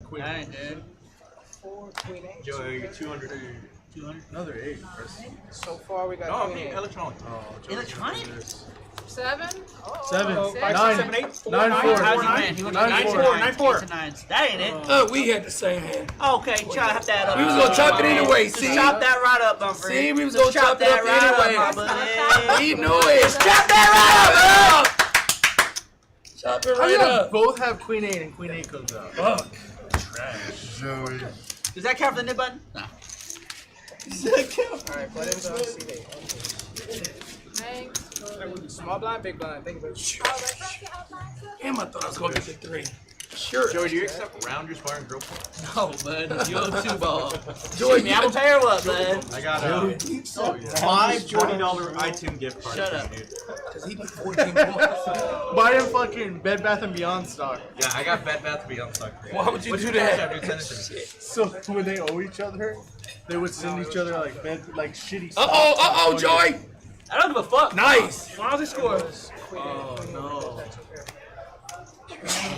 queen. Alright, dude. 4 queen 8. Joey, 200. 200. Another 8. So far we got No, queen 8. electronic. Oh, Electronic? 7. 7. Oh, 6. 5, 9. 6, 7, 8. 9, 4. How's he win? He went 9, 4. 9-4. That ain't it. We had the same hand. Okay, chop that up. We was gonna chop it anyway, Just see? chop that right up, Humphrey. See, we was Just gonna chop it up right anyway. up, my buddy. He knew it. Chop that right up. Chop it How right you up. both have queen 8 and queen 8 comes out? Fuck. Trash. Joey. Does that count for the nib button? No. Alright, put it on CD. Thanks. Small blind, big blind. Think about it. Damn, I thought I was gonna get the 3. Sure. Joey, do you accept round your sparring girl? No, bud. You owe 2 ball. Joey, Me, I'm gonna pay her what, bud? I got Joey. $5 $20 iTunes gift card. Shut up. Cause he put 14 points. Buy him fucking Bed Bath & Beyond stock. Yeah, I got Bed Bath & Beyond stock. Why would you What's do your cash that? app, dude? Send it to me. So when they owe each other, they would send each other like shitty stuff. Uh-oh, Joey. I don't give a fuck. Nice. How's the score? Oh, no.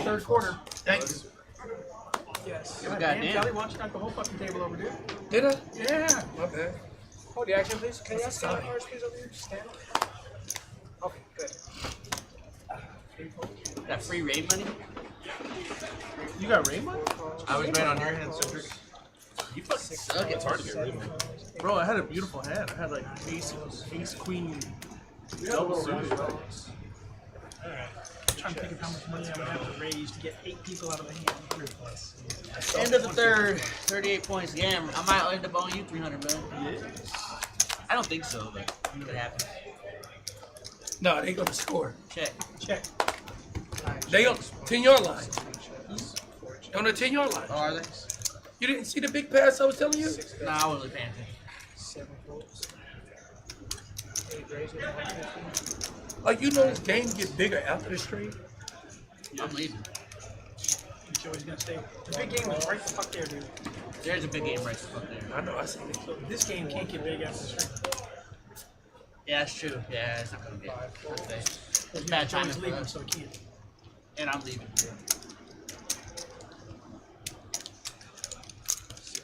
Third quarter. Thanks. Yes. Goddamn. Kelly, why don't you knock the whole fucking table over, dude? Did I? Yeah. My bad. Hold the action, please. Can you ask the cards, please, over here? Stand up. Okay, good. Got free raid money? You got Raymond? I was made on your hand, Cedric. You fucking suck. It's hard to get Raymond. Bro, I had a beautiful hand. I had like ace queen, double suited. I'm trying to think of how much money I would have to raise to get 8 people out of the hand. End of the third, 38 points. Damn, I might end up owing you 300, man. I don't think so, but it could happen. No, they gonna score. Check. Check. They on 10-yard line. On the 10-yard line. Oh, are they? You didn't see the big pass I was telling you? Nah, I wasn't really paying attention. 7 votes. 8 raises. 150. Like, you know this game get bigger after the stream? I'm leaving. Joey's gonna stay. The big game is right the fuck there, dude. There's a big game right up there. I know, I seen it. So this game can't get big after the stream. Yeah, that's true. Yeah, it's not gonna be. Okay. Because Bad timing Joey's for leaving, us. so he can't. And I'm leaving. 6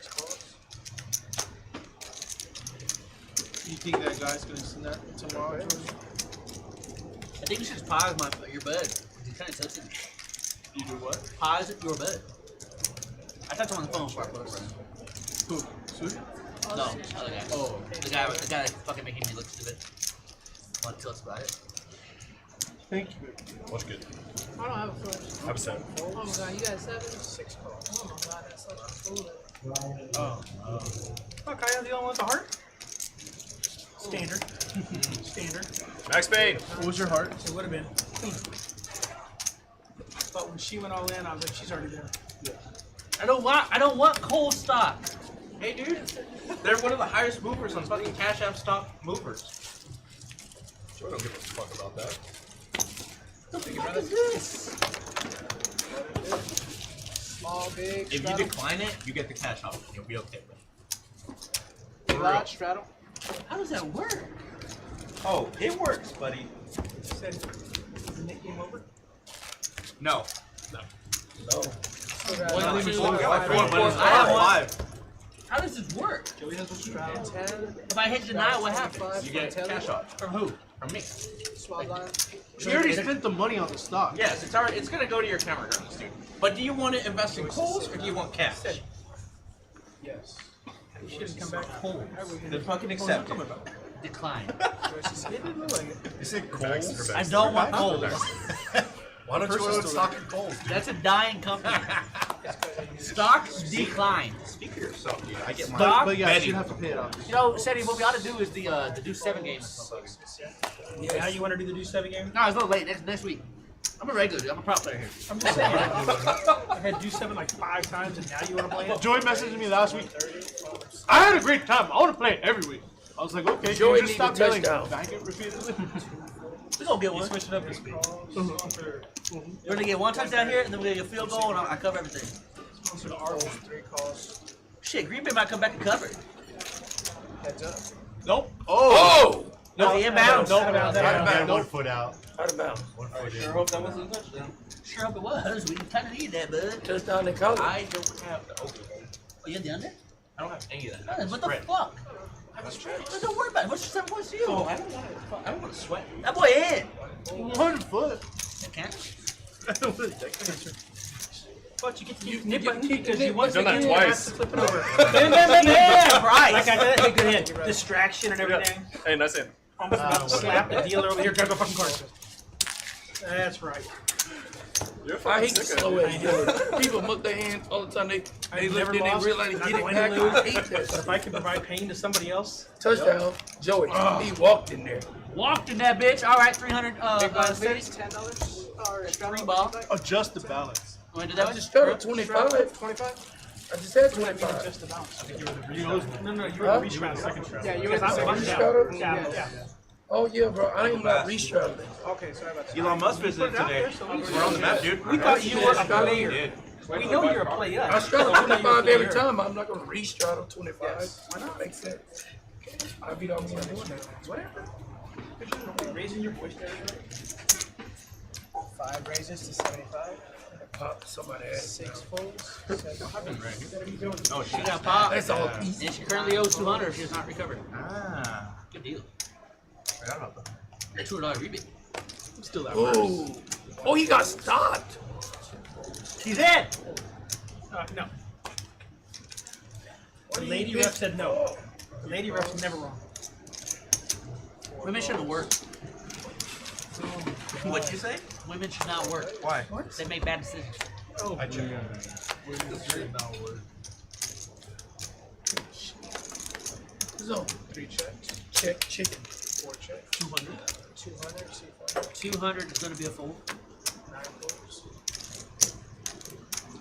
calls. You think that guy's gonna send that tomorrow? I think you should just pause your bud. You kind of touched it. You do what? Pause your bud. I touched him on the phone before I put it. Who? Sweet? No, other guy. Oh, the guy that's fucking making me look stupid. Want to tell us about it? Thank you. What's good? I don't have a flush. I have a 7. Oh my god, you got 7? 6 calls. Oh my god, that's such a fool. Fuck, I am the only one with the heart? Standard. Standard. Max Spade. What was your heart? It would have been. But when she went all in, I was like, she's already there. I don't want cold stock. Hey, dude. They're one of the highest movers on fucking Cash App stock movers. Joey don't give a fuck about that. What the fuck is this? Small, big, If you straddle. decline it, you get the cash out. You'll be okay. Big lot, straddle. How does that work? Oh, it works, buddy. Said, is the Nick game over? No. No. One, two, I got three, 4, but four, it's I have one. 5. How does this work? Joey has a straddle. 10. If I hit deny, what happens? You get cash out. From who? From me. Small blind. You already spent the money on the stock. Yes, it's already, it's gonna go to your camera regardless, dude. But do you want to invest in coals or do you want cash? Yes. You shouldn't come back cold. Then fucking accept it. Decline. You said coals? I don't want cold. Why don't you own stock in coals? That's a dying company. Stock decline. Speak for yourself, dude. I get my But yeah, betting. you have to pay it off. You know, Seti, what we ought to do is the do 7 games. Yeah, how you want to do the do 7 game? No, it's a little late. Next week. I'm a regular dude. I'm a prop player here. I'm just saying. I had do 7 like 5 times, and now you want to play it? Joey messaged me last week. I had a great time. I want to play it every week. I was like, okay, Joey can you just needs a stop yelling touchdown. back it repeatedly? We're going to get You one. switch it up this week. We're going to get one touchdown here, and then we're going to get a field goal, and I cover everything. So the R was 3 calls. Shit, Green Bay might come back and cover it. Heads up. Nope. Oh! No, he inbounds. Nope. Nope. Out of bounds. Nope. foot out. Out of bounds. Sure hope that wasn't a touchdown. Sure hope it was. We kind of need that, bud. Touchdown in college. I don't have the over. Oh, you had the under? I don't have any of that. What the Spread. fuck? That's true. Don't worry about it. What's your 7 points to you? Oh, I don't want to sweat. That boy in. 100 foot. That counts. But you get to nip it because you I've once done that again twice. have to flip it over. Yeah, right. Like I said, hey, good hit. Distraction and everything. Hey, nice hit. Almost about to slap the dealer over here. Grab the fucking card. That's right. I hate slow ass dealers. People muck their hands all the time. They I've lift never it, they lost, realize they not get it win back. or lose. I hate that But shit. if I can provide pain to somebody else, Touchdown, Joey. He walked in there. Walked in that bitch. All right, 300. Big blind, City. please. $10. Or Three ball. Adjust the balance. Want to do that I one? just started 25. 25? I just had might be 25. just the bounce. No, you were Huh? the reach round, second round. Yeah, you were the Because I'm second down. round. Yeah, yeah. Oh yeah, bro. I ain't not restraddling. Okay, sorry about that. Elon Musk visited today. We're on the map, dude. We thought you were a player. Did. We know you're a player. I straddle 25 every time. I'm not gonna re-straddle 25. Why not? Makes sense. I'll be the only one doing that. Whatever. Raising your voice there. 5 raises to 75. Pop somebody ass. 6 folds. Oh, She shit. got popped. That's all easy. And she currently owes 200 if she has not recovered. Ah. Good deal. Forgot about that. $200 rebate. I'm still at Oh. Oh, he got stopped. He's in. No. The lady ref said no. The lady ref's never wrong. Women shouldn't work. What'd you say? Women should not work. Why? They make bad decisions. Oh, I checked. So 3 checks. Check chicken. 4 checks. 200. 200. C5. 200 is going to be a fold. 9 folds.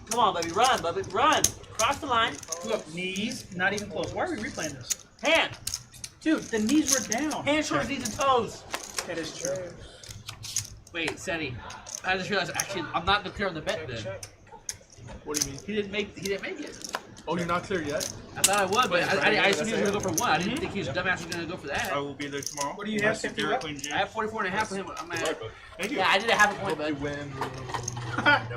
Come on, baby. Run, baby. Run. Cross the line. look, knees, not even close. Why are we replaying this? Hand. Dude, the knees were down. Hand, shoulders, knees, and toes. That is true. Wait, Seti. I just realized, actually, I'm not clear on the bet then. Check. What do you mean? He didn't make it. Oh, you're not clear yet? I thought I would, but I assumed he was That's going to go for 1. I didn't think he was dumbass was going to go for that. I will be there tomorrow. What do you have, 50 rep? I have 44.5 for him. I'm at, Thank you. yeah, I did a half a point, bud. win.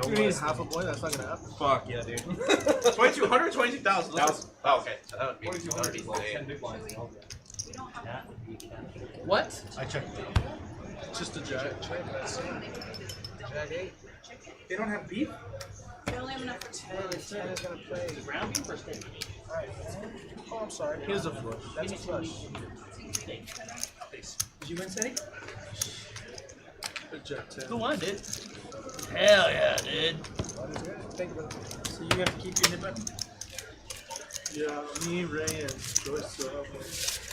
You mean half a point? That's not gonna happen. Fuck yeah, dude. 2,200, 22,000. That was okay. So that would be 2,200. What? I checked. Just a jack. Jag 8. They don't have beef? They only have enough for 10. 10 is going to play. Ground beef or steak? Alright. Oh, I'm sorry. Here's a flush. That's a flush. Steak. Did you win, Sadie? A jack 10. Who won, dude? Hell yeah, dude. Thank you. So you have to keep your nip up? Yeah, me, Ray, and Joyce still have one.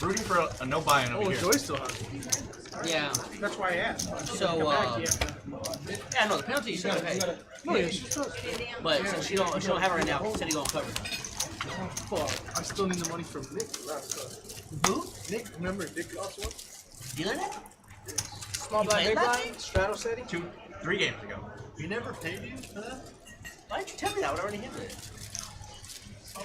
Rooting for a no buy-in over Oh, here. Joyce still has one. Yeah. That's why I asked. So, Come back, uh, you have to- yeah, no, the penalty you gotta pay. No, yeah, she does. But since she don't have it right now, Seti gonna cover. Fuck. I still need the money from Nick last time. Who? Nick, remember Nick lost one? Dealing it? Small You blind, played big that blind. Straddle City. 3 games ago. He never paid you for that? Why didn't you tell me that? I would already hit it.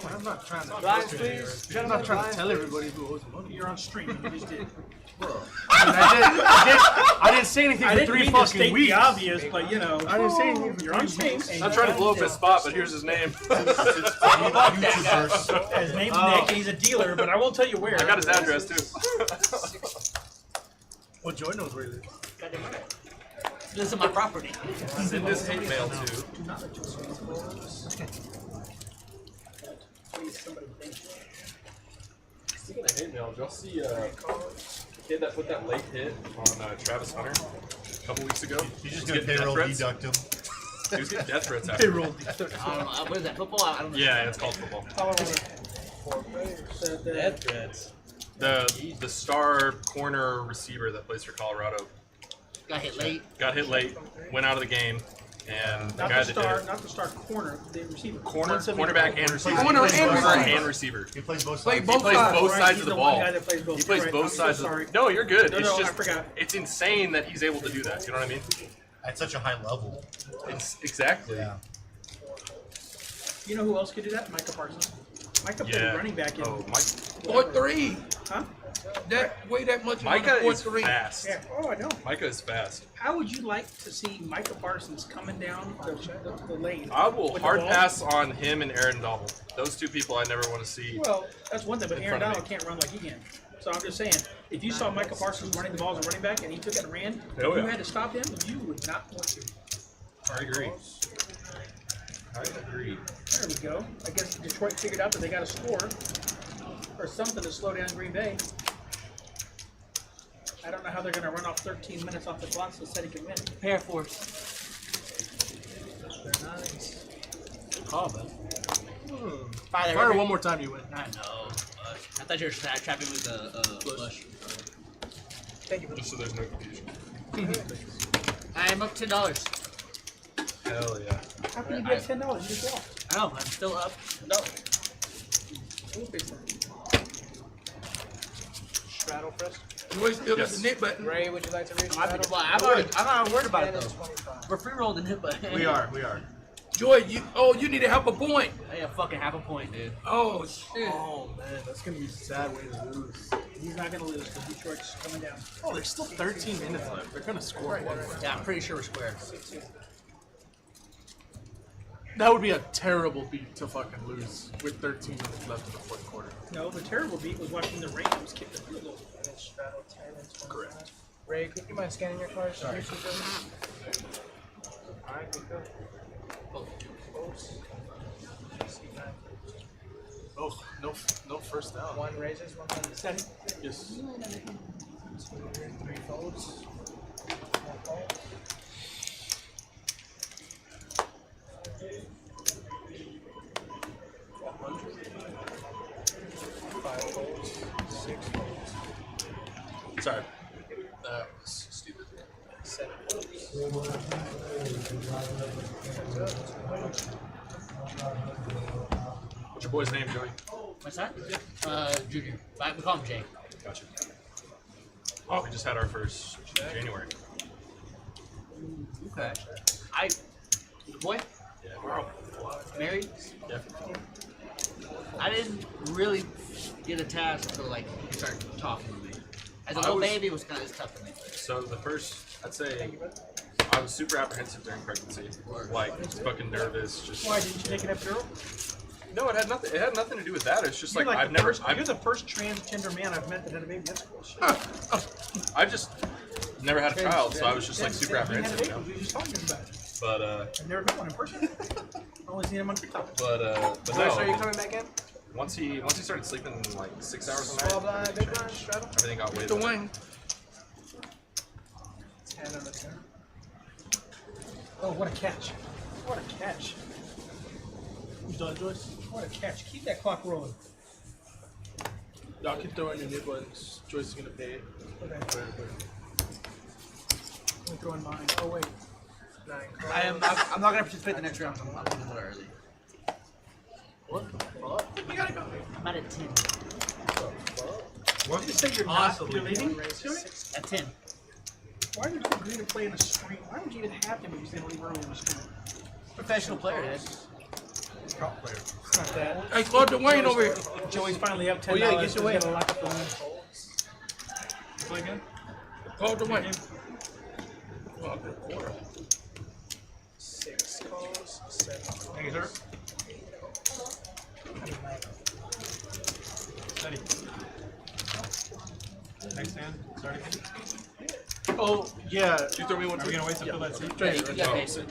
I'm not trying to. Blinds, please. I'm not trying to tell everybody who owes money. You're on stream. You just did. I didn't say anything I for didn't 3 mean to fucking state weeks. the obvious, but you know. I didn't say anything for You're on 3 stream. weeks. I'm trying to blow up his spot, but here's his name. His name's Nick, and he's a dealer, but I won't tell you where. I got his address too. Well, Joy knows where he lives. This is my property. Send this hate mail to. Speaking of hate mail, did y'all see the kid that put that late hit on Travis Hunter a couple weeks ago? You just He was gonna getting payroll death threats. deduct him. He was getting death threats after. Payroll. I don't know. What is that? Football? I don't know. Yeah, it's called football. Death threats. The star corner receiver that plays for Colorado Got hit late. got hit late, went out of the game, and the guy that did it, Not the star corner, the receiver. cornerback and receiver. Corner and receiver. He plays both He sides. plays both Right, sides he's of the the one ball. guy that plays both. He plays Right, both I'm so sides. sorry. No, you're good. No, It's no, I just forgot. it's insane that he's able to do that. You know what I mean? At such a high level. It's exactly. Yeah. You know who else could do that? Micah Parsons. Micah played Yeah. running back in. Oh, Mike. 4-3. Huh? That way that much. Micah is 4-3. fast. Yeah. Oh, I know. Micah is fast. How would you like to see Micah Parsons coming down the lane? I will with the hard ball? pass on him and Aaron Donald. Those two people I never want to see. Well, that's one thing, but In Aaron front of Donald me. can't run like he can. So I'm just saying, if you saw Micah Parsons running the ball as a running back and he took it and ran, Oh, and you yeah. had to stop him, you would not want to. I agree. I agree. There we go. I guess Detroit figured out that they got to score or something to slow down Green Bay. I don't know how they're going to run off 13 minutes off the clock so City can win. Pair force. Nice. Call, man. Fire One more time, you win. I know. I thought you were trapping with a bush. Thank you. Just so there's no confusion. I am up $10. Hell yeah. How can you get $10? You just lost. I know, I'm still up. No. We'll fix that. Straddle first. Joy still Yes. has the knit button. Ray, would you like to reach? I'm not worried about it though. 25. We're free rolling it, but We are. Joy, you need to help a point. I got fucking half a point, dude. Oh shit. Oh man, that's gonna be a sad way to lose. He's not going to lose because Detroit's coming down. Oh, there's still 13 minutes left. They're gonna score one more. Yeah, I'm pretty sure we're square. That would be a terrible beat to fucking lose with 13 minutes left in the fourth quarter. No, the terrible beat was watching the Rams kick the field goal. And then straddle 10 and 25. Correct. Ray, could you mind scanning your cards? Sorry. Alright, we go. Oh, no first down. One raises, one comes. Setting. Yes. 3 folds. 1 fold. 5 folds. 6 folds. Sorry. That was stupid. 7 folds. What's your boy's name, Joey? What's that? Junior. We call him Jay. Gotcha. Oh, we just had our first January. Okay. Boy, Yeah. Wow. married. Yeah. I didn't really get attached until like he started talking to me. As a I little was- baby, it was kind of tough for me. So the first, I'd say, I was super apprehensive during pregnancy. Like, fucking nervous. Just Why didn't you take an epidural? no, it had nothing. It had nothing to do with that. It's just like, You're I've never. You're the first transgender man I've met that had a baby. That's cool. I've just never had a child, so I was just like super apprehensive, you know. We were just talking about it. But I've never met one in person. I've only seen him on TikTok. but So are you no. coming back in? Once he started sleeping like 6 hours a Small night, blind, big blind, straddle. everything got way The better. wing. 10 on the turn. Oh, what a catch. What a catch. You done, Joyce? What a catch. Keep that clock rolling. Y'all keep throwing your new buttons. Joyce is gonna pay it. Okay. I'm throwing mine. Oh, wait. 9 I'm not gonna participate in the next round. I'm gonna go early. What the fuck? We gotta go. I'm at a 10. What? You say you're not leaving? At 10. Why would you agree to play in a stream? Why would you even have to if you didn't leave early in the stream? Professional player, dude. It's not that. Hey, Claude Dwayne over here. Joey's finally up $10. Oh, yeah, get your way. He's gonna lock up the win. Play again? Claude Dwayne. 6 calls, 7 calls. Thank you, sir. Steady. Next hand. Start again. Oh, yeah. You throw me one. Are we gonna wait until that seat? Yeah, you got Oh, paid. sick.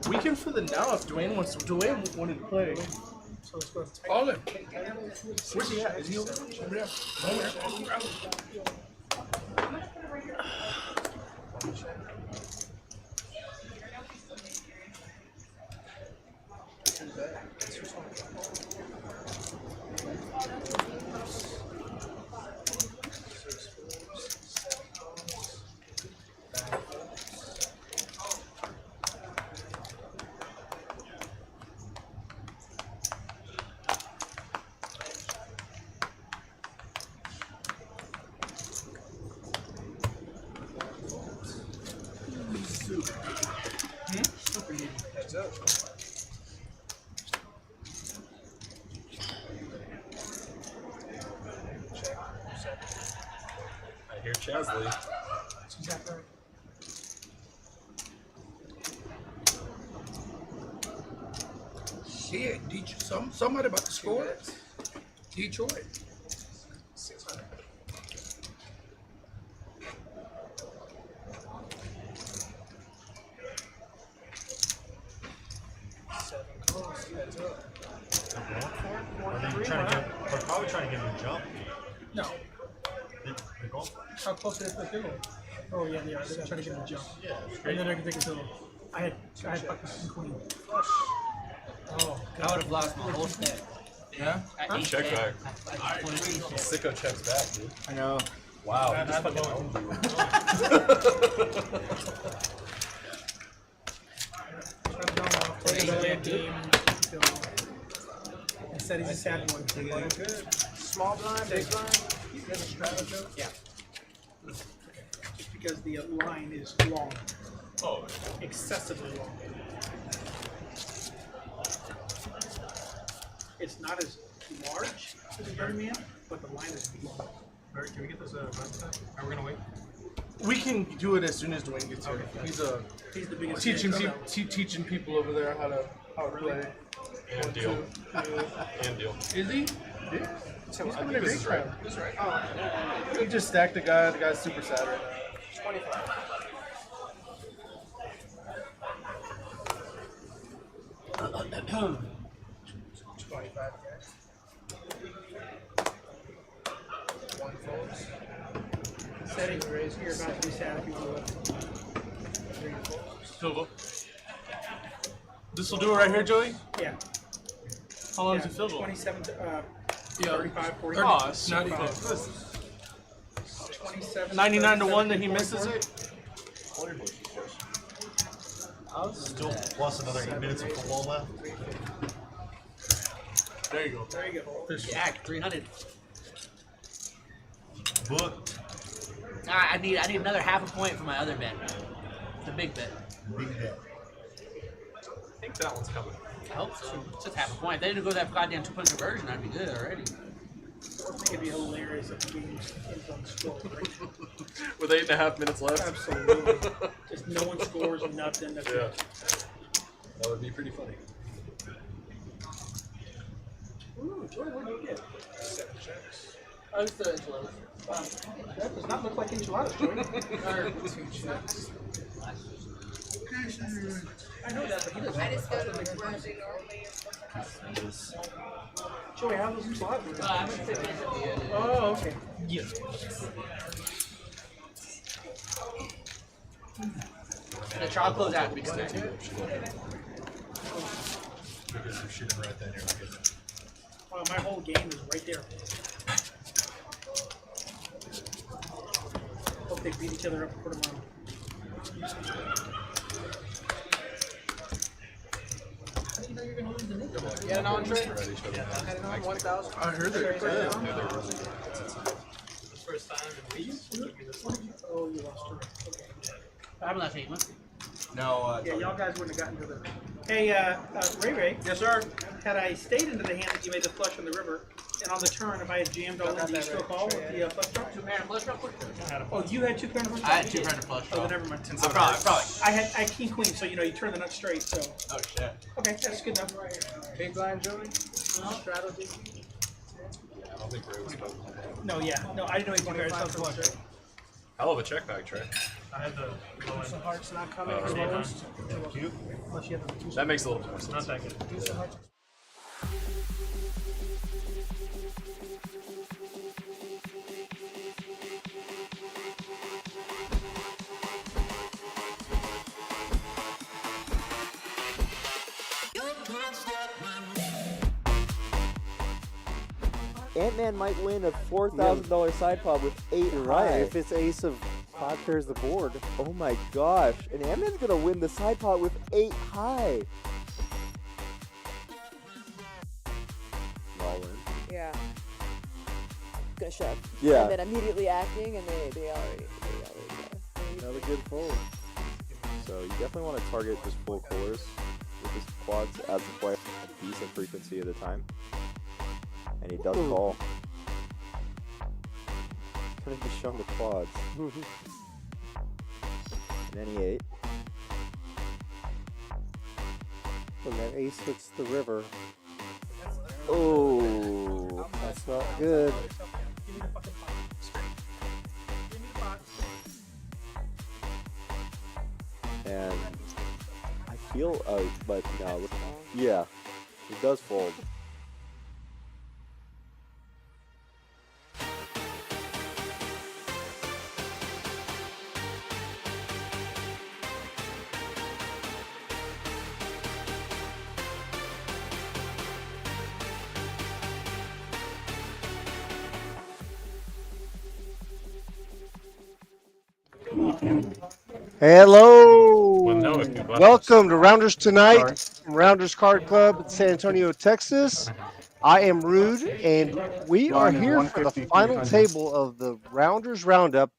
We can for the now if Dwayne wants to. Dwayne wanted to play. So let's go to All in. Where's he at? Is he over there? Heads up. Chesley. That's exactly right. Shit, somebody about to score. Detroit. 600. Seven calls. Heads up. They're probably trying to get him a jump. No. They're going for it. How close is the field goal? Oh yeah, they are. They're trying to get him a jump. Yeah. And then I can take a field goal. I had fucking queen. Oh, I would have lost my whole stack. Yeah? I Check back. I 23 stacks. Sicko checks back, dude. I know. Wow. I Just had the fucking ball. Take it away a team. He said he's a sad boy. Good. Small blind, big blind. You got a straddle joke? Yeah. Just because the line is long, Oh, excessively long. It's not as large as a dirty man, but the line is long. Barry, can we get this run time? Are we gonna wait? We can do it as soon as Dwayne gets here. He's He's the biggest. teaching fan. teaching people over there how to play. and deal. And deal. Is he? Yeah. He's I having think a this great is right. time. This right. He just stacked the guy. The guy's super sad right now. 25. One folds. Settings raised. You're about to be sad if you do it. Three folds. Silva. This will do it right here, Joey. Yeah. How long Yeah, is the field goal? 27 to Yeah. 35, 40. Oh, it's Not super even. close. 27. 99 to 1 that 37, he misses 44. it. Still plus another 8 minutes of football left. There you go. There you go. Jack, 300. Booked. I need another half a point for my other bet. The big bet. Big bet. I think that one's coming. I hope so. Just half a point. If they didn't go that goddamn 2-point conversion, I'd be good already. I think it'd be hilarious if the game ends on score. Right? With 8.5 minutes left. Absolutely. Just no one scores and nothing. That's Yeah. That would be pretty funny. Ooh, Joy, what do you get? 7 checks. Oh, it's the enchiladas. Wow. That does not look like enchiladas, Joy. 2 checks. I know that, but he doesn't. I just go to the grocery normally. Joey, how those enchiladas? I'm gonna take this at the end. Oh, okay. The trial close out because Because you're shooting right there. Wow, my whole game is right there. Hope they beat each other up for tomorrow. How do you know you're gonna lose the knee? Yeah, an entree. Had it on 1,000. I heard that. First time in weeks. Oh, you lost her. Okay. I haven't left one. No, Yeah, y'all guys wouldn't have gotten to the. Hey, Ray Ray. yes, sir. Had I stayed into the hand that you made the flush on the river, and on the turn, if I had jammed all in, do you still call with the flush draw? Two-parent flush real quick. Oh, you had 2 parent flush? I had 2-parent flush Oh, draw. then never mind. I probably. I had king queen, so you know you turn the nut straight. So Oh shit. okay, that's good enough. Big blind, Joey? Straddle JP? I don't think Ray was supposed to. No, yeah, no, I didn't know you could carry something straight. Hell of a check back, Trey. I had the low So end. hearts not coming for Stay lowest, Cute. unless you have the 2. That makes a little more Not sense. that good. Ant-Man might win a $4,000 side pod with 8 Right, high. if it's ace of 5 pairs the board. Oh my gosh. And Ant-Man's gonna win the side pot with 8 high. All in. Yeah. Gonna shove. Yeah. And then immediately acting, and they already Another good fold. So you definitely want to target just full colors with his quads as the player a decent frequency at a time. And he does call. Couldn't be shown the quads. And any 8. When that ace hits the river. Oh, that's not good. Give me the fucking pot. Straight. Give me the pot. And I feel, but no, look, yeah, it does fold. Hello. Well, no, Welcome to Rounders Tonight from Rounders Card Club in San Antonio, Texas. I am Rude, and we are here for the final table of the Rounders Roundup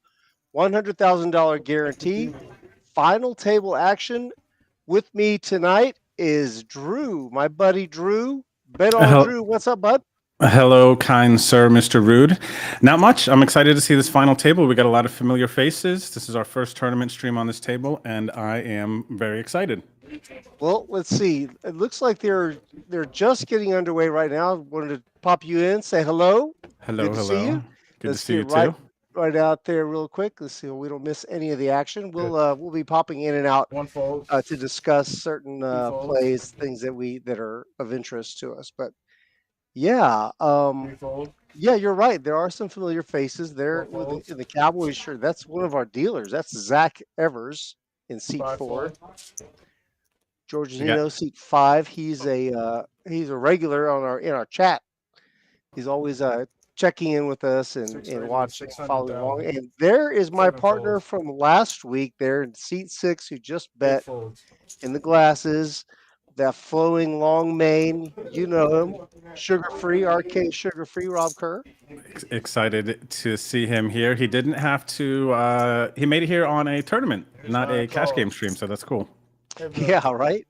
$100,000 guarantee. Final table action. With me tonight is Drew, my buddy Drew. Bet on Drew. What's up, bud? Hello, kind sir, Mr. Rude. Not much. I'm excited to see this final table. We got a lot of familiar faces. This is our first tournament stream on this table, and I am very excited. Well, let's see. It looks like they're just getting underway right now. Wanted to pop you in, say hello. Hello, Good to see you. Good Let's to see you get too. right out there real quick. Let's see we don't miss any of the action. We'll be popping in and out One fold. to discuss certain folds. plays, things that are of interest to us. But yeah, Fold. yeah, you're right. There are some familiar faces there Four folds. in the Cowboys shirt. That's one of our dealers. That's Zach Evers in seat 5 4. fold. George You got- Nino, seat 5. He's a regular in our chat. He's always checking in with us and 630, watching, 600,000. following along. And there is my 7 partner folds. from last week there in seat 6 who just 8 bet folds. in the glasses. That flowing long mane, you know him, sugar-free, arcade sugar-free, Rob Kerr. Excited to see him here. He didn't have to. He made it here on a tournament, not a cash game stream, so that's cool. Yeah, right.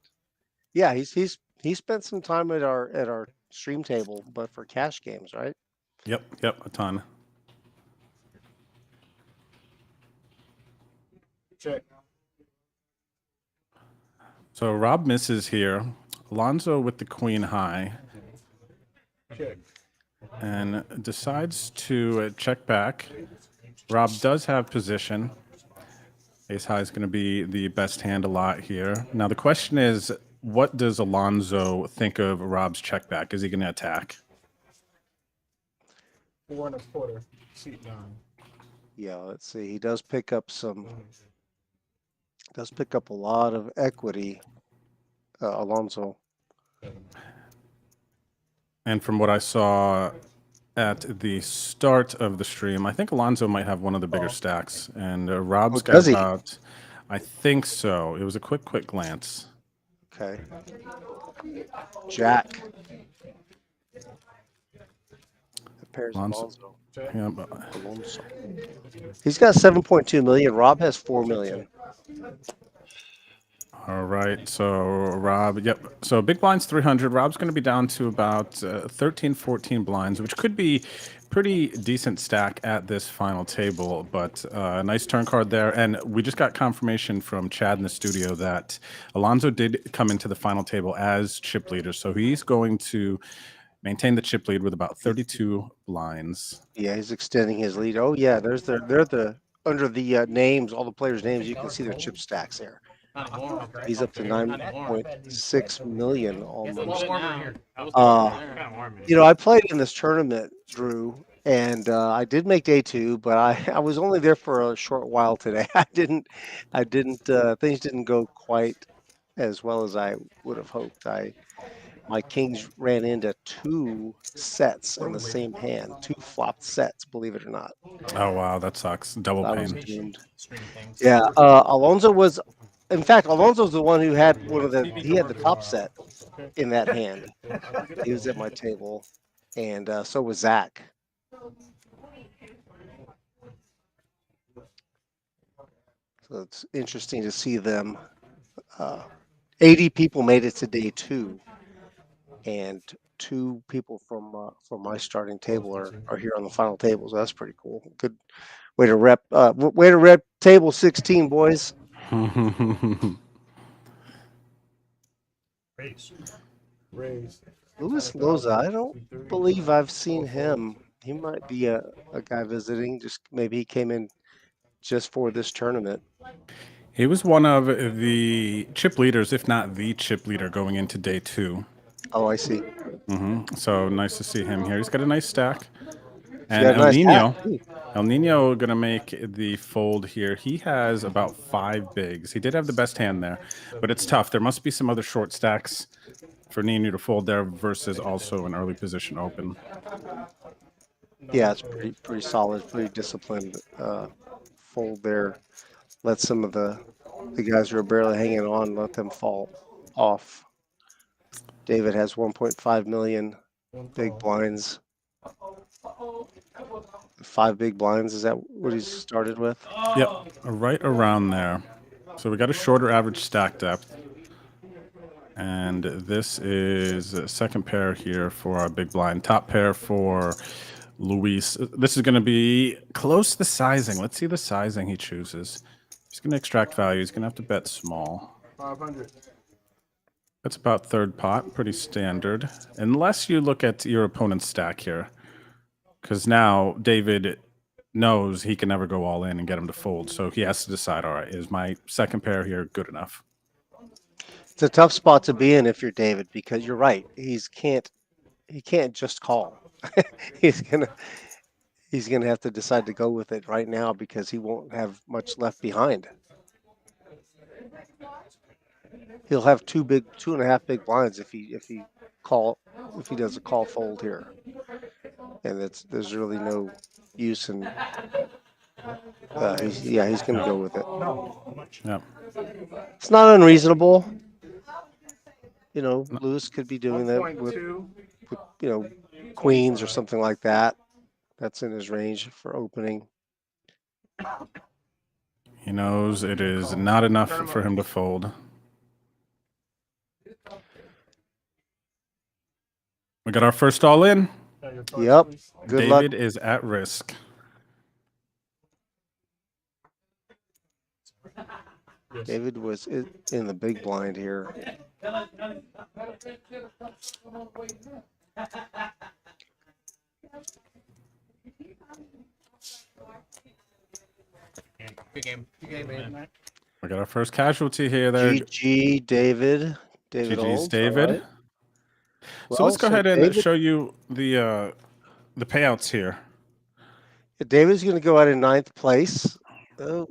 Yeah, he spent some time at our stream table, but for cash games, right? Yep, a ton. Check. So Rob misses here. Alonso with the queen high. Check. And decides to check back. Rob does have position. Ace high is going to be the best hand a lot here. Now the question is, what does Alonso think of Rob's check back? Is he going to attack? 4 1/4. Seat 9. Yeah, let's see. He does pick up a lot of equity, Alonso. And from what I saw at the start of the stream, I think Alonso might have one of the bigger stacks. And Rob's got does he? about, I think so. It was a quick glance. Okay. Jack. That pairs Alonso. Alonso. Yeah, but Alonso. He's got 7.2 million. Rob has 4 million. all right, so Rob, yep. So big blind's 300. Rob's going to be down to about 13, 14 blinds, which could be pretty decent stack at this final table, but nice turn card there. And we just got confirmation from Chad in the studio that Alonso did come into the final table as chip leader. So he's going to maintain the chip lead with about 32 blinds. Yeah, he's extending his lead. Oh yeah, they're the under the names, all the players' names. You can see their chip stacks there. He's up to 9.6 million almost. I played in this tournament, Drew, and I did make day 2, but I was only there for a short while today. Things didn't go quite as well as I would have hoped. My kings ran into 2 sets in the same hand, 2 flopped sets, believe it or not. Oh wow, that sucks. Double I was pain. doomed. Yeah, Alonso's the one who had he had the top set in that hand. He was at my table, and so was Zach. So it's interesting to see them. 80 people made it to day 2, and two people from my starting table are here on the final table. So that's pretty cool. Good way to rep. Way to rep table 16, boys. Raise. Louis Loza. I don't believe I've seen him. He might be a guy visiting. Just maybe he came in just for this tournament. He was one of the chip leaders, if not the chip leader, going into day 2. Oh, I see. So nice to see him here. He's got a nice stack. He's And got a El nice Nino, hat, too. El Nino gonna make the fold here. He has about 5 bigs. He did have the best hand there, but it's tough. There must be some other short stacks for Nino to fold there versus also an early position open. Yeah, it's pretty solid, pretty disciplined fold there. Let some of the guys who are barely hanging on, let them fall off. David has 1.5 million big blinds. 5 big blinds. Is that what he's started with? Yep, right around there. So we got a shorter average stack depth. And this is a second pair here for our big blind. Top pair for Luis. This is going to be close to the sizing. Let's see the sizing he chooses. He's going to extract value. He's going to have to bet small. 500. That's about third pot. Pretty standard. Unless you look at your opponent's stack here. Because now David knows he can never go all in and get him to fold. So he has to decide, all right, is my second pair here good enough? It's a tough spot to be in if you're David, because you're right. He can't just call. he's gonna have to decide to go with it right now because he won't have much left behind. He'll have 2.5 big blinds if he does a call fold here, and there's really no use in. He's gonna go with it. Yeah. It's not unreasonable. Lewis could be doing that with queens or something like that. That's in his range for opening. He knows it is not enough for him to fold. We got our first all in. Yep. Good luck. David is at risk. David was in the big blind here. Good game. Good game, man. We got our first casualty here. There. GG, David. David GG's Olds, David. right. So let's go ahead and David, show you the payouts here. David's going to go out in 9th place. Oh,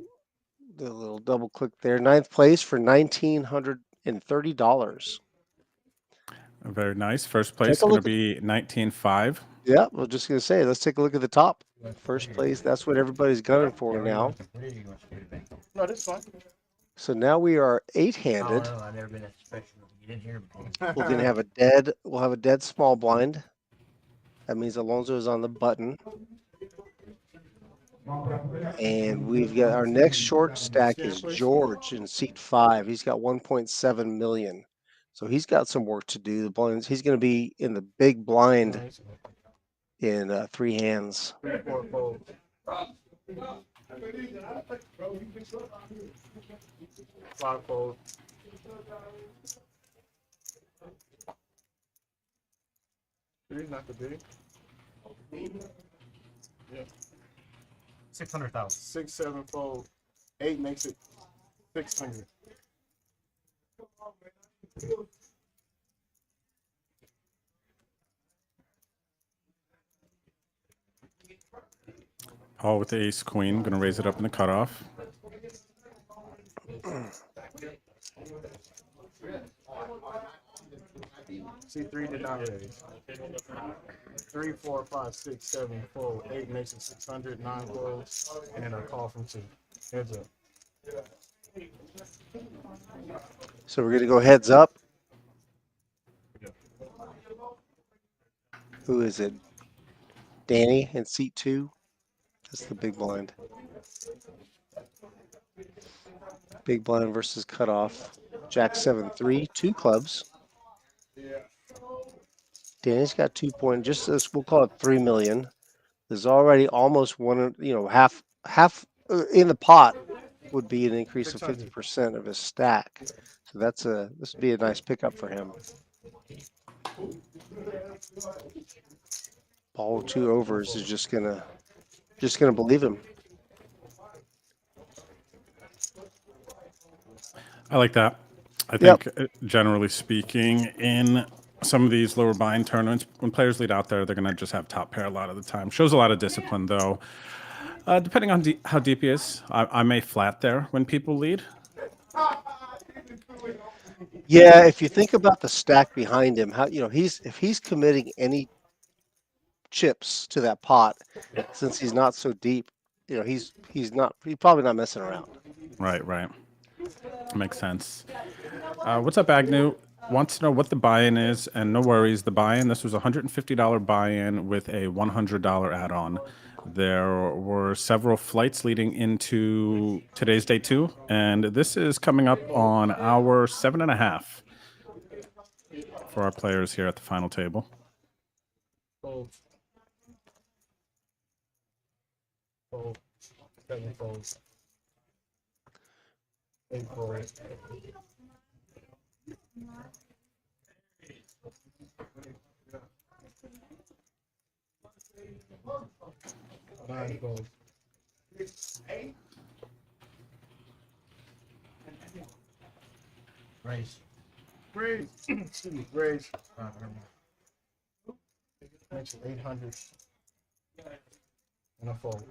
the little double click there. 9th place for $1,930. Very nice. First place going to be 19.5. Yeah, we're just going to say, let's take a look at the top. First place, that's what everybody's gunning for now. No, that's fine. So now we are 8-handed. Oh, I've never been at special. You didn't hear me. We're going to have we'll have a dead small blind. That means Alonso is on the button. And we've got our next short stack is George in seat 5. He's got 1.7 million. So he's got some work to do. The blinds, he's going to be in the big blind in 3 hands. 3-4 fold. 5 fold. Three, not the big. Yeah. 600,000. 6, 7 fold. 8 makes it 600. Paul with the ace queen. Going to raise it up in the cutoff. C3 did not raise. 3, 4, 5, 6, 7 fold. 8 makes it 600. 9 folds. And then a call from 2. Heads up. So we're going to go heads up. Who is it? Danny in seat 2. That's the big blind. Big blind versus cutoff. Jack 7-3, 2 clubs. Danny's got 2 point. Just this, we'll call it 3 million. There's already almost one. Half in the pot would be an increase of 50% of his stack. So this would be a nice pickup for him. Ball 2 overs is just gonna believe him. I like that. I think, generally speaking, in some of these lower buy-in tournaments, when players lead out there, they're going to just have top pair a lot of the time. Shows a lot of discipline, though. Depending on how deep he is, I may flat there when people lead. Yeah, if you think about the stack behind him, if he's committing any chips to that pot, since he's not so deep, he's probably not messing around. Right. Makes sense. What's up, Agnew? Wants to know what the buy-in is, and no worries, the buy-in, this was a $150 buy-in with a $100 add-on. There were several flights leading into today's day 2, and this is coming up on hour 7.5 for our players here at the final table. Fold. 7 folds. 8 folds. 9 folds. Raise. Excuse me, raise. Makes it 800. And a fold.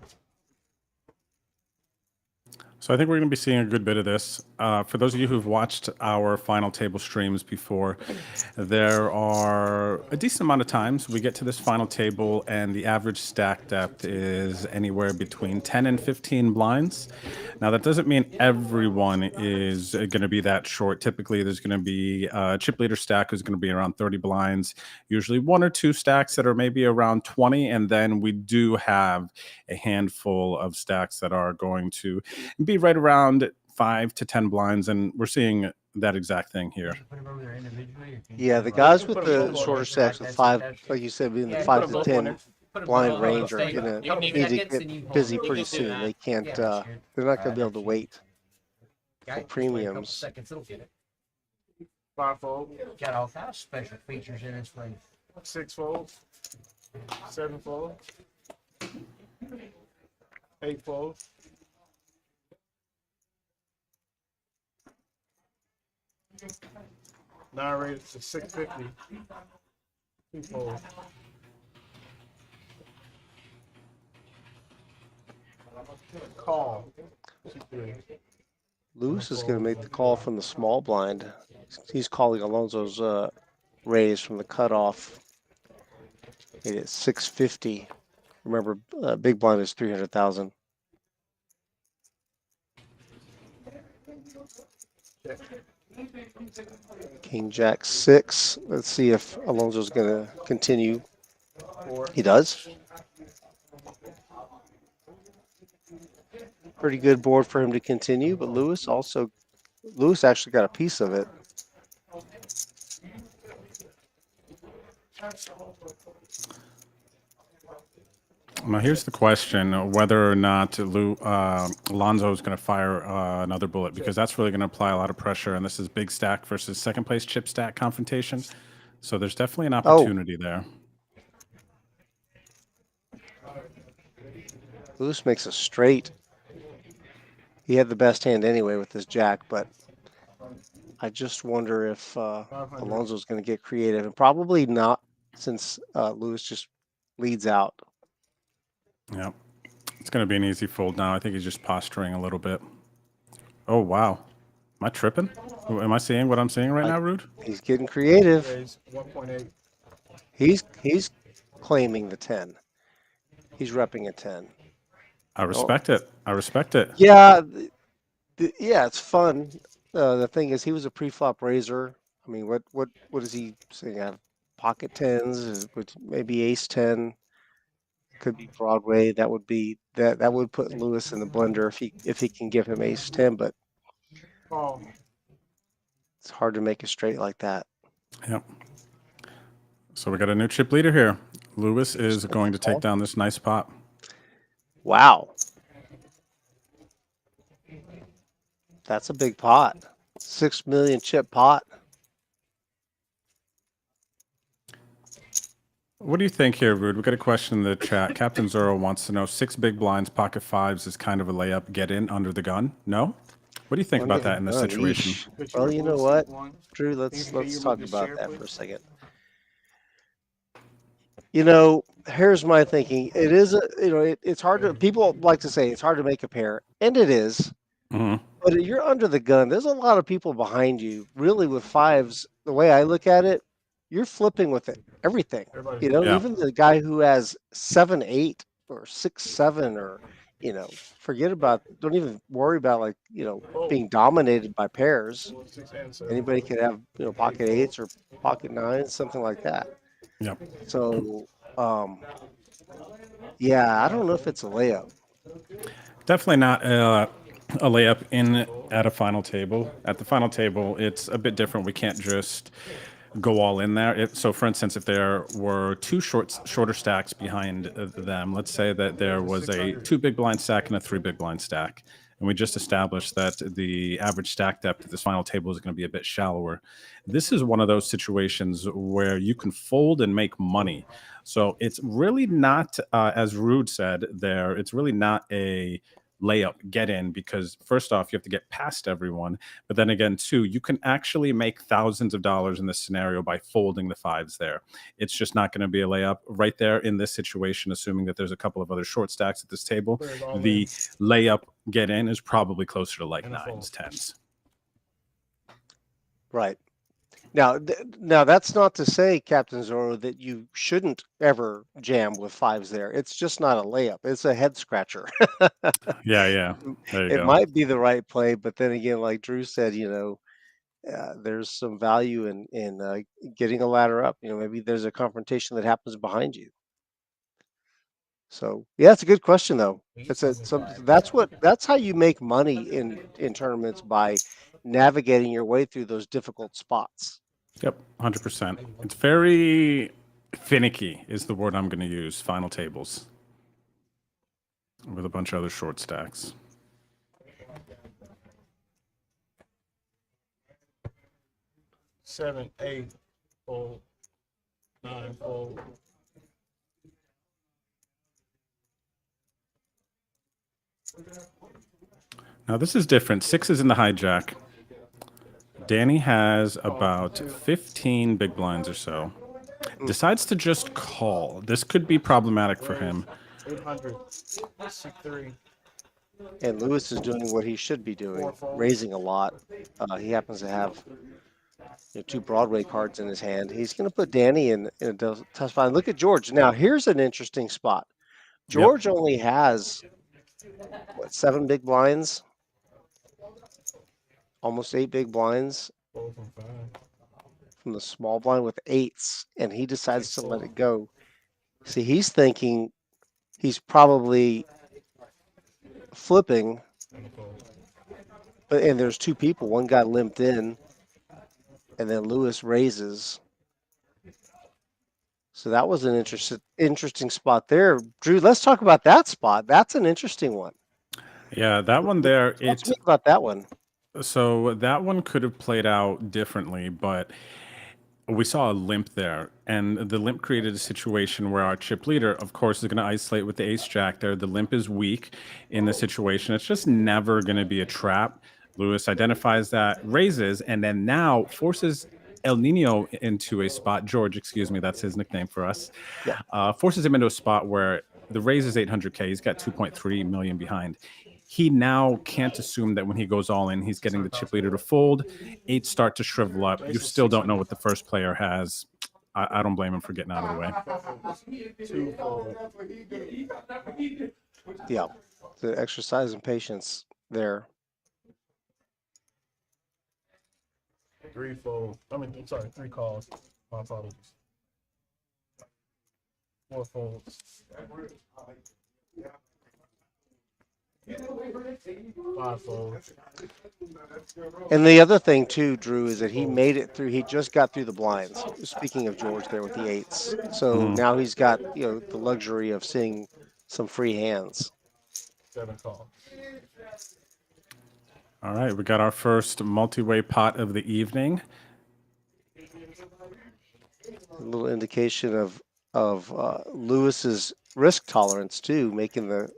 So I think we're going to be seeing a good bit of this. For those of you who've watched our final table streams before, there are a decent amount of times we get to this final table and the average stack depth is anywhere between 10 and 15 blinds. Now, that doesn't mean everyone is going to be that short. Typically, there's going to be a chip leader stack who's going to be around 30 blinds, usually 1 or 2 stacks that are maybe around 20, and then we do have a handful of stacks that are going to be right around 5 to 10 blinds, and we're seeing that exact thing here. Yeah, the guys with the shorter stacks with 5, like you said, being the 5 to 10 blind range are gonna need to get busy pretty soon. They can't. They're not gonna be able to wait for premiums. 5 fold. Got all kinds of special features in this thing. 6 fold. 7 fold. 8 fold. 9 rated to 650. 2 fold. Call. Lewis is going to make the call from the small blind. He's calling Alonso's raise from the cutoff. Made it 650. Remember, big blind is 300,000. King Jack 6. Let's see if Alonso's going to continue. He does. Pretty good board for him to continue, but Lewis actually got a piece of it. Now, here's the question, whether or not Alonso is going to fire another bullet, because that's really going to apply a lot of pressure, and this is big stack versus second place chip stack confrontation. So there's definitely an opportunity there. Lewis makes a straight. He had the best hand anyway with his jack, but I just wonder if Alonso's going to get creative, and probably not, since Lewis just leads out. Yep. It's going to be an easy fold now. I think he's just posturing a little bit. Oh, wow. Am I tripping? Am I seeing what I'm seeing right now, Rude? He's getting creative. 1.8. He's claiming the 10. He's repping a 10. I respect it. I respect it. Yeah, yeah, it's fun. The thing is, he was a pre-flop raiser. I mean, what is he saying? Have pocket 10s, maybe ace 10. Could be Broadway. That would put Lewis in the blender if he can give him ace 10, but it's hard to make a straight like that. Yep. So we got a new chip leader here. Lewis is going to take down this nice pot. Wow. That's a big pot. 6 million chip pot. What do you think here, Rude? We got a question in the chat. Captain Zoro wants to know 6 big blinds, pocket fives is kind of a layup. Get in under the gun. No? What do you think about that in this situation? Yeesh. Well, you know what, Drew, let's talk about that for a second. You know, here's my thinking. It is it's hard to, people like to say it's hard to make a pair, and it is. Mm-hmm. But you're under the gun. There's a lot of people behind you. Really, with fives, the way I look at it, you're flipping with it. Everything. You know, Yeah. even the guy who has 7-8 or 6-7 or, you know, forget about, don't even worry about, like, you know, being dominated by pairs. Anybody can have, you know, pocket eights or pocket nines, something like that. Yep. So, yeah, I don't know if it's a layup. Definitely not a layup in at a final table. At the final table, it's a bit different. We can't just go all in there. So, for instance, if there were 2 shorter stacks behind them, let's say that there was a 2 big blind stack and a 3 big blind stack, and we just established that the average stack depth at this final table is going to be a bit shallower. This is one of those situations where you can fold and make money. So it's really not, as Rude said there, it's really not a layup get in, because first off, you have to get past everyone, but then again too, you can actually make thousands of dollars in this scenario by folding the fives there. It's just not going to be a layup right there in this situation, assuming that there's a couple of other short stacks at this table. The layup get in is probably closer to like 9s, 10s. Right. Now, now that's not to say, Captain Zoro, that you shouldn't ever jam with fives there. It's just not a layup. It's a head scratcher. Yeah. There you It go. might be the right play, but then again, like Drew said, you know, there's some value in getting a ladder up. You know, maybe there's a confrontation that happens behind you. So yeah, it's a good question though. That's how you make money in tournaments, by navigating your way through those difficult spots. Yep, 100%. It's very finicky is the word I'm going to use. Final tables with a bunch of other short stacks. Seven, 8, fold, 9, fold. Now this is different. 6 is in the hijack. Danny has about 15 big blinds or so. Decides to just call. This could be problematic for him. 800, 63. And Lewis is doing what he should be doing, raising a lot. He happens to have, you know, 2 Broadway cards in his hand. He's going to put Danny in a tough spot. Look at George. Now, here's an interesting spot. George only has, what, 7 big blinds? Almost 8 big blinds from the small blind with 8s, and he decides to let it go. See, he's thinking he's probably flipping, and there's 2 people. One got limped in, and then Lewis raises. So that was an interesting spot there. Drew, let's talk about that spot. That's an interesting one. Yeah, that one there. Let's talk about that one. So that one could have played out differently, but we saw a limp there, and the limp created a situation where our chip leader, of course, is going to isolate with the ace jack there. The limp is weak in the situation. It's just never going to be a trap. Lewis identifies that, raises, and then now forces El Nino into a spot. George, excuse me, that's his nickname for us. Yeah. Forces him into a spot where the raise is 800K. He's got 2.3 million behind. He now can't assume that when he goes all in, he's getting the chip leader to fold. 8 start to shrivel up. You still don't know what the first player has. I don't blame him for getting out of the way. Yeah, the exercise and patience there. 3 fold. I'm sorry, 3 calls. My apologies. 4 folds. Five folds. And the other thing too, Drew, is that he made it through. He just got through the blinds. Speaking of George, there with the eights, so now he's got the luxury of seeing some free hands. 7 call. All right, we got our first multi-way pot of the evening. A little indication of Lewis's risk tolerance too, making the.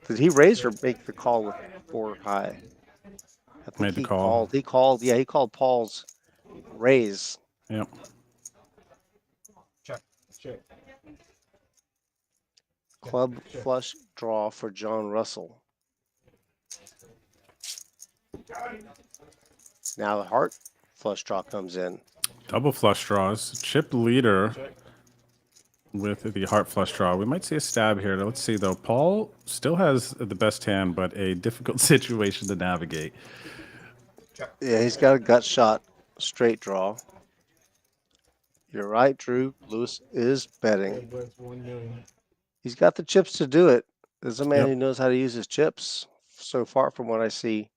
Did he raise or make the call with 4 high? I think Made the he call. called. He called. Yeah, he called Paul's raise. Yep. Check. Check. Club flush draw for John Russell. Now the heart flush draw comes in. Double flush draws. Chip leader with the heart flush draw. We might see a stab here. Let's see, though. Paul still has the best hand, but a difficult situation to navigate. Yeah, he's got a gut shot straight draw. You're right, Drew. Lewis is betting. He's got the chips to do it. There's a man who knows how to use his chips so far from what I see.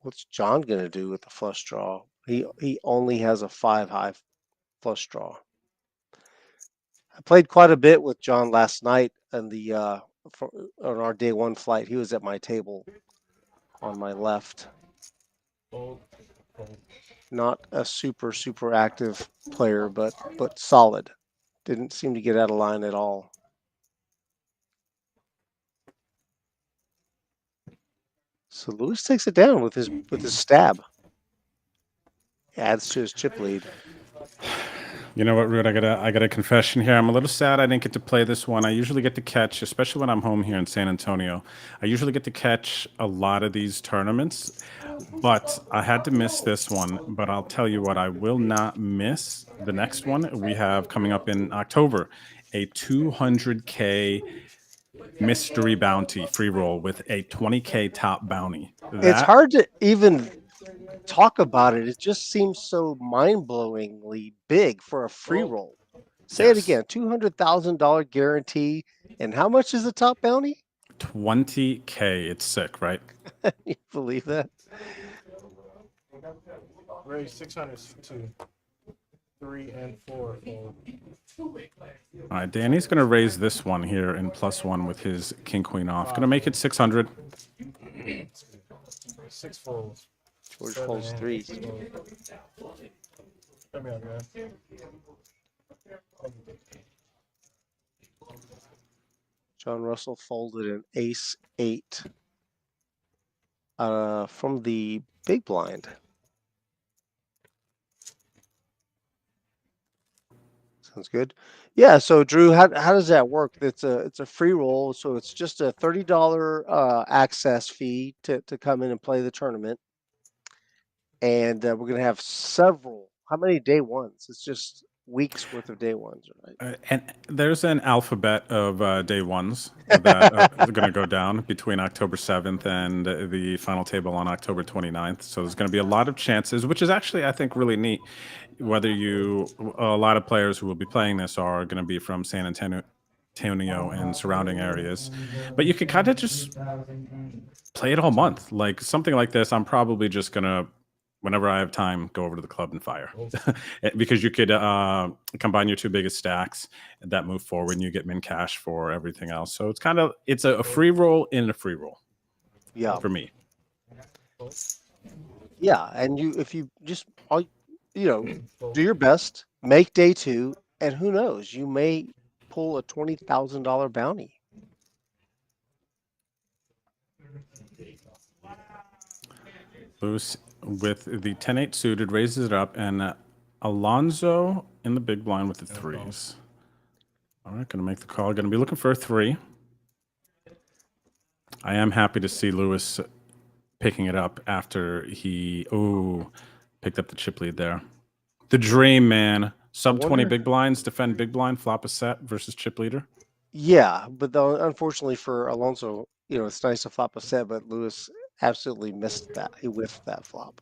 What's John going to do with the flush draw? He only has a 5 high flush draw. I played quite a bit with John last night on our day 1 flight. He was at my table on my left. Not a super active player, but solid. Didn't seem to get out of line at all. So Lewis takes it down with his stab. Adds to his chip lead. You know what, Rude? I got a confession here. I'm a little sad I didn't get to play this one. I usually get to catch, especially when I'm home here in San Antonio, I usually get to catch a lot of these tournaments, but I had to miss this one. But I'll tell you what, I will not miss the next one we have coming up in October, a 200K mystery bounty free roll with a 20K top bounty. It's hard to even talk about it. It just seems so mind-blowingly big for a free roll. Say it again. $200,000 guarantee. And how much is the top bounty? 20K. It's sick, right? You believe that? Raise 600 to 3 and 4. All right, Danny's going to raise this one here in +1 with his king queen off. Going to make it 600. 6 folds. George folds 3. Come here, man. John Russell folded an ace 8 from the big blind. Sounds good. Yeah. So Drew, how does that work? It's a free roll, so it's just a $30 access fee to come in and play the tournament. And we're gonna have several. How many day ones? It's just weeks worth of day ones, right? And there's an alphabet of day ones that are going to go down between October 7th and the final table on October 29th. So there's going to be a lot of chances, which is actually, I think, really neat. A lot of players who will be playing this are going to be from San Antonio and surrounding areas. But you could kind of just play it all month. Like something like this, I'm probably just going to, whenever I have time, go over to the club and fire. Because you could combine your 2 biggest stacks that move forward and you get min cash for everything else. So it's a free roll in a free roll. Yeah. For me. Yeah, and if you just do your best, make day 2, and who knows, you may pull a $20,000 bounty. Lewis with the 10-8 suited raises it up, and Alonso in the big blind with the 3s. All right, going to make the call. Going to be looking for a 3. I am happy to see Lewis picking it up after he picked up the chip lead there. The dream, man. Sub 20 big blinds, defend big blind, flop a set versus chip leader. Yeah, but unfortunately for Alonso, it's nice to flop a set, but Lewis absolutely missed that. He whiffed that flop.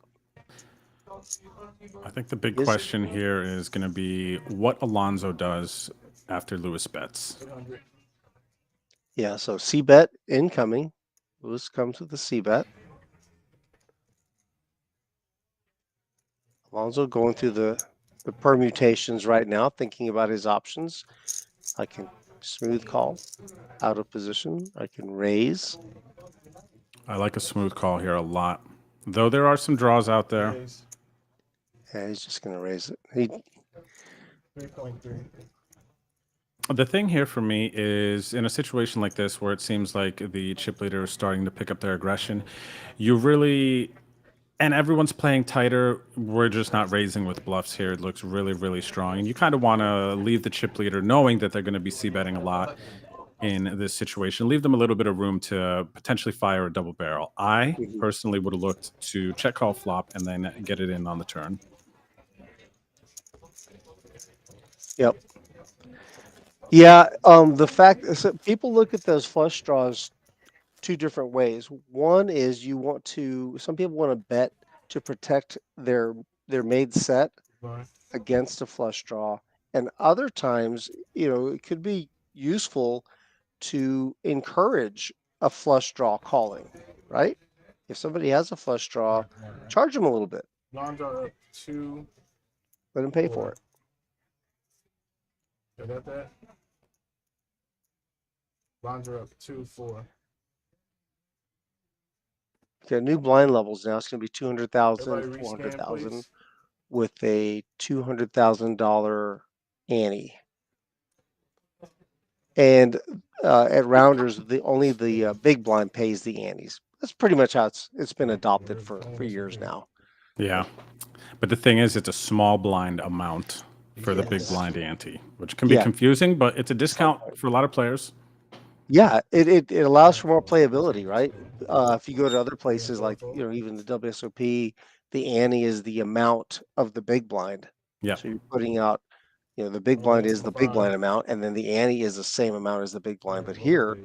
I think the big question here is going to be what Alonso does after Lewis bets. Yeah, so C-bet incoming. Lewis comes with the C-bet. Alonso going through the permutations right now, thinking about his options. I can smooth call out of position. I can raise. I like a smooth call here a lot. Though there are some draws out there. Yeah, he's just going to raise it. He 3.3. The thing here for me is in a situation like this where it seems like the chip leader is starting to pick up their aggression, you really, and everyone's playing tighter. We're just not raising with bluffs here. It looks really, really strong. And you kind of want to leave the chip leader knowing that they're going to be c-betting a lot in this situation. Leave them a little bit of room to potentially fire a double barrel. I personally would have looked to check call flop and then get it in on the turn. Yep. Yeah, the fact so people look at those flush draws two different ways. One is some people want to bet to protect their made set against a flush draw, and other times, it could be useful to encourage a flush draw calling, right? If somebody has a flush draw, charge them a little bit. Lines are up 2. Let them pay for it. You got that? Lines are up 2, 4. Okay, new blind levels now. It's going to be 200,000, Everybody 400,000 rescan, with a $200,000 ante. And at Rounders, only the big blind pays the antes. That's pretty much how it's been adopted for years now. Yeah, but the thing is, it's a small blind amount for the big blind ante, which can be confusing, but it's a discount for a lot of players. Yeah, it allows for more playability, right? If you go to other places like even the WSOP, the ante is the amount of the big blind. Yeah. So you're putting out, the big blind is the big blind amount, and then the ante is the same amount as the big blind. But here,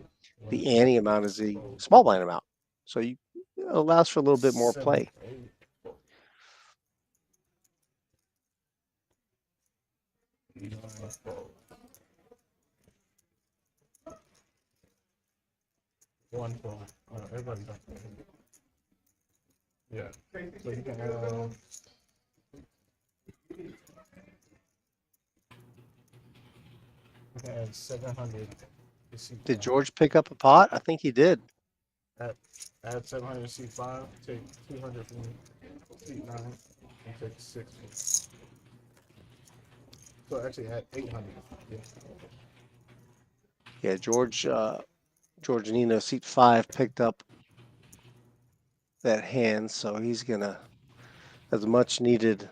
the ante amount is the small blind amount. So it allows for a little bit more play. One for everybody. Yeah. So you can add 700. Did George pick up a pot? I think he did. Add 700 to seat 5. Take 200 from seat 9 and take 6. So actually add 800. Yeah. Yeah, George Nino, seat 5, picked up that hand, so he's gonna as a much needed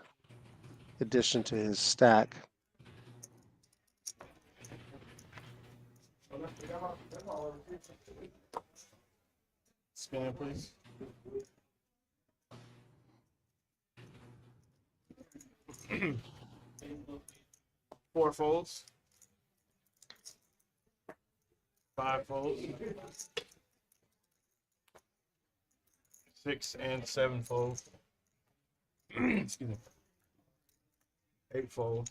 addition to his stack. Scan, please. Four folds. 5 folds. 6 and 7 folds. Excuse me. 8 folds.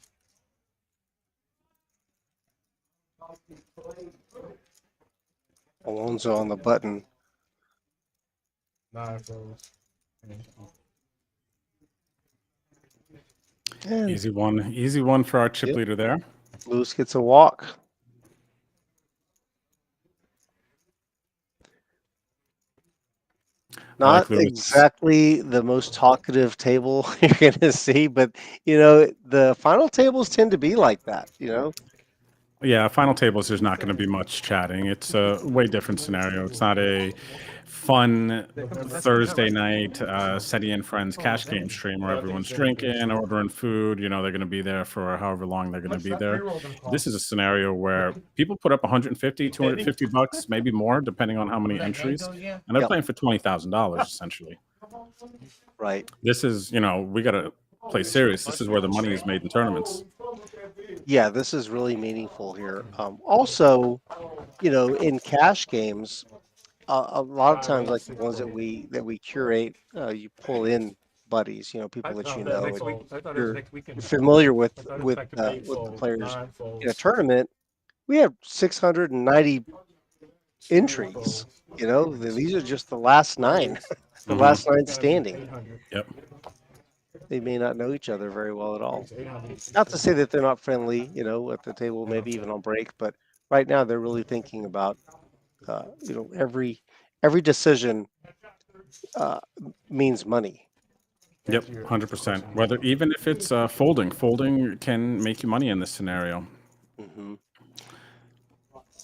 Alonso on the button. 9 folds. And Easy one for our chip leader there. Lewis gets a walk. Not exactly the most talkative table you're going to see, but the final tables tend to be like that. Yeah, final tables, there's not going to be much chatting. It's a way different scenario. It's not a fun Thursday night SETI and Friends cash game stream where everyone's drinking, ordering food. They're going to be there for however long they're going to be there. This is a scenario where people put up 150, 250 bucks, maybe more, depending on how many entries. And they're playing for $20,000, essentially. Right. This is, we got to play serious. This is where the money is made in tournaments. Yeah, this is really meaningful here. Also, in cash games, a lot of times, like the ones that we curate, you pull in buddies, people that and you're familiar with the players. In a tournament, we have 690 entries. You know, these are just the last 9, the last 9 standing. Yep. They may not know each other very well at all. Not to say that they're not friendly, you know, at the table, maybe even on break, but right now they're really thinking about, you know, every decision means money. Yep, 100%. Whether even if it's folding can make you money in this scenario. Mm-hmm.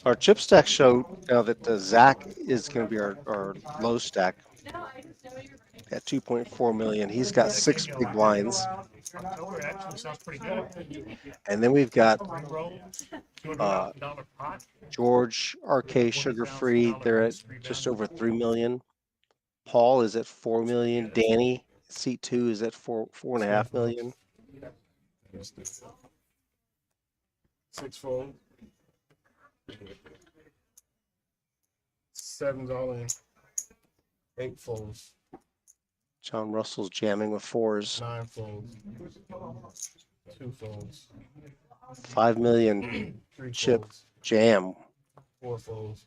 Our chip stack show now that Zach is going to be our low stack at 2.4 million. He's got 6 big blinds. Actually sounds pretty good. And then we've got $200 pot. George, RK, Sugar Free. They're at just over 3 million. Paul is at 4 million. Danny, seat 2, is at 4.5 million. 6 fold. 7's all in. 8 folds. John Russell's jamming with 4s. 9 folds. 2 folds. 5 million 3 chip folds. jam. 4 folds.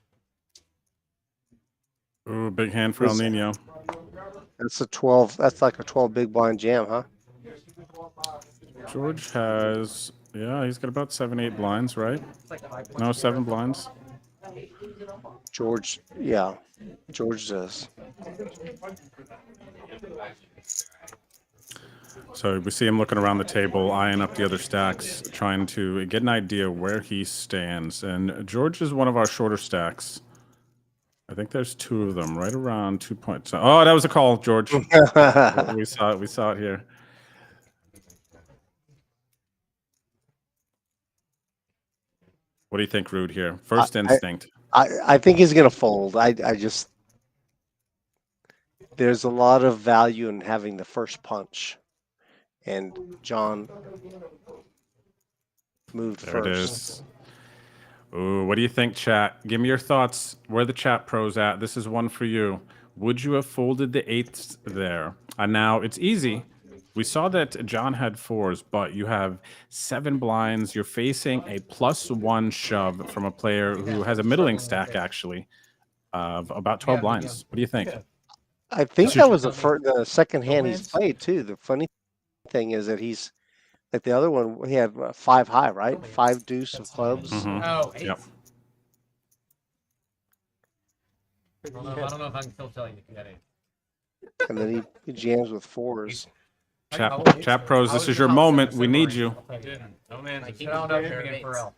Ooh, big hand for El Nino. That's a 12. That's like a 12 big blind jam, huh? George has, yeah, he's got about 7, 8 blinds, right? No, 7 blinds. George, yeah, George does. So we see him looking around the table, eyeing up the other stacks, trying to get an idea where he stands. And George is one of our shorter stacks. I think there's 2 of them, right around 2 points. Oh, that was a call, George. We saw it. We saw it here. What do you think, Rude, here? First instinct. I think he's going to fold. I just, there's a lot of value in having the first punch. And John moved There first. it is. Ooh, what do you think, chat? Give me your thoughts. Where the chat pros at? This is one for you. Would you have folded the 8s there? And now it's easy. We saw that John had 4s, but you have 7 blinds. You're facing a +1 shove from a player who has a middling stack, actually, of about 12 blinds. What do you think? I think that was the second hand he's played, too. The funny thing is that he's, like the other one, he had 5 high, right? 5 deuce of clubs. Mm-hmm. Oh, 8. Yep. I don't know if I can still tell you if you had 8. And then he jams with 4s. Chat pros, this is your moment. We need you. Snowman, I don't know if you're getting for L.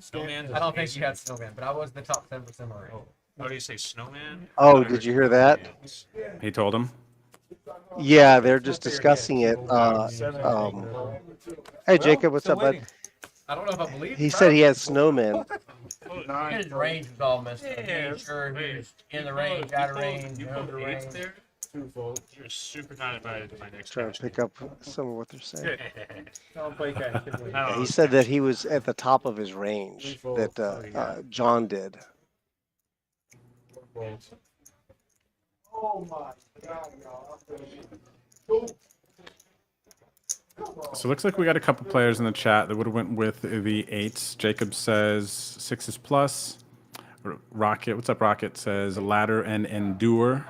Snowman. I don't think you had Snowman, but I was the top 10% of my range. How do you say snowman? Oh, did you hear that? He told him. Yeah, they're just discussing it. Hey, Jacob, what's up, bud? I don't know if I believe He said he had snowmen. his range was all messed up. Made sure he was in the range, out of range, under the range. 2 folds. You're super not invited to my next Trying to pick up some of what they're saying. Don't play catch. Yeah, he said that he was at the top of his range, that John did. 4 folds. So it looks like we got a couple players in the chat that would have went with the 8s. Jacob says 6s plus. Rocket, what's up, Rocket? Says ladder and endure.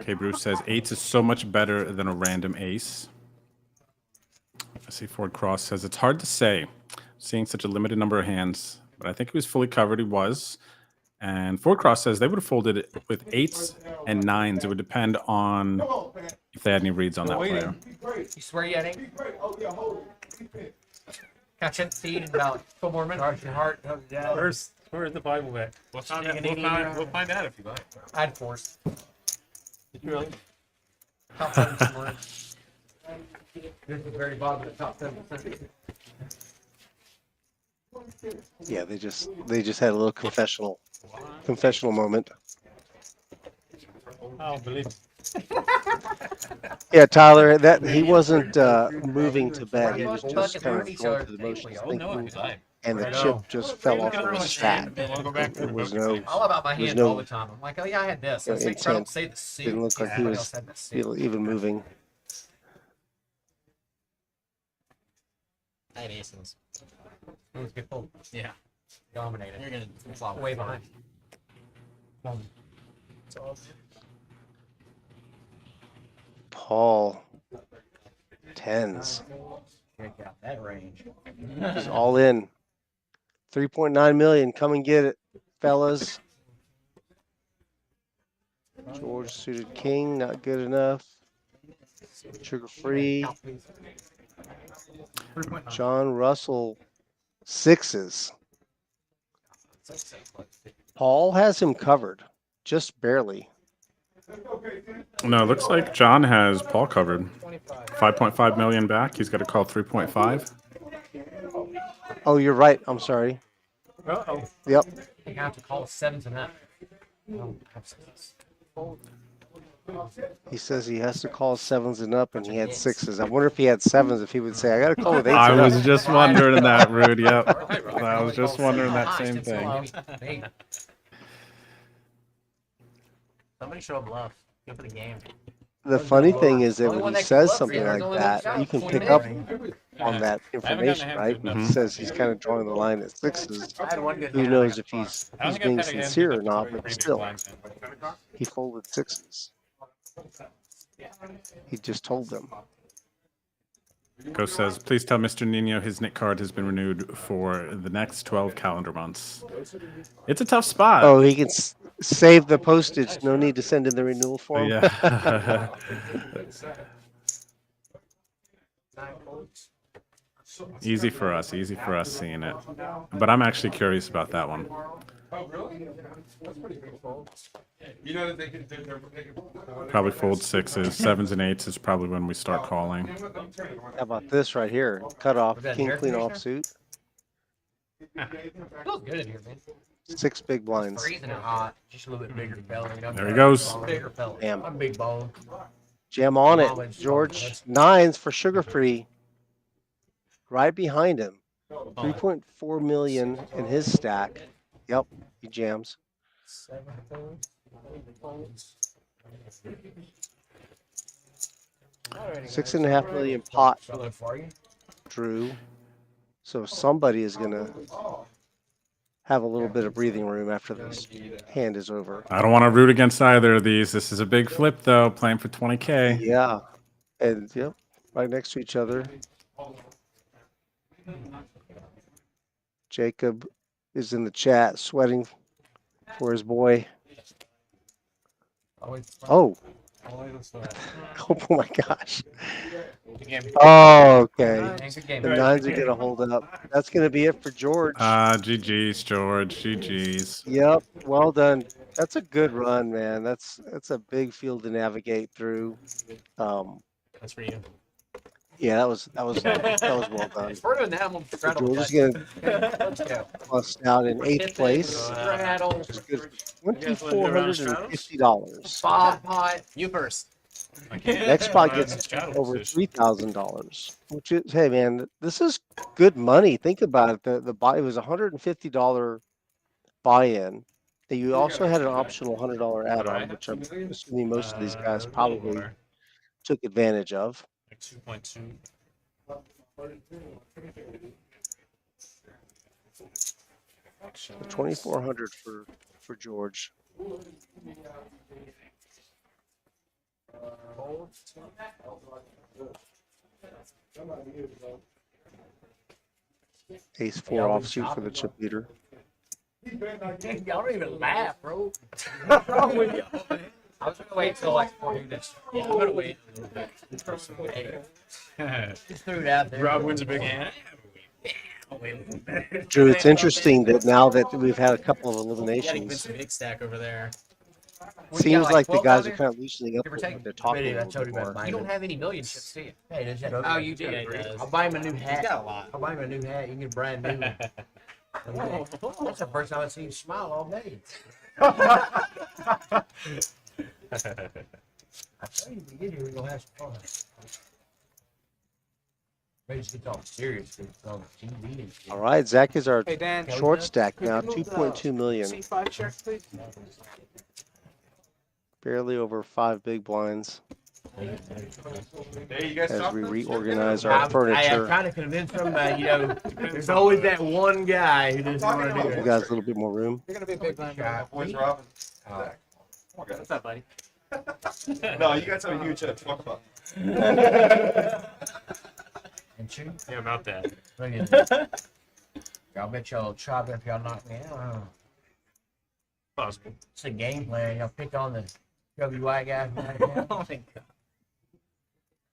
Okay, Bruce says 8s is so much better than a random ace. I see Ford Cross says it's hard to say, seeing such a limited number of hands, but I think he was fully covered. He was. And Ford Cross says they would have folded it with 8s and 9s. It would depend on if they had any reads on that player. You swear you had 8? Catch it, seed in about 12 more minutes. Your heart. Where's the Bible at? We'll find out if you like. I had 4s. Really? Top 7%. This is the very bottom of the top 7%. Yeah, they just had a little confessional moment. I don't believe it. Yeah, Tyler, that he wasn't moving to bet. He was just kind of going through the motions, thinking, and the chip just fell off of his stack. There was no, All about my hand all the time. I'm like, oh yeah, I had this. no I think I don't intent. say the suit. Didn't look like he Everybody was else had the suit. even moving. I had aces. It was a good fold. Yeah. Dominated. You're gonna Flop way behind. Paul. Tens. Check out that range. He's all in. 3.9 million. Come and get it, fellas. George suited king, not good enough. Sugar free. John Russell, sixes. Paul has him covered, just barely. No, it looks like John has Paul covered. 5.5 million back. He's got to call 3.5. Oh, you're right. I'm sorry. Uh-oh. Yep. I think I have to call sevens and that. No, have sixes. He says he has to call sevens and up, and he had sixes. I wonder if he had sevens, if he would say, I got to call with eights I and was up. just wondering that, Rude. Yep. I was just wondering that same thing. Somebody show a bluff. Go for the game. The funny thing is that when he says something like that, you can pick up on that information, right? When he says he's kind of drawing the line at sixes, who knows if he's being sincere or not, but still, he folded sixes. He just told them. Ghost says, please tell Mr. Nino his Nick card has been renewed for the next 12 calendar months. It's a tough spot. Oh, he can save the postage. No need to send in the renewal form. Yeah. Easy for us seeing it. But I'm actually curious about that one. Oh, really? That's pretty good fold. You know that they can Probably fold sixes, sevens and eights is probably when we start calling. How about this right here? Cut off, king, queen offsuit. Feels good in here, man. 6 big blinds. Freezing it hot. Just a little bit bigger fella. You know? There he goes. Bigger fella. Damn. I'm a big ball. Jam on it, George. Nines for sugar free. Right behind him. 3.4 million in his stack. Yep, he jams. 6.5 million pot drew. So somebody is gonna have a little bit of breathing room after this hand is over. I don't want to root against either of these. This is a big flip though, playing for 20K. Yeah, and yep, right next to each other. Jacob is in the chat sweating for his boy. Oh. Oh my gosh. Oh, okay. The nines are gonna hold up. That's gonna be it for George. GG's, George. GG's. Yep, well done. That's a good run, man. That's a big field to navigate through. That's for you. Yeah, that was well done. We're doing that. I'm So George is gonna bust out in 8th place. Which is good. $2,450. Bob Pot, you first. Next spot gets over $3,000, which is, hey man, this is good money. Think about it. The buy, it was $150 buy-in. You also had an optional $100 add-on, which I'm assuming most of these guys probably took advantage of. 2.2. So 2,400 for George. Ace 4 offsuit for the chip leader. Y'all don't even laugh, bro. What's wrong with you? I was gonna wait till like 4 minutes. Yeah, I'm gonna wait a little bit. Just threw it out there. Rob wins a big hand. Drew, it's interesting that now that we've had a couple of Yeah, eliminations, a big stack over there. seems like the guys are kind of loosening up what they're talking I about. told you about You don't have any million chips, do you? Hey, does that Oh, you did. I'll buy him a new hat. He's got a lot. I'll buy him a new hat. You can get a brand new. That's the first time I've seen you smile all day. I tell you, if we get here, we're gonna have some fun. Maybe just get all serious. It's on TV and shit. All right, Zach is our Hey, Dan. short stack now, Could you move the 2.2 million, C5 check, please? barely over 5 big blinds. Hey, you guys as we chopped reorganize our I am furniture. trying to convince them, there's always that one guy who doesn't want to do Give you it. guys a little bit more room. You're gonna be a big blind guy. Where's Robin? What's up, buddy? No, you guys have a huge fuck up. And shoot. Yeah, about that. Look at this. Y'all bet y'all chop if y'all knock me out. Possible. It's a game plan. Y'all pick on the chubby white guy. Oh my God.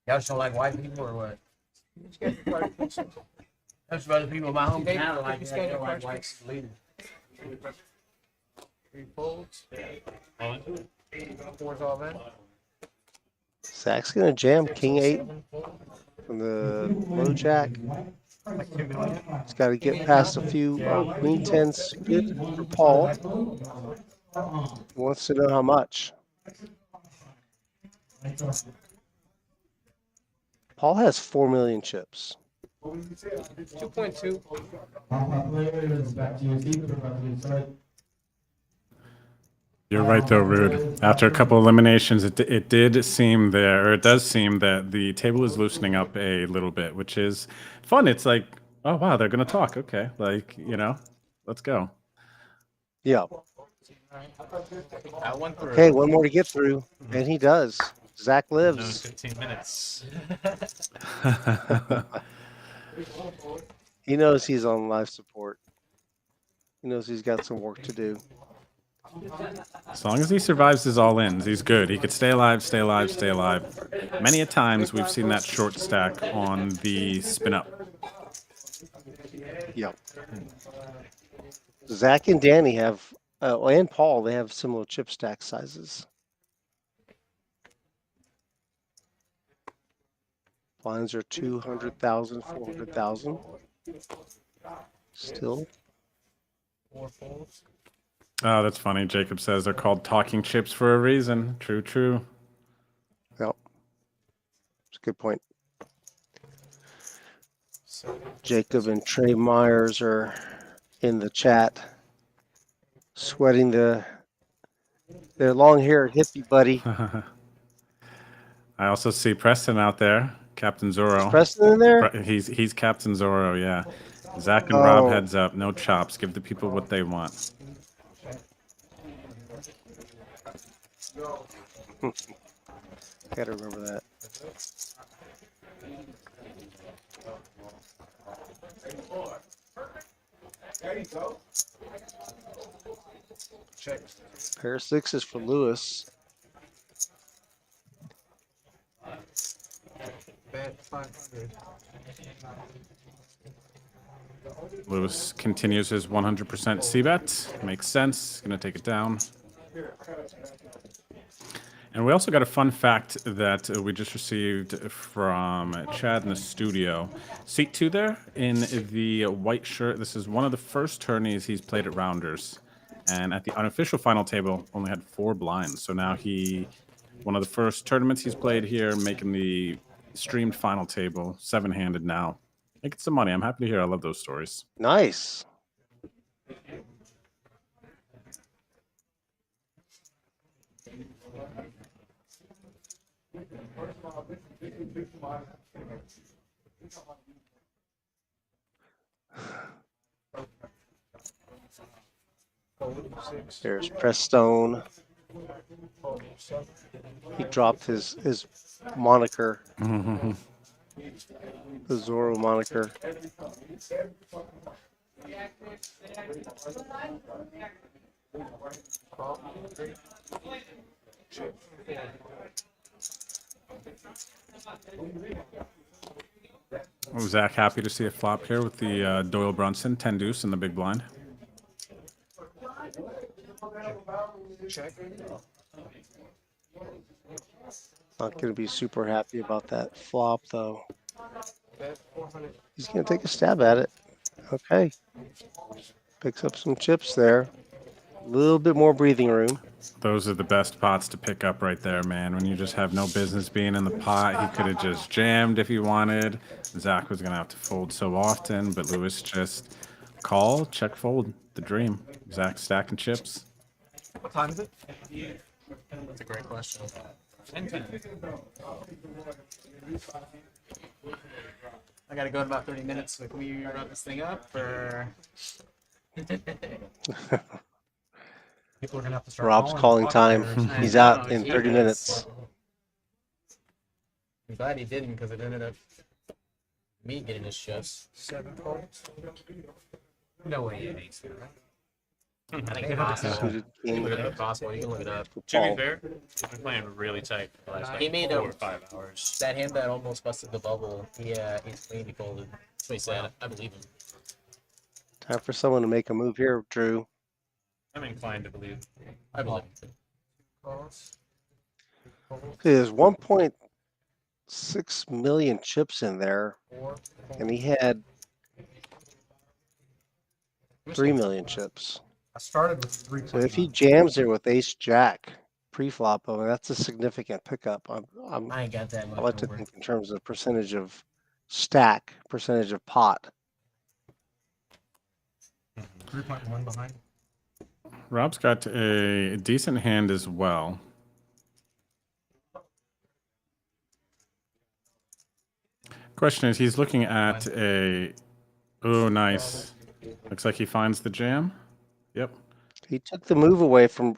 Y'all just don't like white people or what? There's some other people in my hometown that like that. They don't like white leaders. 3 folds. Four's all in. Zach's gonna jam King 8 from the low jack. He's got to get past a few Queen 10s. Good for Paul. He wants to know how much. Paul has 4 million chips. 2.2. You're right though, Rude. After a couple eliminations, it did seem there, or it does seem that the table is loosening up a little bit, which is fun. It's like, oh wow, they're gonna talk. Okay, like let's go. Yeah. I went through. Okay, one more to get through, and he does. Zach Another lives. 15 minutes. He knows he's on life support. He knows he's got some work to do. As long as he survives his all-ins, he's good. He could stay alive, stay alive, stay alive. Many a times we've seen that short stack on the spin up. Yep. Zach and Danny have, and Paul, they have similar chip stack sizes. Blinds are 200,000, 400,000. Still. 4 folds. Oh, that's funny. Jacob says they're called talking chips for a reason. True, true. Yep. It's a good point. Jacob and Trey Myers are in the chat, sweating their long-haired hippie buddy. I also see Preston out there, Captain Zorro. Is Preston in there? He's Captain Zorro, yeah. Zach and Rob heads up. No chops. Give the people what they want. Gotta remember that. Check. Pair of 6s for Lewis. Bet 500. Lewis continues his 100% C-bet. Makes sense. Gonna take it down. And we also got a fun fact that we just received from Chad in the studio. Seat 2 there in the white shirt. This is one of the first tourneys he's played at Rounders. And at the unofficial final table, only had 4 blinds. So now one of the first tournaments he's played here, making the streamed final table, 7-handed now. Making some money. I'm happy to hear. I love those stories. Nice. There's Prestone. He dropped his moniker. The Zorro moniker. Oh, Zach, happy to see a flop here with the Doyle Brunson 10 deuce in the big blind. Check. Not going to be super happy about that flop, though. Bet 400. He's going to take a stab at it. Okay. Picks up some chips there. A little bit more breathing room. Those are the best pots to pick up right there, man. When you just have no business being in the pot, he could have just jammed if he wanted. Zach was going to have to fold so often, but Lewis just call, check, fold. The dream. Zach stacking chips. What time is it? That's a great question. I gotta go in about 30 minutes, so can we wrap this thing up, or? People are gonna have to start Rob's calling time. He's out in 30 minutes. I'm glad he didn't, because it ended up me getting his shifts. 7 folds. No way it makes it, right? I think it's possible. Suited king. Look it up, possible. You can look it up. To be fair, I've been playing really tight for the last He like made 4 a- or 5 hours. That hand that almost busted the bubble, he's clean, he folded. That's what he said. I believe him. Time for someone to make a move here, Drew. I'm inclined to believe. I believe him. Calls. There's 1.6 million chips in there, and he had 3 million chips. I started with 3. So if he jams there with ace jack pre-flop, I mean, that's a significant pickup. I ain't got that much. I like to over. think in terms of percentage of stack, percentage of pot. 3.1 behind. Rob's got a decent hand as well. Question is, he's looking at a... Oh, nice. Looks like he finds the jam. Yep. He took the move away from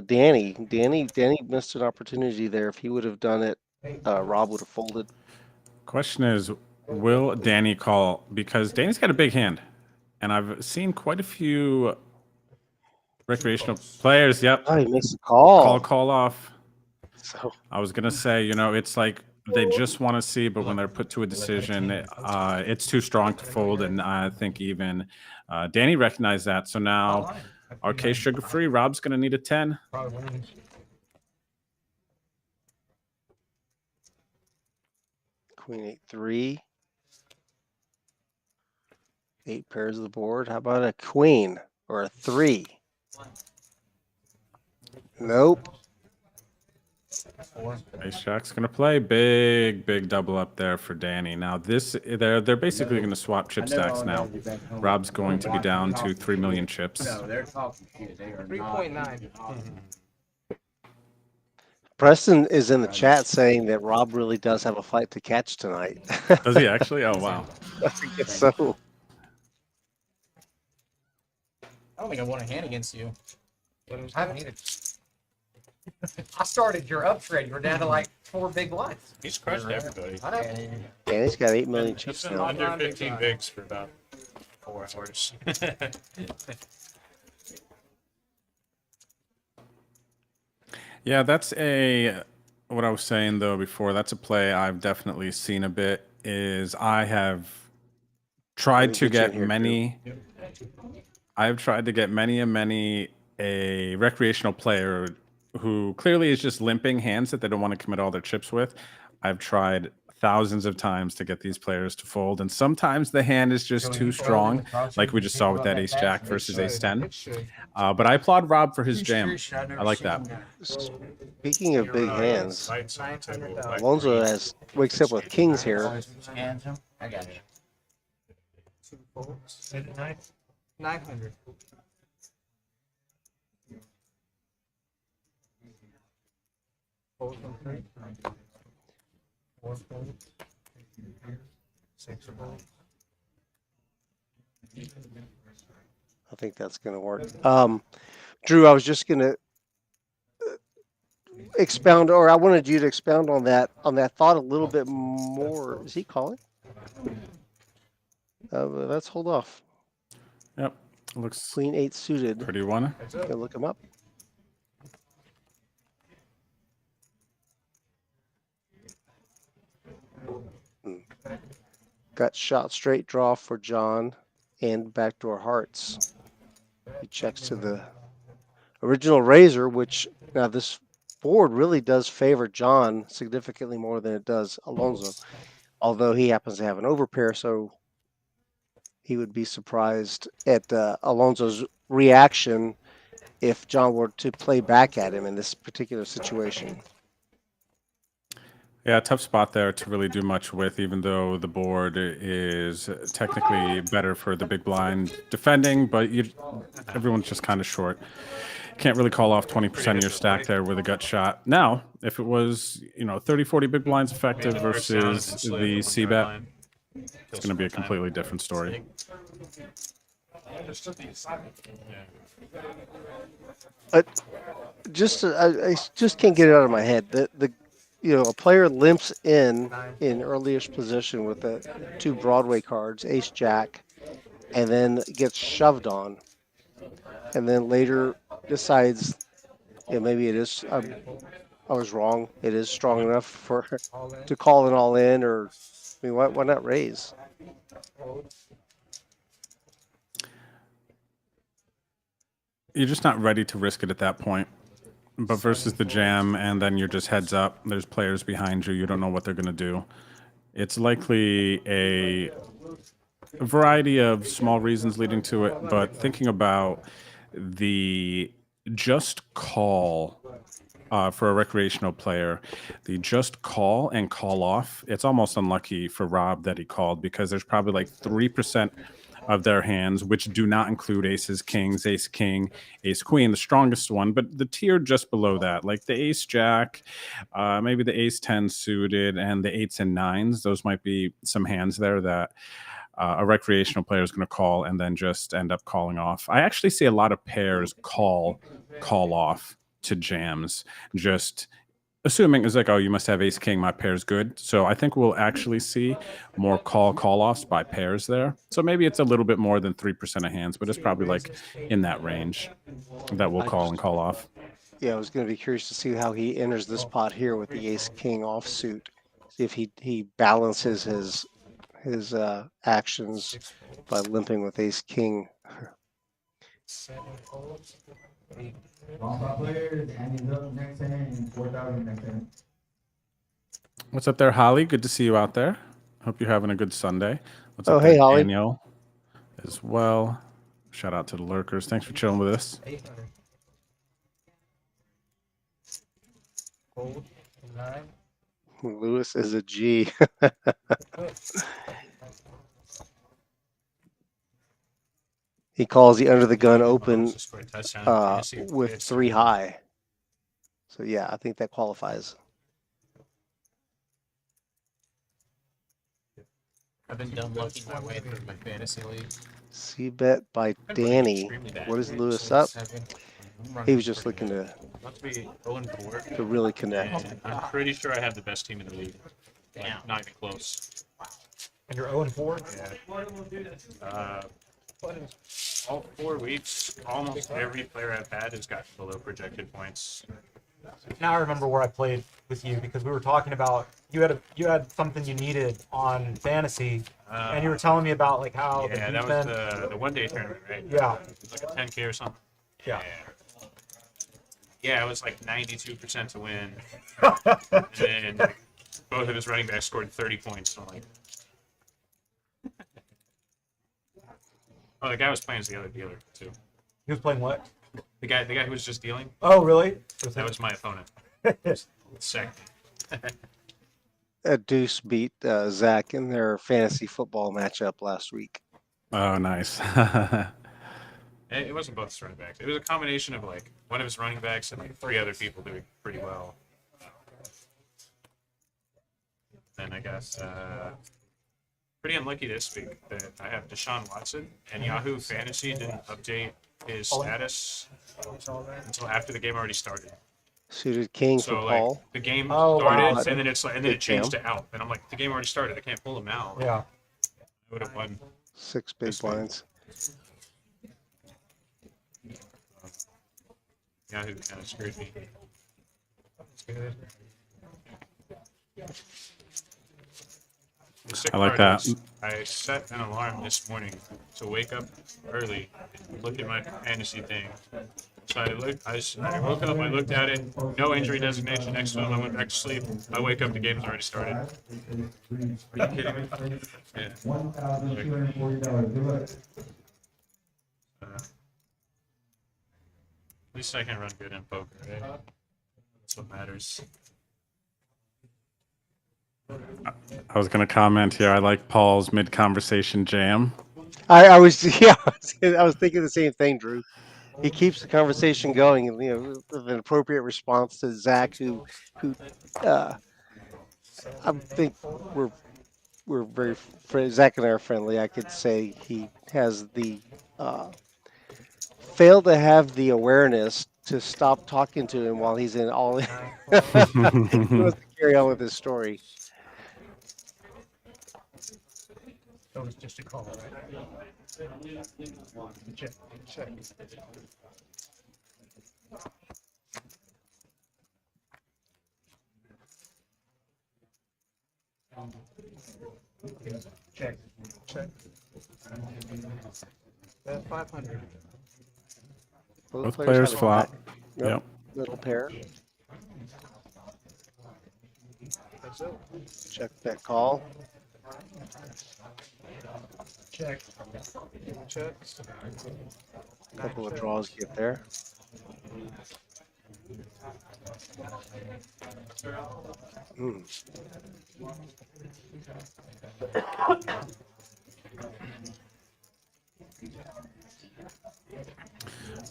Danny. Danny missed an opportunity there. If he would have done it, Rob would have folded. Question is, will Danny call? Because Danny's got a big hand. And I've seen quite a few recreational players. Yep. Oh, he makes a call. Call off. So I was going to say, you know, it's like they just want to see, but when they're put to a decision, it's too strong to fold. And I think even Danny recognized that. So now, our case sugar-free, Rob's going to need a 10. Queen 8-3. 8 pairs of the board. How about a queen or a 3? Nope. Ace Jack's going to play. Big double up there for Danny. Now this, they're basically going to swap chip stacks now. Rob's going to be down to 3 million chips. No, they're talking shit. They are 3.9. Preston is in the chat saying that Rob really does have a fight to catch tonight. Does he actually? Oh, wow. I think it's so. I don't think I won a hand against you. I haven't needed. I started your upgrade. You're down to like 4 big blinds. He's crushed everybody. I know. Yeah, he's got 8 million He's chips been now. under 15 bigs for about 4 hours. Yeah, that's what I was saying though before. That's a play I've definitely seen a bit. Is I have tried to get many. I've tried to get many a recreational player who clearly is just limping hands that they don't want to commit all their chips with. I've tried thousands of times to get these players to fold, and sometimes the hand is just too strong, like we just saw with that ace jack versus ace 10. But I applaud Rob for his jam. I like that. Speaking of big hands, Alonso wakes up with kings here. I got it. 2 folds. 900. Fold from 3. 4 folds. 6 folds. I think that's going to work. Drew, I was just going to expound, or I wanted you to expound on that thought a little bit more. Is he calling? Let's hold off. Yep, looks Queen 8 suited. pretty one. Go look him up. Got shot straight draw for John and backdoor hearts. He checks to the original razor, which now this board really does favor John significantly more than it does Alonso, although he happens to have an overpair, so he would be surprised at Alonso's reaction if John were to play back at him in this particular situation. Yeah, tough spot there to really do much with, even though the board is technically better for the big blind defending, but everyone's just kind of short. can't really call off 20% of your stack there with a gut shot. Now, if it was 30, 40 big blinds effective versus the C bet, it's going to be a completely different story. I just can't get it out of my head. A player limps in early-ish position with the 2 Broadway cards, Ace Jack, and then gets shoved on, and then later decides, maybe it is. I was wrong. It is strong enough to call an all in, or why not raise? You're just not ready to risk it at that point. But versus the jam, and then you're just heads up, there's players behind you, you don't know what they're going to do. It's likely a variety of small reasons leading to it, but thinking about the just call for a recreational player, the just call and call off, it's almost unlucky for Rob that he called, because there's probably like 3% of their hands, which do not include aces, kings, ace, king, ace, queen, the strongest one, but the tier just below that, like the ace, jack, maybe the ace 10 suited, and the 8s and 9s. Those might be some hands there that a recreational player is going to call and then just end up calling off. I actually see a lot of pairs call off to jams, just assuming it's like, oh, you must have ace king, my pair's good. So I think we'll actually see more call offs by pairs there. So maybe it's a little bit more than 3% of hands, but it's probably like in that range that we'll call and call off. Yeah, I was going to be curious to see how he enters this pot here with the ace king offsuit. See if he balances his actions by limping with ace king. What's up there, Holly? Good to see you out there. Hope you're having a good Sunday. What's up hey, there, Holly. Daniel, as well. Shout out to the lurkers. Thanks for chilling with us. Lewis is a G. He calls the under the gun open with 3 high. So yeah, I think that qualifies. I've been done looking my way through my fantasy league. C bet by Danny. What is Lewis up? He was just looking to really connect. And I'm pretty sure I have the best team in the league. Like, not even close. And you're 0-4? Yeah. All 4 weeks, almost every player I've had has gotten below projected points. Now I remember where I played with you, because we were talking about you had something you needed on fantasy, and you were telling me about like how the defense, that was the one-day tournament, right? Yeah. It was like a 10K or something. Yeah. Yeah, it was like 92% to win. And then like, both of his running backs scored 30 points. So I'm like, oh, the guy was playing as the other dealer too. He was playing what? The guy who was just dealing. Oh, really? That was my opponent. Sick. Deuce beat Zach in their fantasy football matchup last week. Oh, nice. It wasn't both his running backs. It was a combination of like one of his running backs and like 3 other people doing pretty well. Then I guess pretty unlucky this week that I have Deshaun Watson, and Yahoo Fantasy didn't update his status until after the game already started. Suited king for Paul. Like, the game started, and then it changed to out, and I'm like, the game already started. I can't pull him out. Yeah. I would have won. 6 big blinds. Yahoo kind of screwed me. The sick I like part that. is I set an alarm this morning to wake up early and look at my fantasy thing. So I woke up, I looked at it, no injury designation next to him, I went back to sleep. I wake up, the game's already started. Are you kidding me? Yeah. At least I can run good in poker, right? That's what matters. I was going to comment here. I like Paul's mid-conversation jam. I was thinking the same thing, Drew. he keeps the conversation going, you know, with an appropriate response to Zach, who I think we're very Zach and I are friendly. I could say he has the failed to have the awareness to stop talking to him while he's in all. He wants to carry on with his story. So it's just a call, right? Check. Check. That's 500. Both players have a flop. jack. Yep. Little pair. That's it. Check that call. Check. Checks. Couple of draws get there.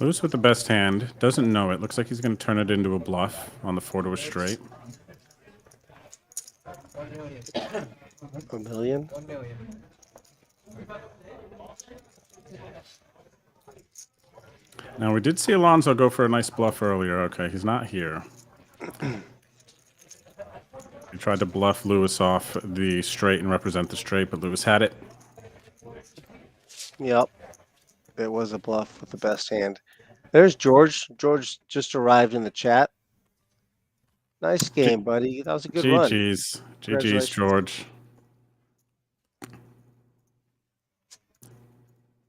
Lewis with the best hand. Doesn't know it. Looks like he's going to turn it into a bluff on the 4 to a straight. 1 million. A million? 1 million. Now, we did see Alonso go for a nice bluff earlier. Okay, he's not here. He tried to bluff Lewis off the straight and represent the straight, but Lewis had it. Yep. It was a bluff with the best hand. There's George. George just arrived in the chat. Nice game, buddy. That was a good run. GG's. GG's, Congratulations. George.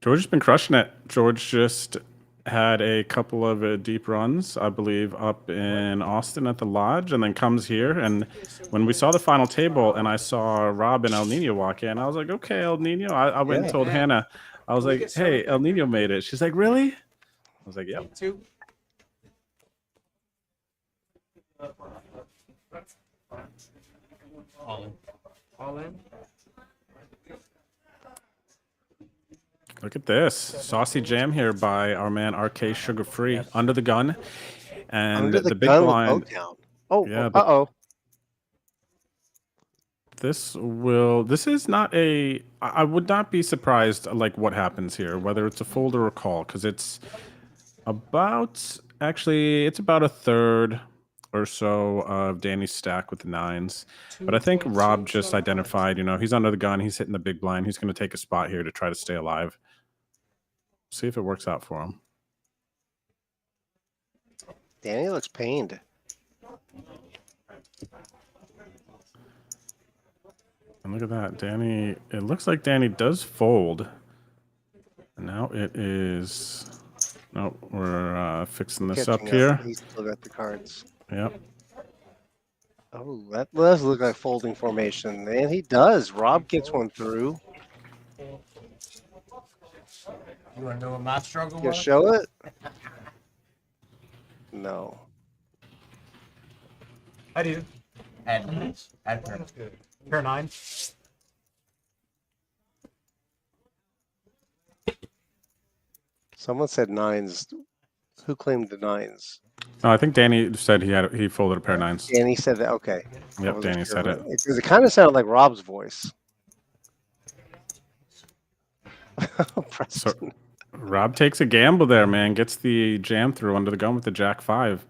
George has been crushing it. George just had a couple of deep runs, I believe, up in Austin at the Lodge, and then comes here. And when we saw the final table and I saw Rob and El Nino walk in, I was like, okay, El Nino. I went and told Hannah, I was like, hey, El Nino made it. She's like, really? I was like, yep. All in. Look at this. Saucy jam here by our man RK Sugar Free. Under the gun. And Under the big gun with blind. O-Town. Oh, yeah, uh-oh. This is not a, I would not be surprised like what happens here, whether it's a fold or a call, because it's about, actually, it's about a third or so of Danny's stack with the 9s. But I think Rob just identified, you know, he's under the gun, he's hitting the big blind, he's going to take a spot here to try to stay alive. See if it works out for him. Danny looks pained. And look at that, Danny. It looks like Danny does fold. And now it is. No, we're fixing this up here. He's still got the cards. Yep. Oh, that does look like folding formation. And he does. Rob gets one through. You want to know what my struggle You was? show it? No. I do. Add pair. Pair 9. Someone said 9s. Who claimed the 9s? No, I think Danny said he folded a pair of 9s. Danny said that. Okay. Yep, Danny said it. Because it kind of sounded like Rob's voice. So, Rob takes a gamble there, man. Gets the jam through under the gun with the Jack 5.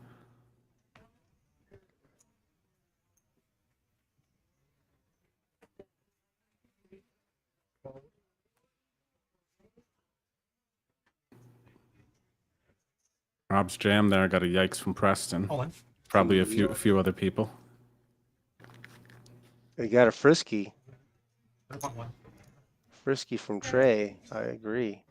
Rob's jam there got a yikes from Preston. Probably a few other people. You got a frisky. Frisky from Trey. I agree.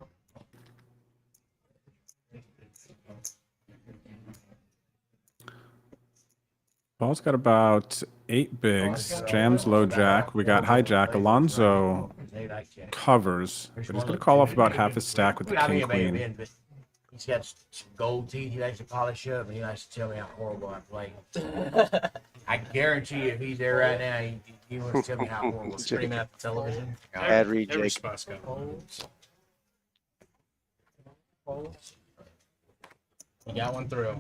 Paul's got about 8 bigs. Jams low jack. We got hijack. Alonso covers, but he's going to call off about half his stack with the king queen. He's got some gold teeth. He likes to polish up, and he likes to tell me how horrible I play. I guarantee you, if he's there right now, he wants to tell me how horrible. Scream at the television. Bad read, Every Jake. spot's got Folds. You got one through.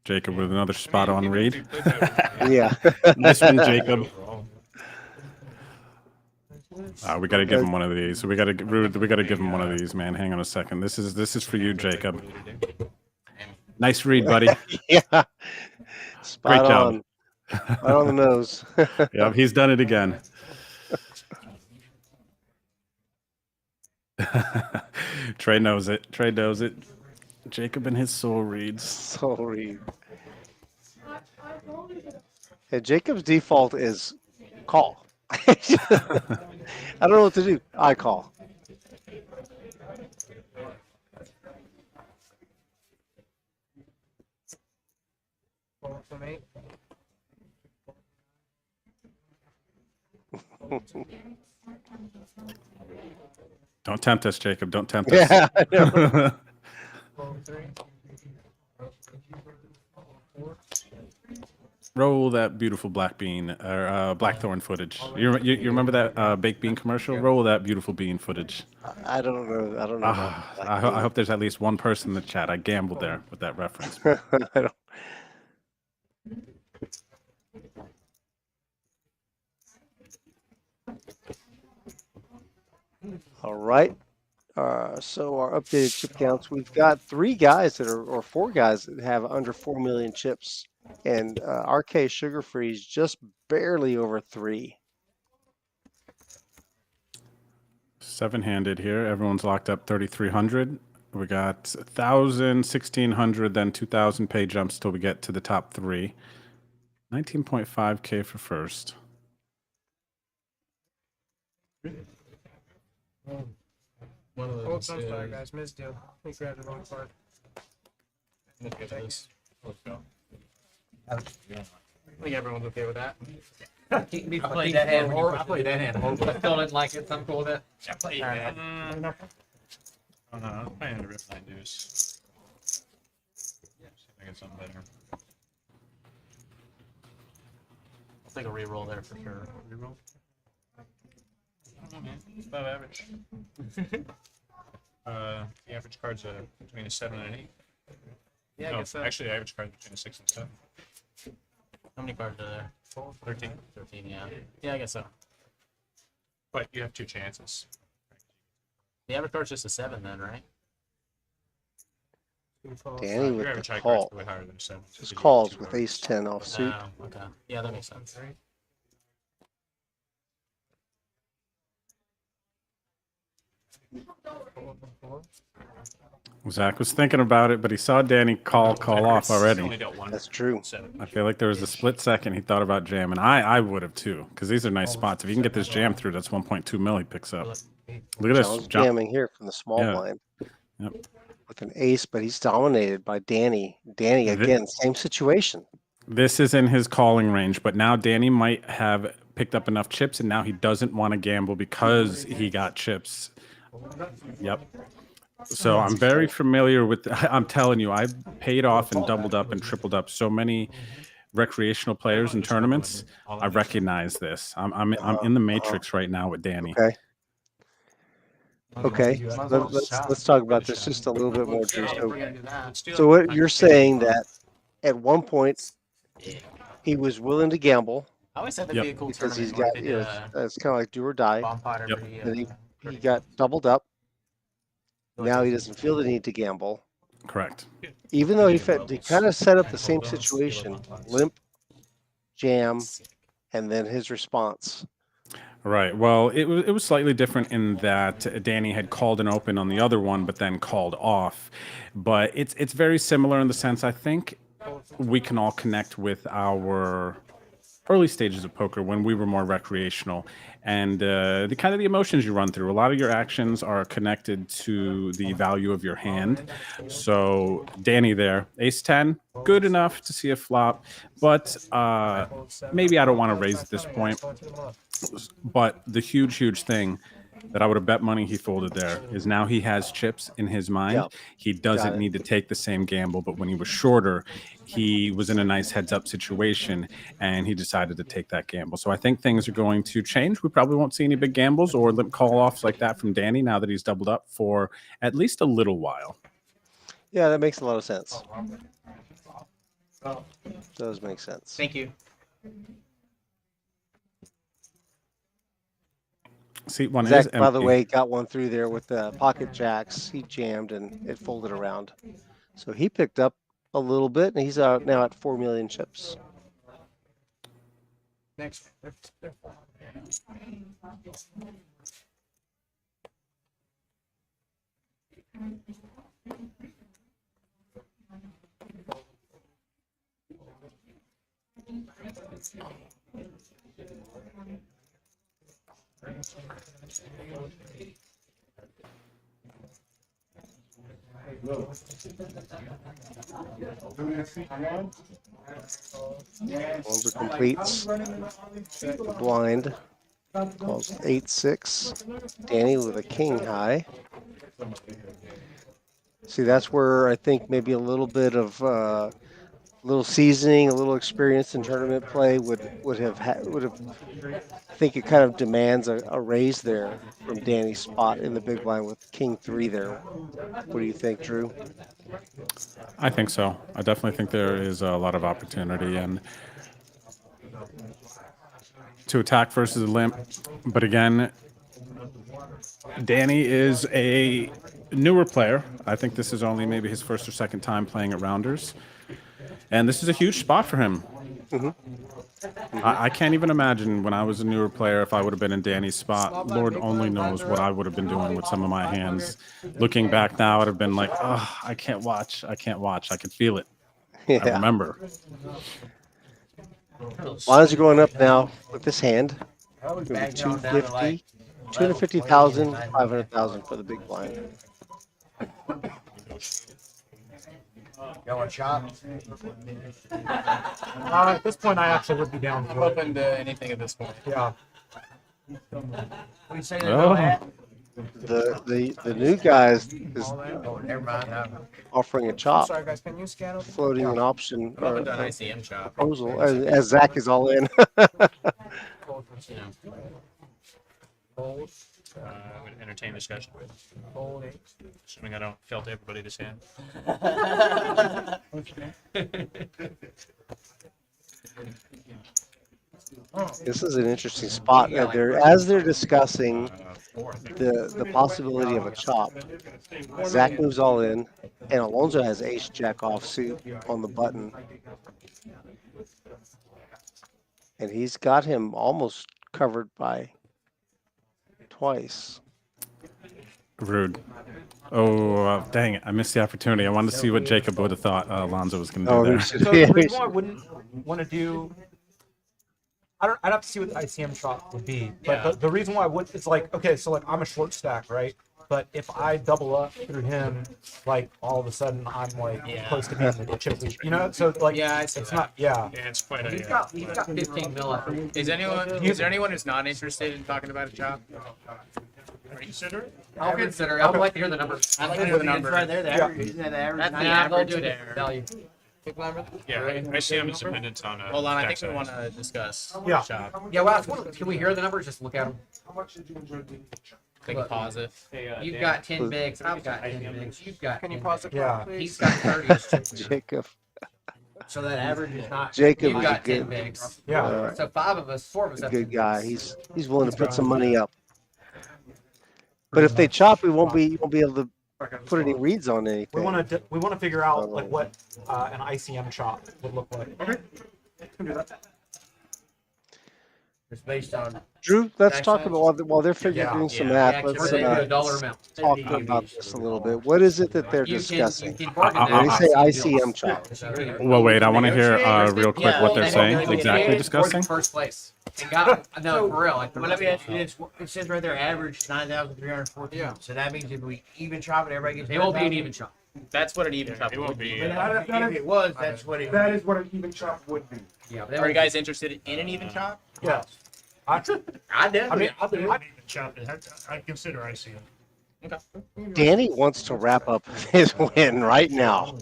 Jacob with another spot on read. Yeah. Nice one, Jacob. We gotta give him one of these. We gotta give him one of these, man. Hang on a second. This is for you, Jacob. Nice read, buddy. Yeah. Spot Great job. on. Right on the nose. Yep, he's done it again. Trey knows it. Trey knows it. Jacob and his soul reads. Soul read. Yeah, Jacob's default is call. I don't know what to do. I call. For me. Don't tempt us, Jacob. Don't tempt us. Yeah, I know. Roll that beautiful black bean or blackthorn footage. You remember that baked bean commercial? Roll that beautiful bean footage. I don't know. I don't know. I hope there's at least one person in the chat. I gambled there with that reference. I don't. All right. So our updated chip counts, we've got 3 guys that are, or 4 guys that have under 4 million chips, and RK Sugar Free's just barely over 3. 7-handed here. Everyone's locked up 3,300. We got 1,000, 1,600, then 2,000 pay jumps till we get to the top 3. 19.5K for first. One of Oh, those I'm sorry, is- guys. Missed you. We grabbed the wrong card. Look at this. Let's go. I think everyone's okay with that. I played that hand horrible. I played that hand horrible. I still didn't like it. So I'm cool with it. I played that. Oh no, I'm playing the Ripline Deuce. See if I get something better. I'll take a reroll there for sure. Reroll? I don't know, man. It's above average. The average card's between a 7 and an 8. Yeah, I No, guess so. actually, the average card's between a 6 and 7. How many cards are there? 13. 13, yeah. Yeah, I guess so. But you have 2 chances. The average card's just a 7 then, right? Danny Your with average the high call. card's way higher than a 7. Just calls with ace 10 off suit. Okay. Yeah, that makes sense. Zach was thinking about it, but he saw Danny call off already. That's true. I feel like there was a split second he thought about jamming. I would have too, because these are nice spots. If you can get this jam through, that's 1.2 mil he picks up. Look at this. John's jamming here from the small Yeah. blind. Yep. With an ace, but he's dominated by Danny. Danny, again, same situation. This is in his calling range, but now Danny might have picked up enough chips, and now he doesn't want to gamble because he got chips. Yep. So I'm very familiar with. I'm telling you, I've paid off and doubled up and tripled up so many recreational players in tournaments. I recognize this. I'm in the matrix right now with Danny. Okay. Okay. Let's talk about this just a little bit more, Drew. So what you're saying that at one point he was willing to gamble. I always said that'd be a cool because he's tournament. got, you know, it's kind of like do or die. Yep. Then he got doubled up. Now he doesn't feel the need to gamble. Correct. Even though he kind of set up the same situation, limp, jam, and then his response. Right. Well, it was slightly different in that Danny had called an open on the other one, but then called off. But it's very similar in the sense I think we can all connect with our early stages of poker when we were more recreational, and the kind of the emotions you run through. A lot of your actions are connected to the value of your hand. So Danny there, ace 10, good enough to see a flop, but maybe I don't want to raise at this point. But the huge thing that I would have bet money he folded there is now he has chips in his mind. Yeah. He doesn't need to take the same gamble, but when he was shorter, he was in a nice heads-up situation, and he decided to take that gamble. So I think things are going to change. We probably won't see any big gambles or limp call-offs like that from Danny now that he's doubled up for at least a little while. Yeah, that makes a lot of sense. Does make sense. Thank you. Seat one Zach, is by the empty. way, got one through there with the pocket jacks. He jammed and it folded around. So he picked up a little bit, and he's out now at 4 million chips. Next. Ones are completes. The blind calls 8-6. Danny with a king high. See, that's where I think maybe a little bit of little seasoning, a little experience in tournament play would have. I think it kind of demands a raise there from Danny's spot in the big blind with king 3 there. What do you think, Drew? I think so. I definitely think there is a lot of opportunity and to attack versus a limp. But again, Danny is a newer player. I think this is only maybe his first or second time playing at Rounders. And this is a huge spot for him. I can't even imagine when I was a newer player if I would have been in Danny's spot. Lord only knows what I would have been doing with some of my hands. Looking back now, I'd have been like, oh, I can't watch. I can't watch. I can feel it. Yeah. I remember. Lines are going up now with this hand. 250, 250,000, 500,000 for the big blind. You want shop? At this point, I actually would be down I'm for it. open to anything at this point. Yeah. What do you say Oh. that? The new guy is Oh, never mind. offering a chop, Sorry, guys. Can you scan it? floating an option I'm or open to an a ICM shop. proposal as Zach is all in. You know. I would entertain discussion. Hold it. Assuming I don't felt everybody this hand. This is an interesting spot. As they're discussing the possibility of a chop, Zach moves all in, and Alonso has ace jack offsuit on the button. And he's got him almost covered by twice. Rude. Oh, dang it. I missed the opportunity. I wanted to see what Jacob would have thought Alonso was going to do there. So the reason why I wouldn't want to do, I'd have to see what the ICM shot would be. But the reason why I would, it's like, okay, so like I'm a short stack, right? But if I double up through him, like all of a sudden I'm like close to being the chip lead, you know? So like, it's not, Yeah, it's quite a. He's got 15 mil. Is there anyone who's not interested in talking about a chop? Consider it? I'll consider it. I'd like to hear the number. I'd like to hear the number. Right there, the average. Isn't that the average? That's the average value. Pick number? Yeah, ICM is dependent on. Hold on, I think we want to discuss Yeah. shop. Yeah, well, can we hear the numbers? Just look at them. How much did you enjoy the chop? They can pause it. You've got 10 bigs. I've got 10 bigs. You've got. Can you 10 pause it? bigs. Yeah. Please? He's got 30. Jacob. So that average is not. Jacob You've is got a 10 good- bigs. yeah. So 4 of us A have good 10 guy. bigs. He's willing to put some money up. But if they chop, we won't be able to put any reads on anything. We want to figure out like what an ICM chop would look like. Okay. Can do that. It's based on. Drew, let's Next talk time. about while they're doing some math. We're Let's taking a dollar amount. talk about this a little bit. What is it that they're discussing? You can When they say ICM chop, Well, wait, I want to hear real quick what they're saying, they exactly scored discussing. First place. It got no for real. Like, let me ask you this: it says right there, average 9,314. Yeah. So that means if we even chop it, everybody gets. It won't be an even chop. That's what an even chop. It won't be. If it was, that's what it. That is what an even chop would be. Yeah. Are you guys interested in an even chop? Yeah. I definitely. I'd consider ICM. Danny wants to wrap up his win right now.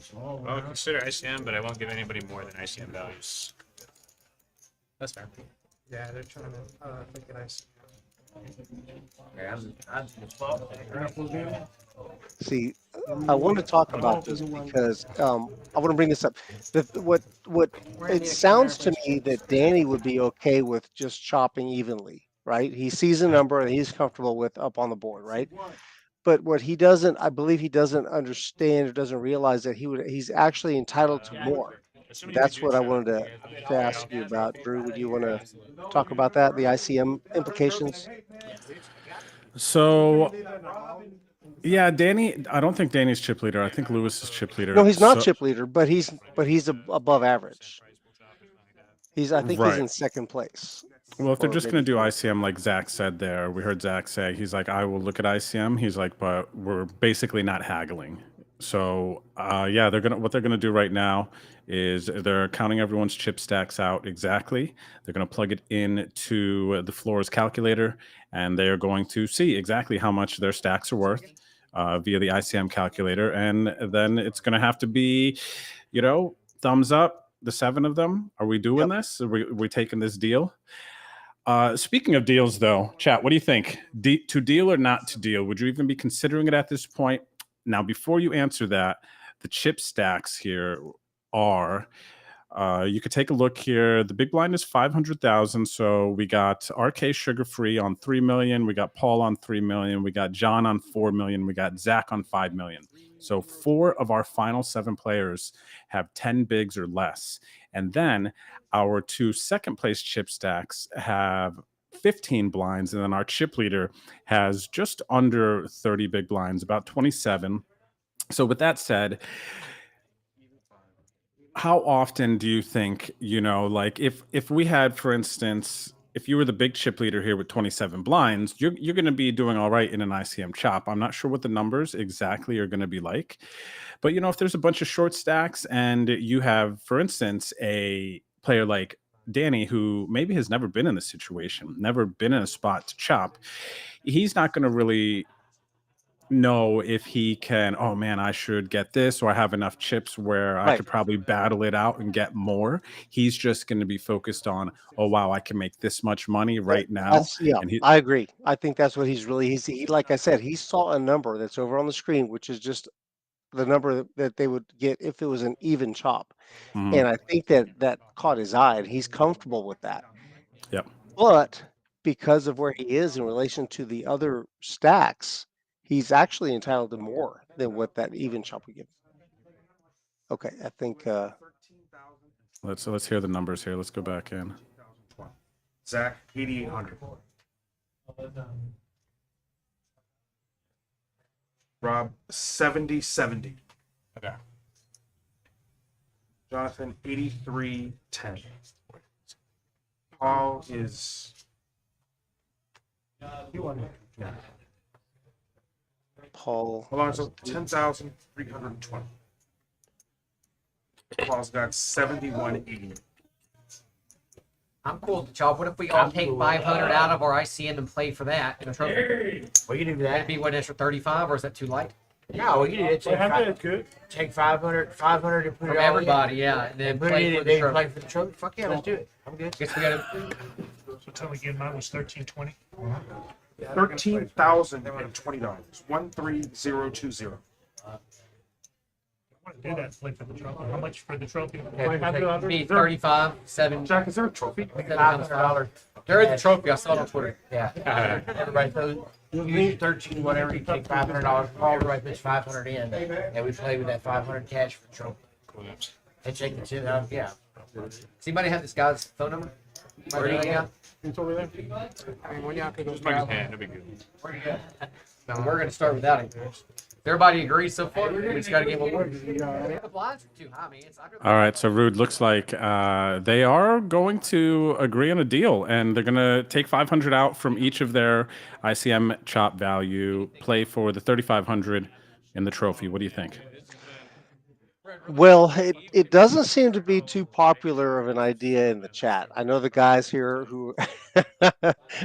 I'll consider ICM, but I won't give anybody more than ICM values. That's fair. Yeah, they're trying to think it ICM. Yeah, See, I want to talk about this because I want to bring this up. What it sounds to me that Danny would be okay with just chopping evenly, right? He sees a number and he's comfortable with up on the board, right? But what he doesn't, I believe he doesn't understand or doesn't realize that he's actually entitled to more. That's what I wanted to ask you about. Drew, would you want to talk about that, the ICM implications? So, yeah, Danny. I don't think Danny's chip leader. I think Lewis is chip leader. No, he's not So, chip leader, but he's above average. I think he's right. in second place. Well, if they're Or just going maybe to do third. ICM like Zach said there, we heard Zach say, he's like, I will look at ICM. He's like, but we're basically not haggling. So, yeah, what they're gonna do right now is they're counting everyone's chip stacks out exactly. They're gonna plug it into the floor's calculator, and they are going to see exactly how much their stacks are worth via the ICM calculator, and then it's gonna have to be, thumbs up. The 7 of them. Are we doing this? Are we taking this deal? Speaking of deals, though, chat, what do you think? To deal or not to deal? Would you even be considering it at this point? Now, before you answer that, the chip stacks here are. You could take a look here. The big blind is 500,000. So we got RK Sugar Free on 3 million. We got Paul on 3 million. We got John on 4 million. We got Zach on 5 million. So 4 of our final 7 players have 10 bigs or less. And then our 2 second place chip stacks have 15 blinds. And then our chip leader has just under 30 big blinds, about 27. So with that said, how often do you think, like if we had, for instance, if you were the big chip leader here with 27 blinds, you're going to be doing all right in an ICM chop. I'm not sure what the numbers exactly are going to be like, but if there's a bunch of short stacks and you have, for instance, a player like Danny, who maybe has never been in this situation, never been in a spot to chop, he's not going to really know if he can, oh man, I should get this, or I have enough chips where I could probably battle it out and get more. He's just going to be focused on, oh wow, I can make this much money right now. I agree. I think that's what he like I said, he saw a number that's over on the screen, which is just the number that they would get if it was an even chop. And I think that caught his eye, and he's comfortable with that. Yep. But because of where he is in relation to the other stacks, he's actually entitled to more than what that even chop would give. Okay, I think let's hear the numbers here. Let's go back in. Zach, 8,800. Rob, 70-70. Okay. Jonathan, 83-10. Paul is. Paul. Hold on, so 10,320. Paul's got 7180. I'm cool with the chop. What if we all take 500 out of our ICM and play for that in a trophy? We can do that. That'd be what, an extra 35, or is that too light? No, we can do it. Take 500 and put From it all everybody, in. yeah, and then Put play it for in, the then trophy. play for the trophy. Fuck yeah, let's do it. I'm good. Guess we gotta. So tell me again, mine was 1320. $13,020. 13020. I want to do that. Play for the trophy. How much for the trophy? It'd be 35, 7. Jack, is there a trophy? $500. There is a trophy. I saw it on Twitter. Yeah. Everybody throws. You use 13, whatever. You take $500. Everybody puts 500 in, and we play with that 500 cash for the trophy. And take the 10 out. Yeah. Does anybody have this guy's phone number? Where do you go? It's over there. I mean, when y'all could go Just his hand, it'll be good. No, we're gonna start without him. Everybody agrees so far. We just gotta get one more. The blinds are too high, man. All right, so Rude, looks like they are going to agree on a deal, and they're going to take 500 out from each of their ICM chop value, play for the 3,500 in the trophy. What do you think? Well, it doesn't seem to be too popular of an idea in the chat. I know the guys here who are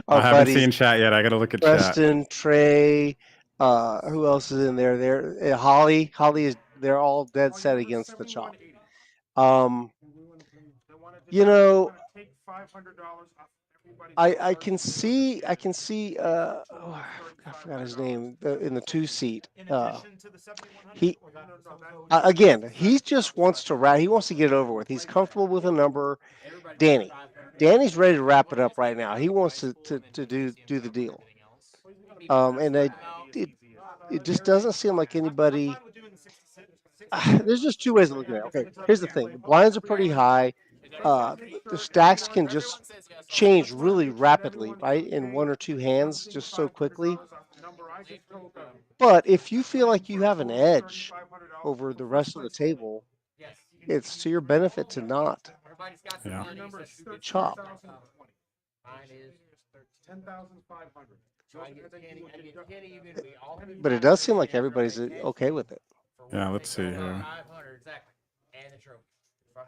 I haven't buddies. seen chat yet. I got to look at Preston, Trey, who else is in there? Holly is. They're all dead set against the chop. I can see I forgot his name in the 2 seat. He again he just wants to he wants to get it over with. He's comfortable with a number. Danny's ready to wrap it up right now. He wants to do the deal. And it just doesn't seem like anybody. There's just two ways of looking at it. Okay, here's the thing: the blinds are pretty high. The stacks can just change really rapidly, right, in 1 or 2 hands, just so quickly. But if you feel like you have an edge over the rest of the table, it's to your benefit to not chop. But it does seem like everybody's okay with it. Yeah, let's see here.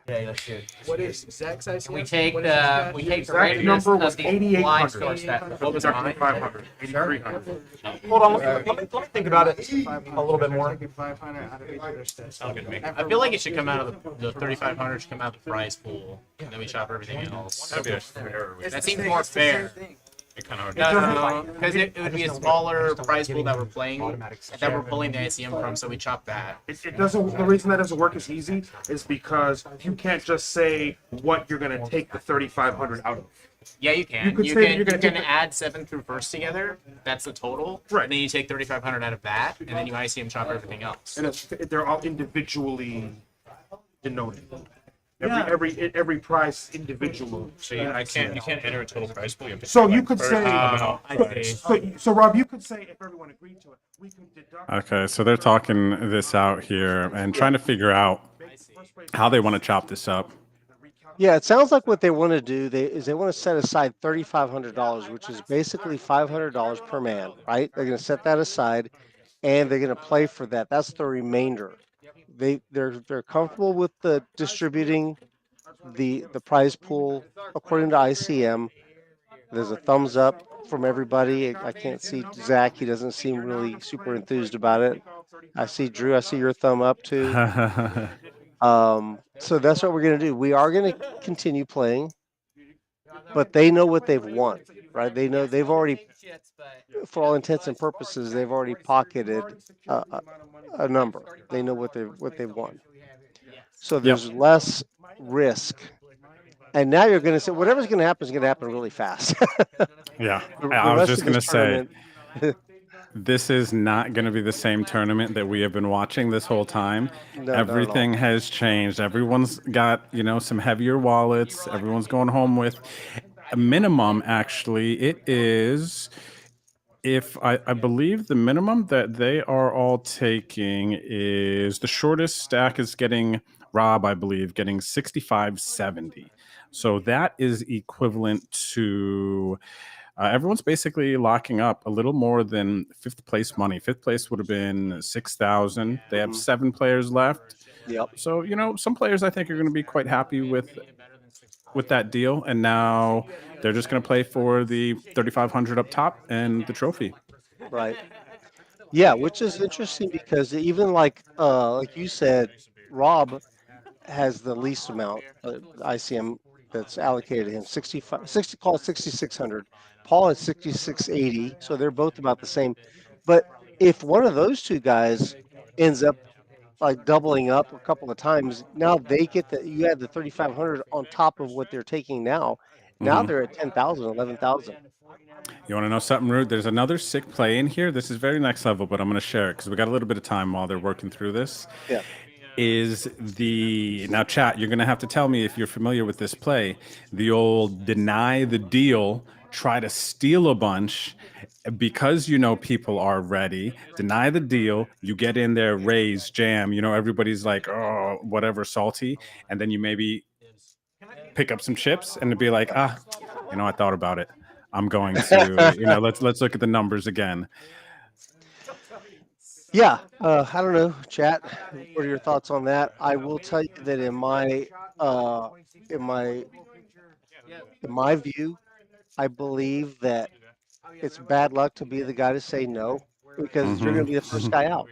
Yeah, let's do it. What is Zach's ICM? We take the Zach's randomness number of was the 8,800. blind source that What was our 500? 8,300. Hold on, let me think about it a little bit more. I feel like it should come out of the 3,500 should come out of the prize pool, and then we chop everything else. That'd be fair. That seems more fair. It's kind of hard. No, because it would be a smaller prize pool that we're playing, that we're pulling the ICM from, so we chop that. It doesn't. The reason that doesn't work as easy is because you can't just say what you're gonna take the 3,500 out of. Yeah, you can. You can add 7 through first together. That's the total. Right. And then you take 3,500 out of that, and then you ICM chop everything else. And they're all individually denoted. Every price individual. So you can't enter a total price pool. So you could say. So Rob, you could say if everyone agreed to it, we can deduct. Okay, so they're talking this out here and trying to figure out how they want to chop this up. Yeah, it sounds like what they want to do is they want to set aside $3,500, which is basically $500 per man, right? They're going to set that aside, and they're going to play for that. That's the remainder. They're comfortable with the distributing the prize pool according to ICM. There's a thumbs up from everybody. I can't see Zach. He doesn't seem really super enthused about it. I see Drew. I see your thumb up too. So that's what we're going to do. We are going to continue playing, but they know what they've won, right? They know they've already, for all intents and purposes, they've already pocketed a number. They know what they've won. So there's less risk. And now you're going to say whatever's going to happen is going to happen really fast. Yeah, I was just going to say. This is not going to be the same tournament that we have been watching this whole time. No, everything has changed. Everyone's got, some heavier wallets. Everyone's going home with a minimum, actually. It is, if I believe the minimum that they are all taking is the shortest stack is getting, Rob, I believe, getting 65.70. So that is equivalent to... everyone's basically locking up a little more than 5th place money. 5th place would have been 6,000. They have 7 players left. Yep. So, some players I think are going to be quite happy with that deal. And now they're just going to play for the 3,500 up top and the trophy. Right. Yeah, which is interesting because even like you said, Rob has the least amount of ICM that's allocated to him. 6,600. Paul is 6,680, so they're both about the same. But if one of those two guys ends up like doubling up a couple of times, now they get you add the 3,500 on top of what they're taking now. Now they're at 10,000, 11,000. You want to know something, Rude? There's another sick play in here. This is very next level, but I'm going to share it because we got a little bit of time while they're working through this. Yeah. Now, chat, you're going to have to tell me if you're familiar with this play. The old deny the deal, try to steal a bunch because people are ready. Deny the deal, you get in there, raise, jam. Everybody's like, oh, whatever, salty. And then you maybe pick up some chips and to be like, I thought about it. I'm going to, let's look at the numbers again. Yeah, I don't know, chat. What are your thoughts on that? I will tell you that in my view, I believe that it's bad luck to be the guy to say no because you're going to be the first guy out.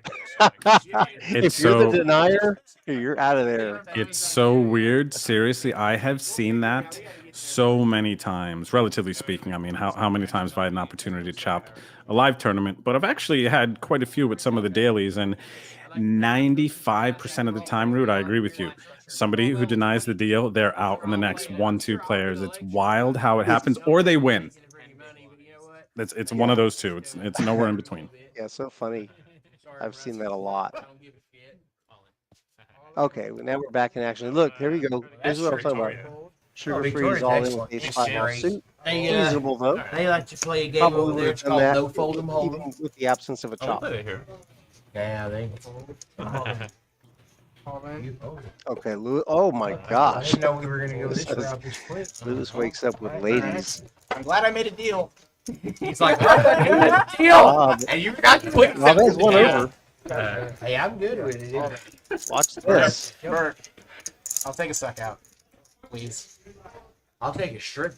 If you're the denier, you're out of there. It's so weird. Seriously, I have seen that so many times, relatively speaking. I mean, how many times have I had an opportunity to chop a live tournament? But I've actually had quite a few with some of the dailies, and 95% of the time, Rude, I agree with you. Somebody who denies the deal, they're out in the next 1-2 players. It's wild how it happens, or they win. It's one of those two. It's nowhere in between. Yeah, so funny. I've seen that a lot. Okay, well, now we're back in action. Look, here we go. This is what I'm talking about. Sugar free is all in with ace five offsuit. Reasonable vote. They like to play a game Probably over there. would It's have called done No that Fold 'em Hold 'em. even with the absence of a chop. Yeah, they. Okay, Lewis. Oh my I gosh. didn't know we were gonna go this route. This quick. Lewis wakes up with ladies. I'm glad I made a deal. He's like, I'm gonna do a deal, and you got to quit. Well, there's one over. Hey, I'm good with it. Watch this. Bert, I'll take a suck out, please. I'll take a strip.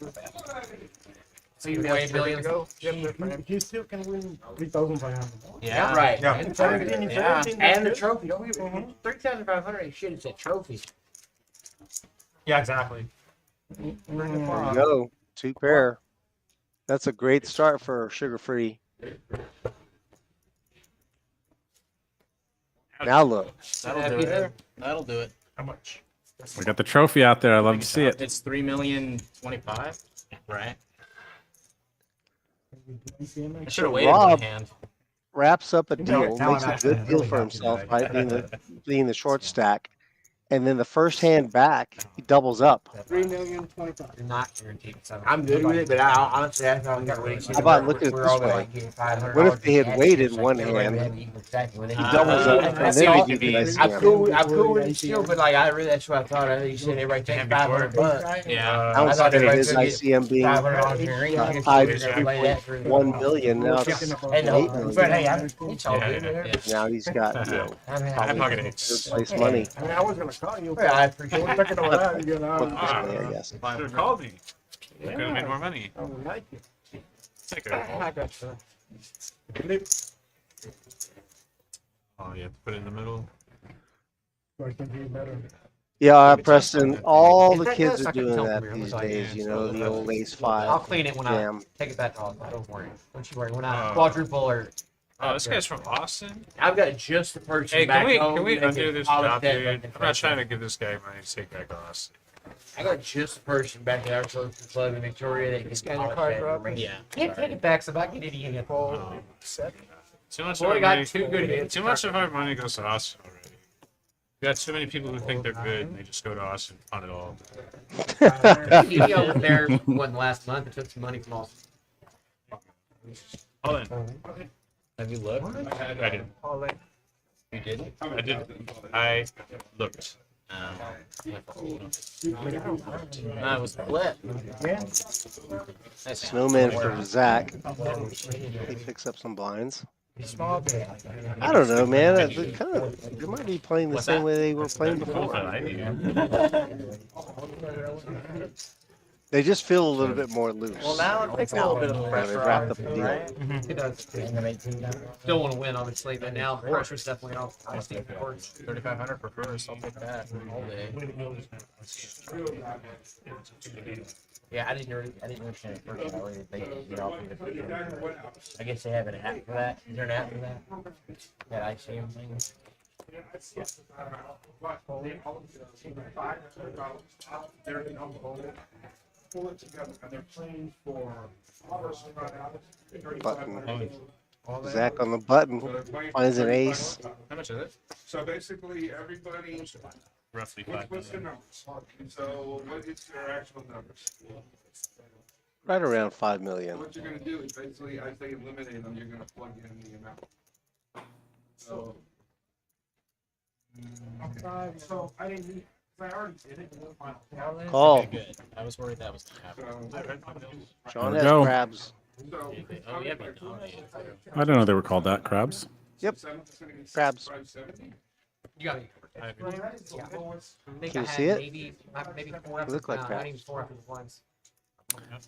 So you Way have millions. go. You still can win 3,500. Yeah, right. Yeah. And 17, Yeah. 17, And the that's trophy. Don't get me 3,500 ain't shit. It's a trophy. Yeah, exactly. There you go. 2 pair. That's a great start for sugar free. Now look. That'll do it. That'll do it. How much? We got the trophy out there. I love to see it. It's 3,025,000, right? I should have waited Rob one hand. wraps up a know, deal, now makes I'm a actually good deal really for happy himself that by being the short stack. And then the first hand back, he doubles up. 3,025,000. Not guaranteed. I'm good with it, but I honestly, I thought we got waiting. How about looking at it this way? What if they had waited one hand? He doubles up, and then they do the I'm cool. I'm cool with ICM. it still, but like I really, that's what I thought. I think you said everybody takes $500. Yeah. I I was thought looking at everybody his could get ICM being $500 in ring. I tied guess we play that for 1 million. Now it's And 8 but hey, million. it's all good. Whatever. Now he's got, you know, I mean, probably pocket third eights. place money. I mean, I was going to call you. I appreciate it. Looking at that, you know, Put it this way, I guess. Should have called me. Could have made more money. I would like it. Take it. I got you. Oh, you have to put it in the middle. I can do better. Yeah, Preston, all If the that kids does, are I can doing tell that from here. these Looks like days, it. you know, the old ace five. I'll clean it when I jam. take it back off. Don't worry. Don't you worry. When I quadruple or Oh, this guy's from Austin? I've got just the person Hey, back can home. we that undo can this polish job, that dude? back I'm not trying to give this guy money to take back Austin. I got just the person back at our social club in Victoria that can polish that. Yeah. Can't take it back, so if I get it, he can Too much, Boy, of our got money, two good hits. too much of our money goes to Austin already. We got too many people who think they're good and they just go to Austin on it all. He was there one last month and took some money from Austin. Hold on. Have you looked? I didn't. You didn't? I didn't. I looked. I was split. Snowman for Zach. He picks up some blinds. I don't know, man. They might be playing the same way they were playing before. They just feel a little bit more loose. Well, now it takes a little bit of They've pressure wrapped off. up the deal. It does. Still want to win, obviously, but now the pressure's definitely off. I see it works. 3,500 for first. I'll take that all day. Yeah, I didn't understand it first. I really think they all think it's- I guess they have an app for that. Is there an app for that? That ICM thing? Button. Zach on the button finds an ace. How much is it? So basically, everybody, Roughly what's the 5 numbers? So what is your actual numbers? Right around 5 million. What you're gonna do is basically, as they eliminate them, you're gonna plug in the amount. So. Okay, so I didn't, I already did it. Call. Good. I was worried that was going to happen. Sean There has we go. crabs. So. Oh, yeah, but dominated. I don't know they were called that, crabs. Yep. Crabs. You got me. I think Can I you had see it? maybe four. They look like not crabs. even 4 after the blinds.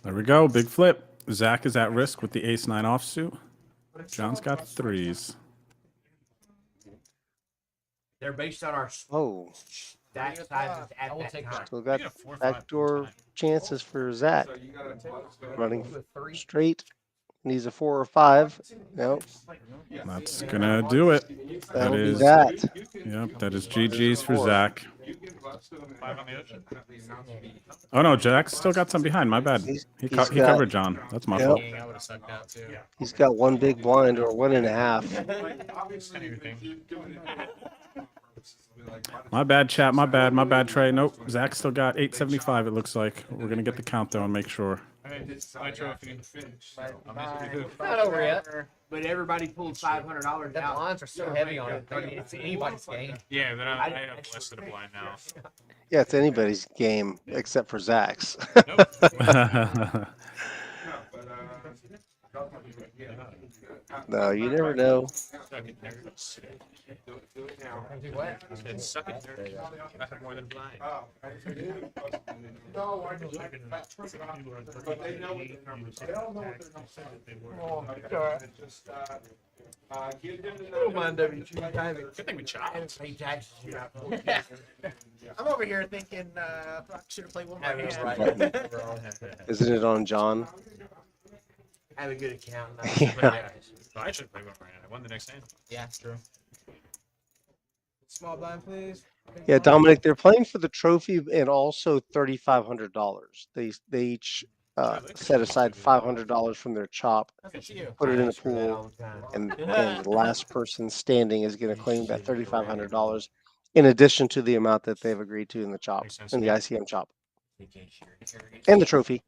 There we go. Big flip. Zach is at risk with the ace-9 offsuit. John's got threes. They're based on our Oh, stack sizes at that time. Still got backdoor chances for Zach. Running straight. Needs a 4 or 5. Nope. That's gonna do it. That'll That be is that. Yep, that is GG's for 4. Zach. 5 on the ocean. Oh no, Jack's still got some behind. My bad. He he's got- covered John. That's my Yep. fault. I would have sucked out too. He's got 1 big blind or 1.5. My bad, chat. My bad. My bad, Trey. Nope. Zach still got 875. It looks like we're gonna get the count though and make sure. My trophy. Not over yet. But everybody pulled $500 out. The blinds are so heavy on it. I mean, it's anybody's game. Yeah, then I have less than a blind now. Yeah, it's anybody's game except for Zach's. No, you never know. It's suck it. I have more than blind. Don't mind WG timing. Good thing we chopped. I'm over here thinking I should have played one more hand. Isn't it on John? Have a good account. Yeah. I should play one more hand. I won the next hand. Yeah, true. Small blind, please. Yeah, Dominic, they're playing for the trophy and also $3,500. They each set aside $500 from their chop, put it in the pool, and the last person standing is going to claim that $3,500 in addition to the amount that they've agreed to in the chop, in the ICM chop, and the trophy.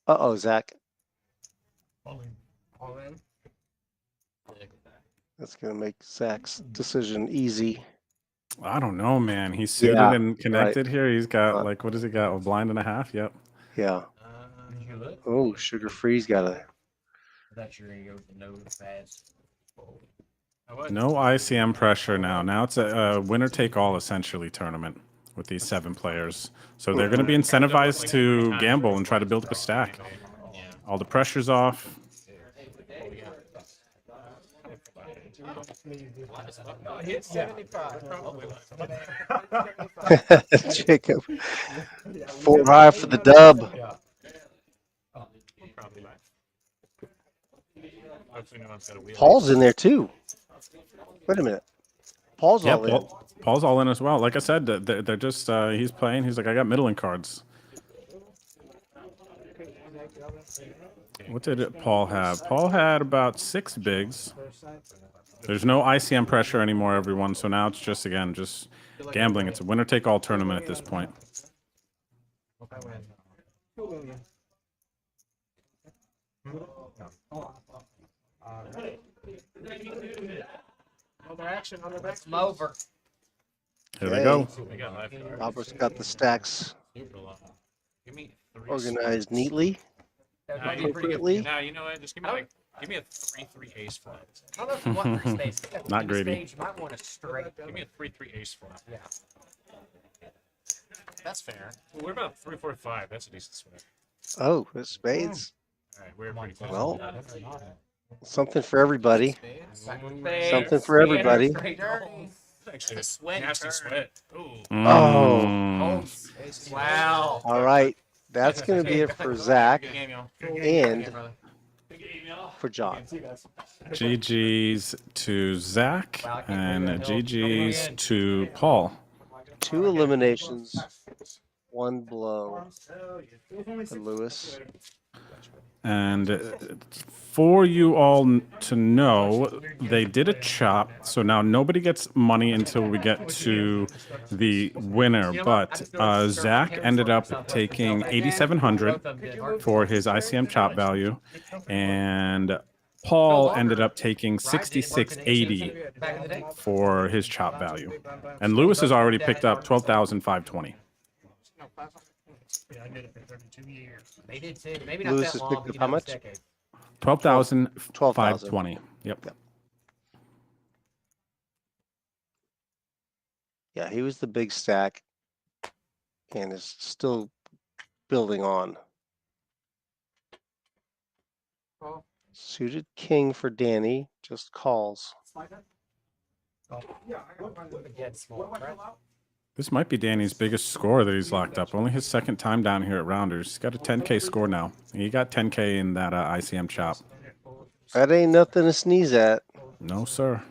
Uh-oh, Zach. All in. That's going to make Zach's decision easy. I don't know, man. He's suited and connected here. He's got like, what does he got? A blind and a half? Yep. Yeah. Oh, Sugar Free's got a. That's your ego to know fast. No ICM pressure now. Now it's a winner take all essentially tournament with these 7 players. So they're going to be incentivized to gamble and try to build up a stack. All the pressure's off. Hit 75. Jacob. 4 high for the dub. Paul's in there too. Wait a minute. Paul's all in. Paul's all in as well. Like I said, they're just he's playing. He's like, I got middling cards. What did Paul have? Paul had about 6 bigs. There's no ICM pressure anymore, everyone. So now it's just again just gambling. It's a winner take all tournament at this point. Action on the back. I'm over. Here they go. Robert's got the stacks organized neatly. Appropriately. Now you know what? Just give me a 3-3 ace flat. I don't know if you want 3 spades. Not greedy. Stage, you might want a straight. Give me a 3-3 ace flat. Yeah. That's fair. Well, what about 3-4-5? That's a decent split. Oh, it's spades. All right, we're pretty close. Well, something for everybody. Something for everybody. Actually, a nasty sweat. Ooh. Oh. Wow. All right. That's going to be it for Zach and for John. GG's to Zach and GG's to Paul. 2 eliminations, 1 blow for Lewis. And for you all to know, they did a chop, so now nobody gets money until we get to the winner. But Zach ended up taking 8,700 for his ICM chop value, and Paul ended up taking 6,680 for his chop value, and Lewis has already picked up 12,520. Yeah, I did it for 32 years. They did too. Maybe not Lewis that has long. picked up how much? 12,520. Yep. Yeah, he was the big stack and is still building on. Suited king for Danny, just calls. This might be Danny's biggest score that he's locked up. Only his second time down here at Rounders. He's got a 10K score now. He got 10K in that ICM chop. That ain't nothing to sneeze at. No, sir.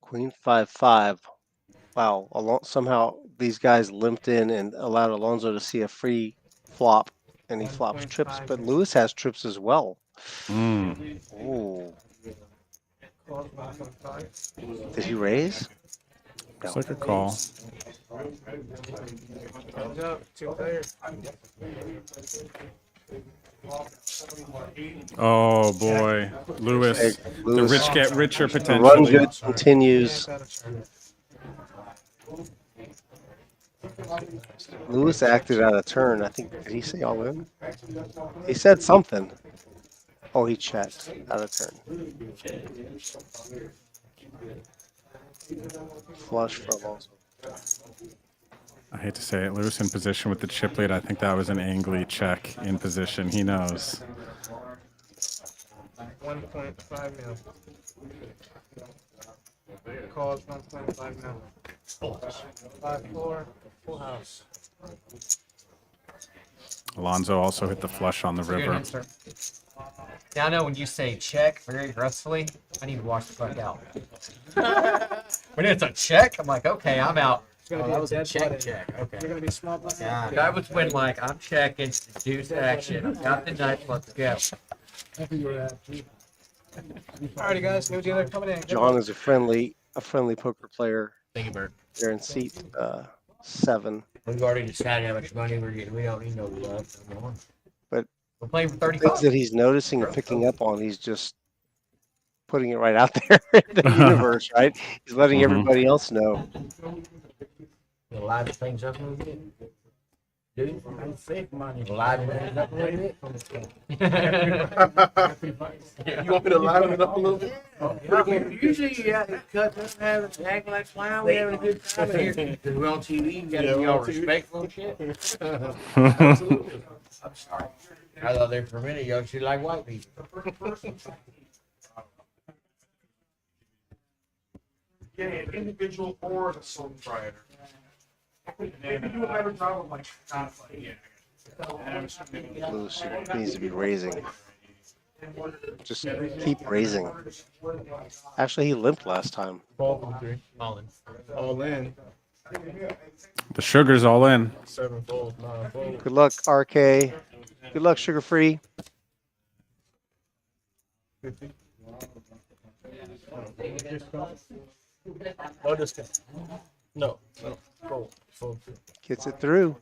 Queen 5-5. Wow. Somehow these guys limped in and allowed Alonso to see a free flop, and he flops trips. But Lewis has trips as well. Oh. Did he raise? Looks like a call. Oh boy, Lewis. The rich get richer potential. The run good continues. Lewis acted out of turn. I think, did he say all in? He said something. Oh, he checked out of turn. Flush for Alonso. I hate to say it, Lewis in position with the chip lead. I think that was an angly check in position. He knows. 1.5 mil. Calls 1.5 mil. 5-4, full house. Alonso also hit the flush on the river. Now I know when you say check very aggressively, I need to watch the fuck out. When it's a check, I'm like, okay, I'm out. Oh, that was a check. Okay. You're gonna be small. Yeah, that was when like I'm checking deuce action. I've got the nuts. Let's go. Alrighty, guys. New dealer coming in. John is a friendly poker player. Thank you, Bert. They're in seat 7. We've already decided how much money we're getting. We don't need no love anymore. But we're playing for the 35. things that he's noticing and picking up on, he's just putting it right out there in the universe, right? He's letting everybody else know. You liven things up a little bit. Dude, I'm sick money. Liven things up a little bit. You want me to liven it up a little bit? Usually you got to cut up and have it act like clown. We're having a good time here. Because we're on TV. You got to be all respectful and shit. Absolutely. I'm sorry. I thought there for a minute y'all should like white people. Yeah, an individual or a sole proprietor. Maybe do a better job of like Lewis needs to be raising. Just keep raising. Actually, he limped last time. All in. All in. The sugar's all in. 7-fold, 9-fold. Good luck, RK. Good luck, Sugar Free. 50. Oh, discount. No. Fold. Gets it through.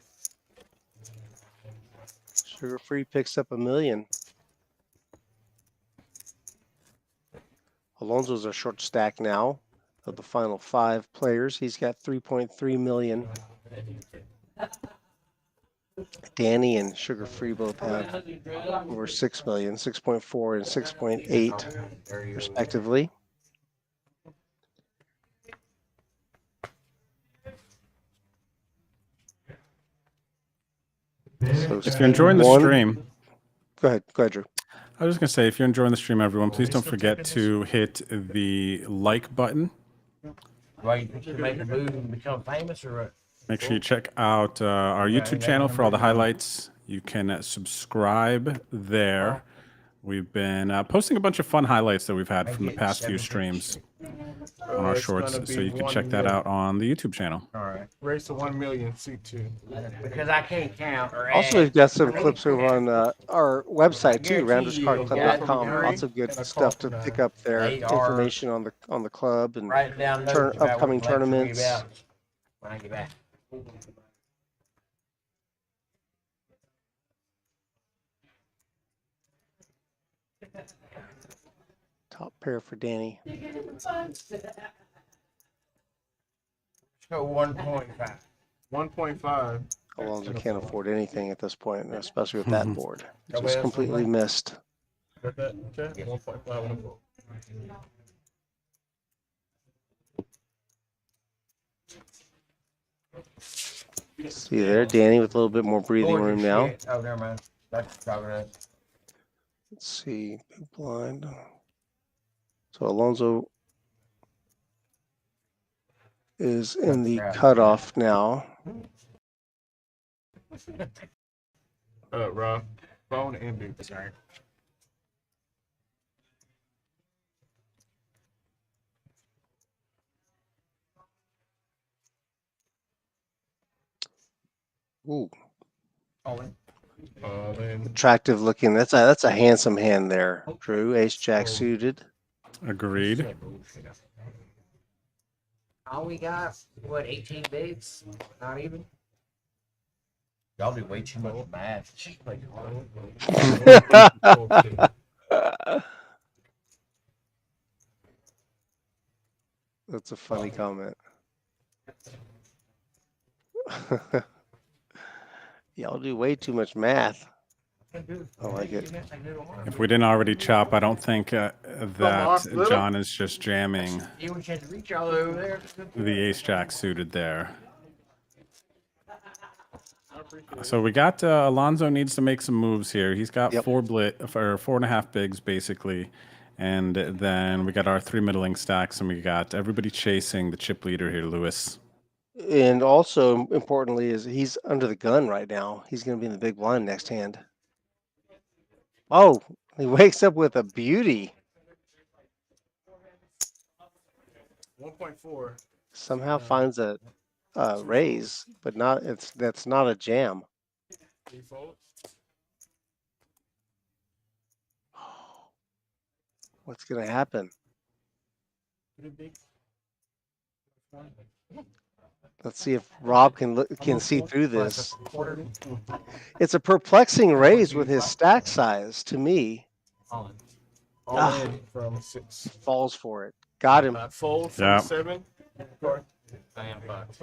Sugar Free picks up $1 million. Alonso's a short stack now of the final 5 players. He's got 3.3 million. Danny and Sugar Free both have over 6 million, 6.4 and 6.8 respectively. So if you're enjoying the stream, go ahead, Drew. I was just going to say, if you're enjoying the stream, everyone, please don't forget to hit the like button. Right, you think you make a move and become famous or what? Make sure you check out our YouTube channel for all the highlights. You can subscribe there. We've been posting a bunch of fun highlights that we've had from the past few streams on our shorts, so you can check that out on the YouTube channel. All right. Race to 1 million, C2. Because I can't count. Or Also, we've got some clips over on our website too, rounderscardclub.com. Lots of good stuff to pick up there. Information on the club and upcoming tournaments. When I get back. Top pair for Danny. Go 1.5. 1.5. Alonso can't afford anything at this point, especially with that board. Just completely missed. Okay, 1.5. See there, Danny with a little bit more breathing Gorgeous room now. shit. Oh, never mind. That's probably Let's see, big blind. So Alonso is in the cutoff now. Rob. Phone and big. Sorry. Ooh, All in. attractive looking. That's a handsome hand there, Drew. Ace Jack suited. Agreed. all we got. What, 18 bigs? Not even. Y'all do way too much math. Like, That's a funny comment. Y'all do way too much math. I like it. If we didn't already chop, I don't think that John is just jamming you want to reach all over there? the ace jack suited there. So we got Alonso needs to make some moves here. He's got four and a half bigs basically, and then we got our three middling stacks, and we got everybody chasing the chip leader here, Lewis. And also importantly is he's under the gun right now. He's going to be in the big blind next hand. Oh, he wakes up with a beauty. 1.4. Somehow finds a raise, but that's not a jam. What's going to happen? Let's see if Rob can see through this. It's a perplexing raise with his stack size to me. All in from 6. Falls for it. Got him. Fold from 7. I am fucked.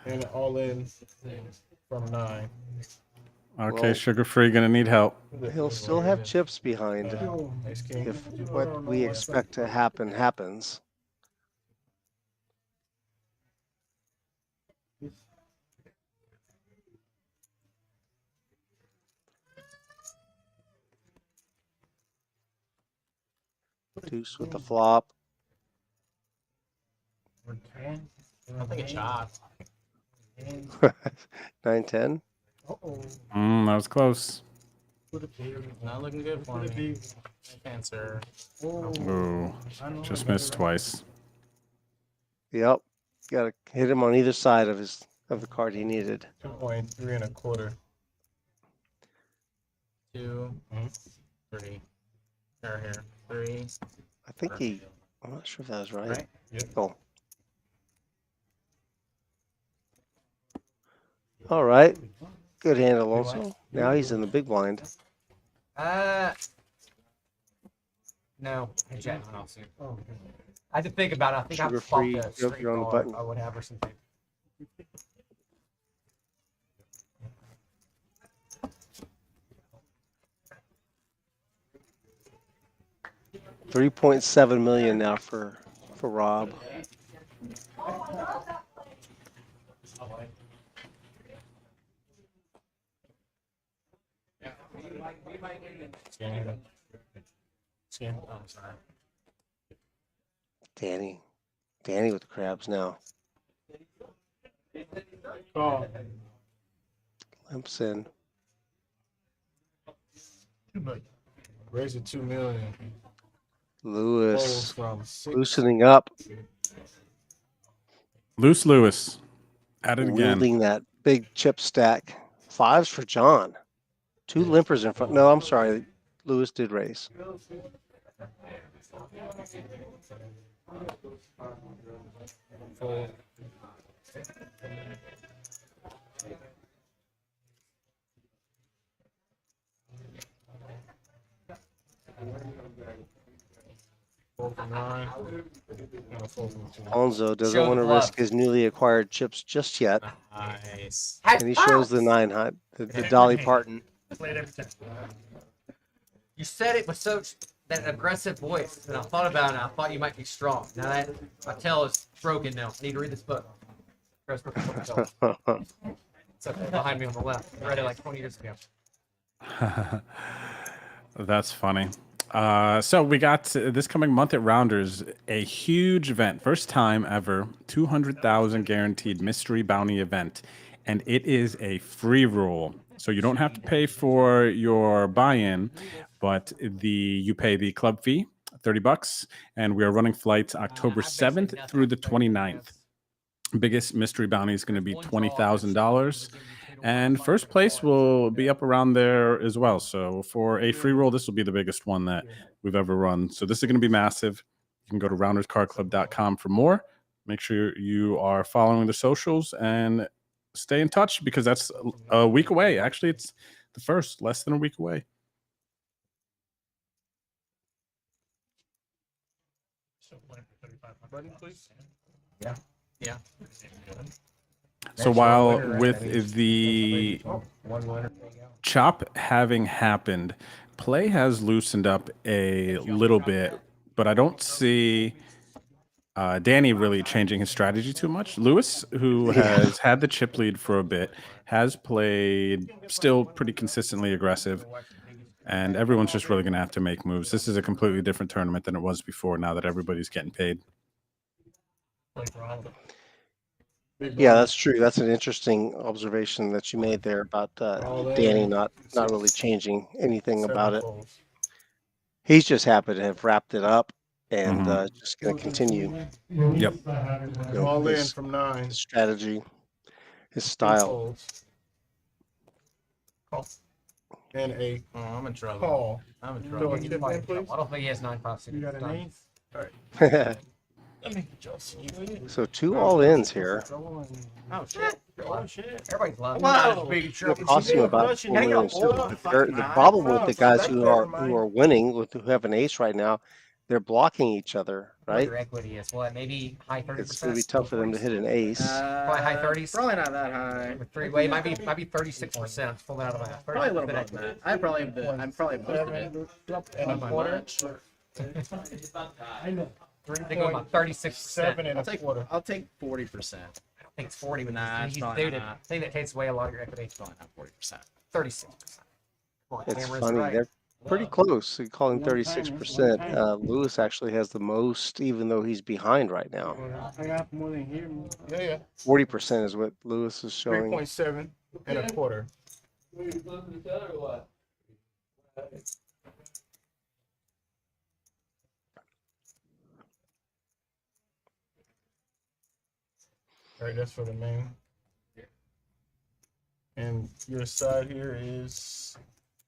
And all in from 9. Okay, Well, sugar-free gonna need help. He'll still have chips behind if what we expect to happen happens. Deuce with the flop. I think it's shot. 9-10. That was close. Not looking good for me. Answer. Ooh, just missed twice. Yep. Got to hit him on either side of the card he needed. 2.3 1/4. 2, 3. Here, 3. I think I'm not sure if that was right. Right? Yep. Oh. All right. Good hand, Alonso. Now he's in the big blind. No. I jacked one off soon. I had to think about it. I think I Sugar-free. popped a Yep, straight you're on the call. button. I would have or something. $3.7 million now for Rob. Scan. Oh, I'm sorry. Danny with the crabs now. Call. Limps in. Raise it 2 million. Lewis Fold from 6. loosening up. Loose Lewis. At it again. Wielding that big chip stack. 5s for John. 2 limpers in front. No, I'm sorry. Lewis did raise. Fold. Fold from 9. And a fold from 2. Alonso doesn't Show want to the bluff. risk his newly acquired chips just yet. Nice. And he shows the 9 hot, the Dolly Parton. Play it every time. You said it with such that aggressive voice, and I thought about it, and I thought you might be strong. Now that my tail is broken now. I need to read this book. Chris, so behind me on the left. I read it like 20 years ago. That's funny. So we got this coming month at Rounders, a huge event, first time ever, 200,000 guaranteed mystery bounty event, and it is a free roll. So you don't have to pay for your buy-in, but you pay the club fee, $30, and we are running flights October 7th through the 29th. Biggest mystery bounty is going to be $20,000. And first place will be up around there as well. So for a free roll, this will be the biggest one that we've ever run. So this is going to be massive. You can go to rounderscardclub.com for more. Make sure you are following the socials and stay in touch because that's a week away. Actually, it's the first, less than a week away. Yeah. Yeah. So while with the chop having happened, play has loosened up a little bit, but I don't see Danny really changing his strategy too much. Lewis, who has had the chip lead for a bit, has played still pretty consistently aggressive, and everyone's just really going to have to make moves. This is a completely different tournament than it was before now that everybody's getting paid. Yeah, that's true. That's an interesting observation that you made there about Danny not really changing anything about it. He's just happy to have wrapped it up and just going to continue. Yep. All in from 9. His strategy, his style. And a I'm in trouble. call. I'm in So trouble. I get that, please? I don't think he has 9, 5, 6. You got an Done. ace? All right. Let me just. So 2 all-ins here. Oh shit! Oh shit! Everybody's laughing. Wow. It costs you about 4 million. So the problem with the guys who are winning, who have an ace right now, they're blocking each other, right? Your equity is what? Maybe high 30%. It's going to be tough for them to hit an ace. Probably high 30s. Probably not that high. With three-way, might be 36%. Pull that out of my. Probably a little bit than that. I'm probably boosted it. And a quarter. They go about 36%. 7 and a quarter. I'll take 40%. I think it's 40 with Nah, he's it's probably suited. not. I think that takes away a lot of your equity. It's probably not 40%. 36%. Come on, It's Cameron's funny. right. They're pretty close. You're calling 36%. Lewis actually has the most, even though he's behind right now. I got more than here. Yeah. 40% is what Lewis is showing. 3.7 and a quarter. All right, that's for the main. And your side here is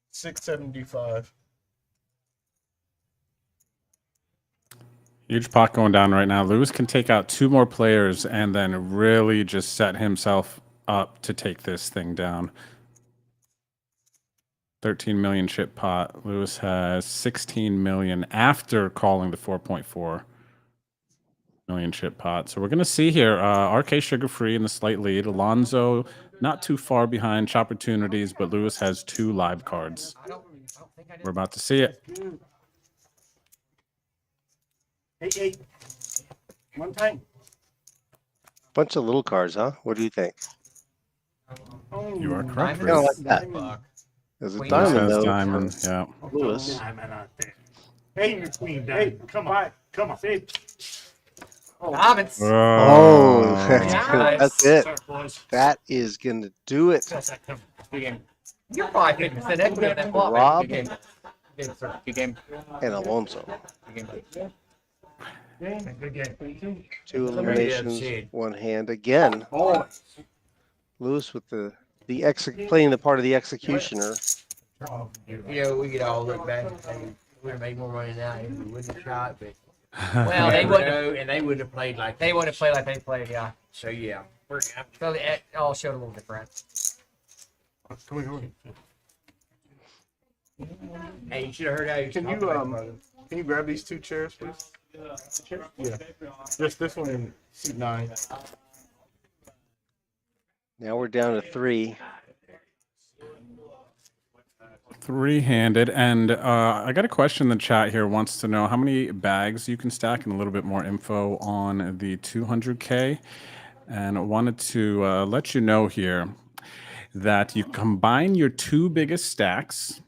675. Huge pot going down right now. Lewis can take out 2 more players and then really just set himself up to take this thing down. 13 million chip pot. Lewis has 16 million after calling the 4.4 million chip pot. So we're going to see here RK Sugar Free in the slight lead. Alonzo not too far behind Chopportunities, but Lewis has 2 live cards. We're about to see it. Hey. One time. Bunch of little cards, huh? What do you think? You are correct. Kind of like that. There's a diamond, though. Diamond, yeah. Lewis. Hey, queen, hey, come on. Hey. Diamonds. Oh, Nice. that's it. That is going to do it. You're probably 50% equity on that flop. Rob. Good game. Good game. And Alonso. Good game. 2 eliminations, 1 hand again. Lewis with the playing the part of the executioner. You know, we could all look back and say we would have made more money now if we wouldn't have shot, but Well, they wouldn't know, and they wouldn't have played like They wouldn't have played like they played, yeah. So yeah, So it all showed a little different. Come here. Hey, you should have heard how you Can you grab these 2 chairs, please? Yeah. Just this one and seat 9. Now we're down to 3. 3-handed, and I got a question in the chat here. Wants to know how many bags you can stack and a little bit more info on the 200K. and wanted to let you know here that you combine your two biggest stacks.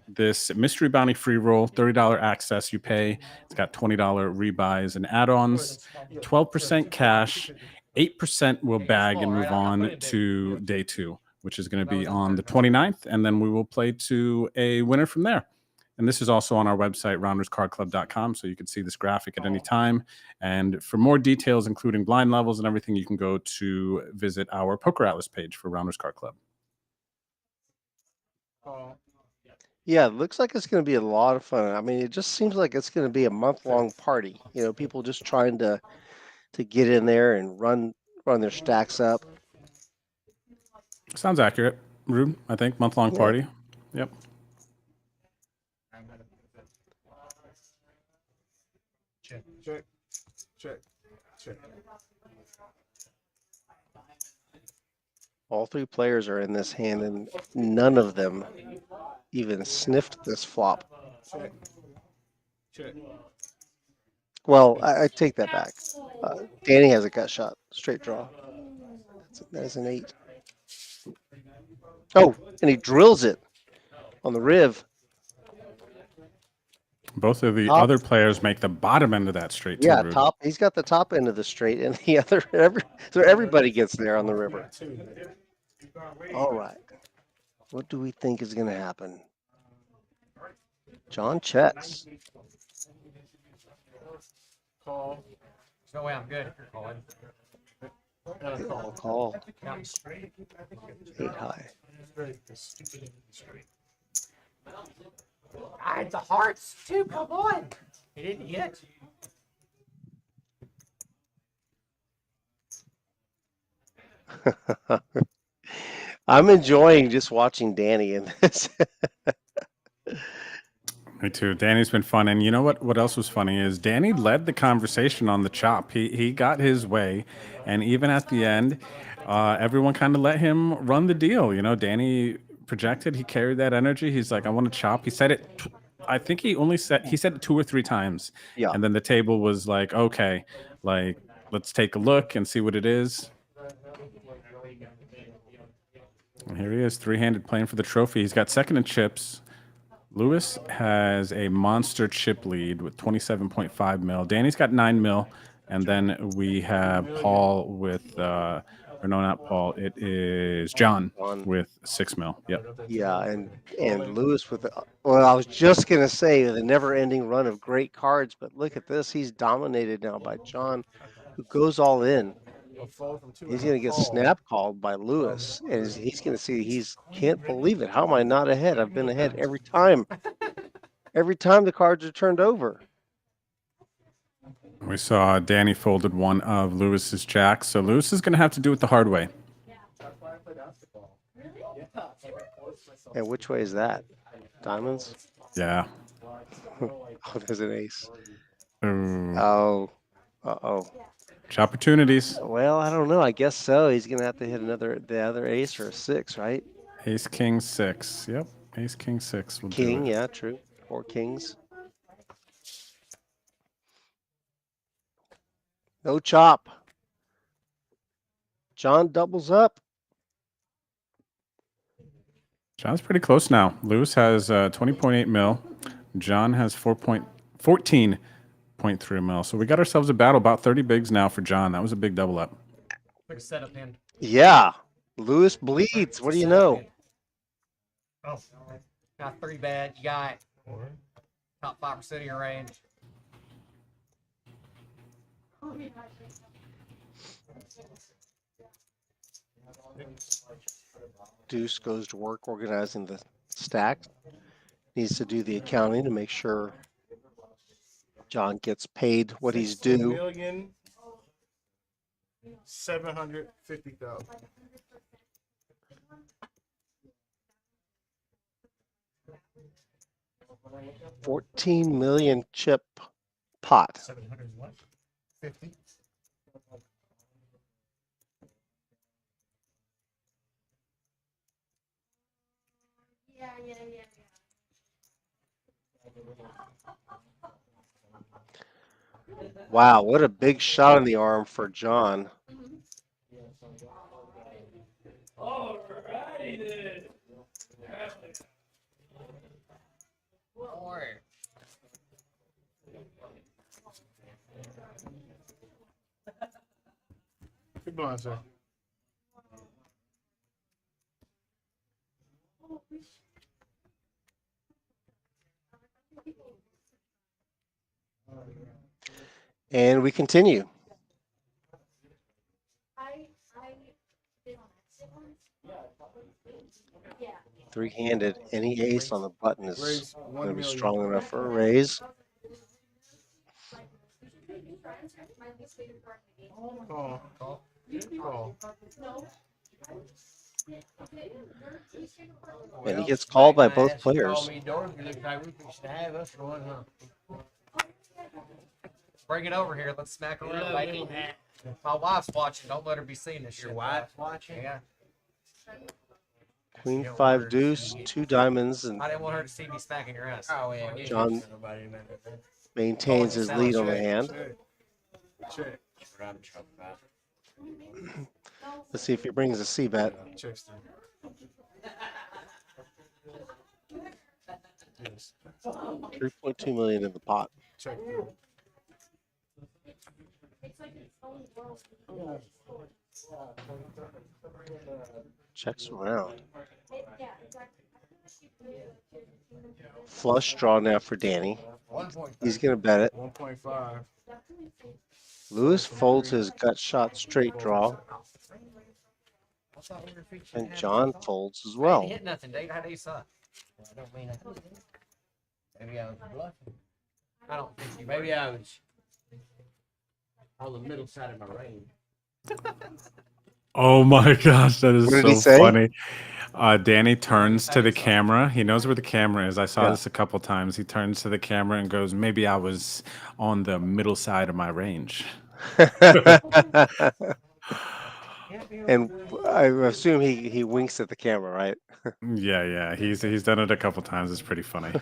This mystery bounty free roll, $30 access you pay. It's got $20 rebuys and add-ons, 12% cash, 8% will bag and move on to day 2, which is going to be on the 29th, and then we will play to a winner from there. And this is also on our website, rounderscardclub.com, so you can see this graphic at any time. And for more details, including blind levels and everything, you can go to visit our pokeratlas page for Rounders Card Club. Yeah, it looks like it's going to be a lot of fun. I mean, it just seems like it's going to be a month-long party. You know, people just trying to get in there and run their stacks up. Sounds accurate, Rude. I think month-long party. Yep. Check. All 3 players are in this hand, and none of them even sniffed this flop. Check. Well, I take that back. Danny has a gut shot, straight draw. That is an 8. Oh, and he drills it on the riv. Both of the other players make the bottom end of that straight. Yeah, too, top. He's got the top end of the straight, and the other so everybody gets there on the river. All right, what do we think is going to happen? John checks. Call. There's no way I'm good if you're calling. Call. Counting straight. 8 high. Ah, it's a hearts too. Come on. He didn't hit. I'm enjoying just watching Danny in this. Me too. Danny's been fun, and you know what else was funny is Danny led the conversation on the chop. He got his way, and even at the end, everyone kind of let him run the deal. You know, Danny projected, he carried that energy. He's like, I want to chop. He said it. I think he said it 2 or 3 times. Yeah. And then the table was like, okay, like let's take a look and see what it is. And here he is, 3-handed playing for the trophy. He's got second in chips. Lewis has a monster chip lead with 27.5 mil. Danny's got 9 mil. And then we have Paul with, or no, not Paul. It is John with 6 mil. Yep. Yeah, and Lewis with well, I was just gonna say the never-ending run of great cards, but look at this. He's dominated now by John, who goes all in. He's gonna get snap called by Lewis, and he's gonna see can't believe it. How am I not ahead? I've been ahead every time. Every time the cards are turned over. We saw Danny folded one of Lewis's jacks, so Lewis is going to have to do it the hard way. And which way is that? Diamonds? Yeah. Oh, there's an ace. Ooh. Oh. Uh-oh. Opportunities. Well, I don't know. I guess so. He's going to have to hit the other ace or a 6, right? Ace, king, 6. Yep. Ace, king, 6. Will King, do it. yeah, true. 4 kings. No chop. John doubles up. John's pretty close now. Lewis has 20.8 mil. John has 14.3 mil. So we got ourselves a battle, about 30 bigs now for John. That was a big double up. Quick setup hand. Yeah. Lewis bleeds. What do you know? Oh, got 3 bad. You got top 5% of your range. Deuce goes to work organizing the stack. Needs to do the accounting to make sure John gets paid what he's due. $750,000. $14 million chip pot. 700 what? 50. Wow, what a big shot in the arm for John. Big blind, sir. And we continue. Three-handed, any ace on the button is Raise going 1 to be million. strong enough for a raise. Call. Call. And he gets called by both Call players. me Dorothy. Looks like we should have us one, huh? Bring it over here. Let's smack around, baby. My wife's watching. Don't let her be seeing this shit. Your wife's watching? Yeah. Queen 5 deuce, 2 diamonds, and I didn't want her to see me smacking your ass. Oh, yeah. John maintains his lead on the hand. Check. Let's see if he brings a C bet. Checks through. Yes. 3.2 million in the pot. Check through. Checks around. Flush draw now for Danny. He's going to bet it. 1.5. Lewis folds his gut shot straight draw. And John folds as I well. didn't hit nothing, Dave. How do you suck? I don't mean it. Maybe I was bluffing. I don't think you. Maybe I was on the middle side of my range. Oh my gosh, that What did he is say? so funny. Danny turns to the camera. He knows where the camera is. I saw Yeah. this a couple times. He turns to the camera and goes, "Maybe I was on the middle side of my range." And I assume he winks at the camera, right? Yeah. He's done it a couple times. It's pretty funny.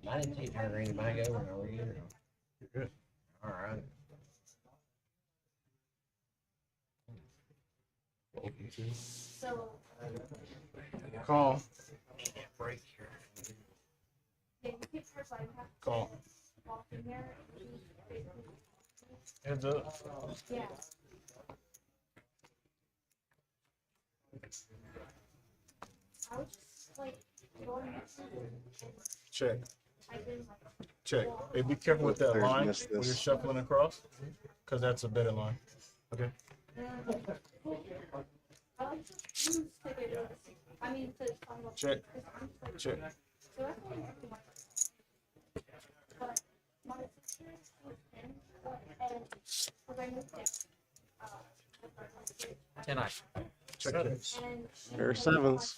I didn't take her ring back over. Are you? You're good. All right. Call. Call. Heads up. Check. Check. Hey, be careful with that Players line miss when you're this. shuffling across, because that's a better line. Okay. Check. Check. Tonight. Check this. Pair of sevens.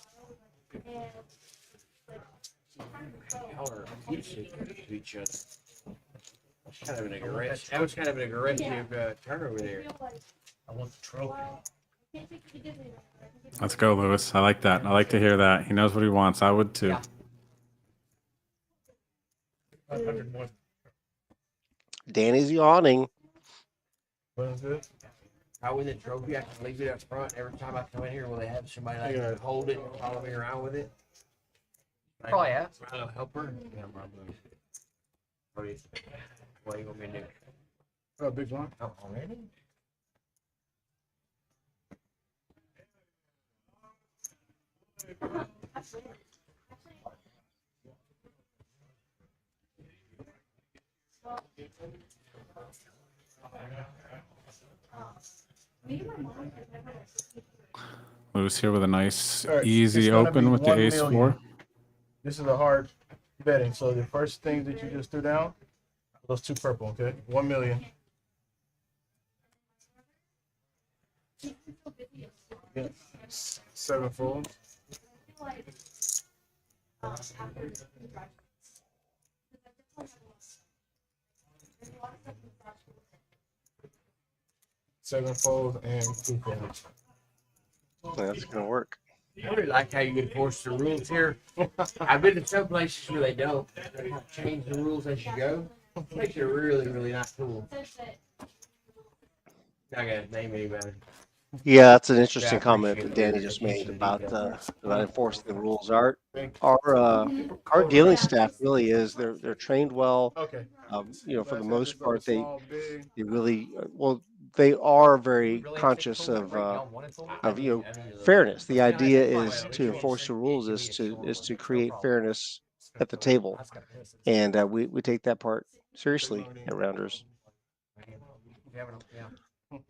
Y'all are abusive to each other. Kind of an aggressive. That was kind of an aggressive turn over there. I want the trophy. Let's go, Lewis. I like that. I like to hear that. He knows what he wants. I would too. Yeah. 100 more. Danny's yawning. What's good? I win the trophy. I can leave it up front every time I come in here. Will they have somebody like Yeah. hold it and follow me around with it? Probably have. I'll help her. Yeah, probably. What do you want me to do? Oh, big one. Oh, already? Lewis here with a nice, All right, easy it's gonna open be with the 1 ace million. four. This is a hard betting. So the first things that you just threw down, those two purple, okay? 1 million. Yeah. 7 fold. Seven fold and 2 fold. That's going to work. I really like how you enforce the rules here. I've been to some places where they don't. They have to change the rules as you go. Makes it really, really not cool. Not gonna name any better. Yeah, that's an interesting I comment appreciate that your Danny just made attention to detail. about enforcing the rules. Our dealing staff really is they're trained well. Okay. For the Last most just like a part, they small, big. they really they are very Really have six conscious total, right? Y'all wanted total? of I need fairness. The Yeah, idea it's fine. is We to can enforce the rules give me a short is one. to It's no create problem. fairness at the table, That's kind of piss. and we take that part seriously at Rounders. Yeah. Want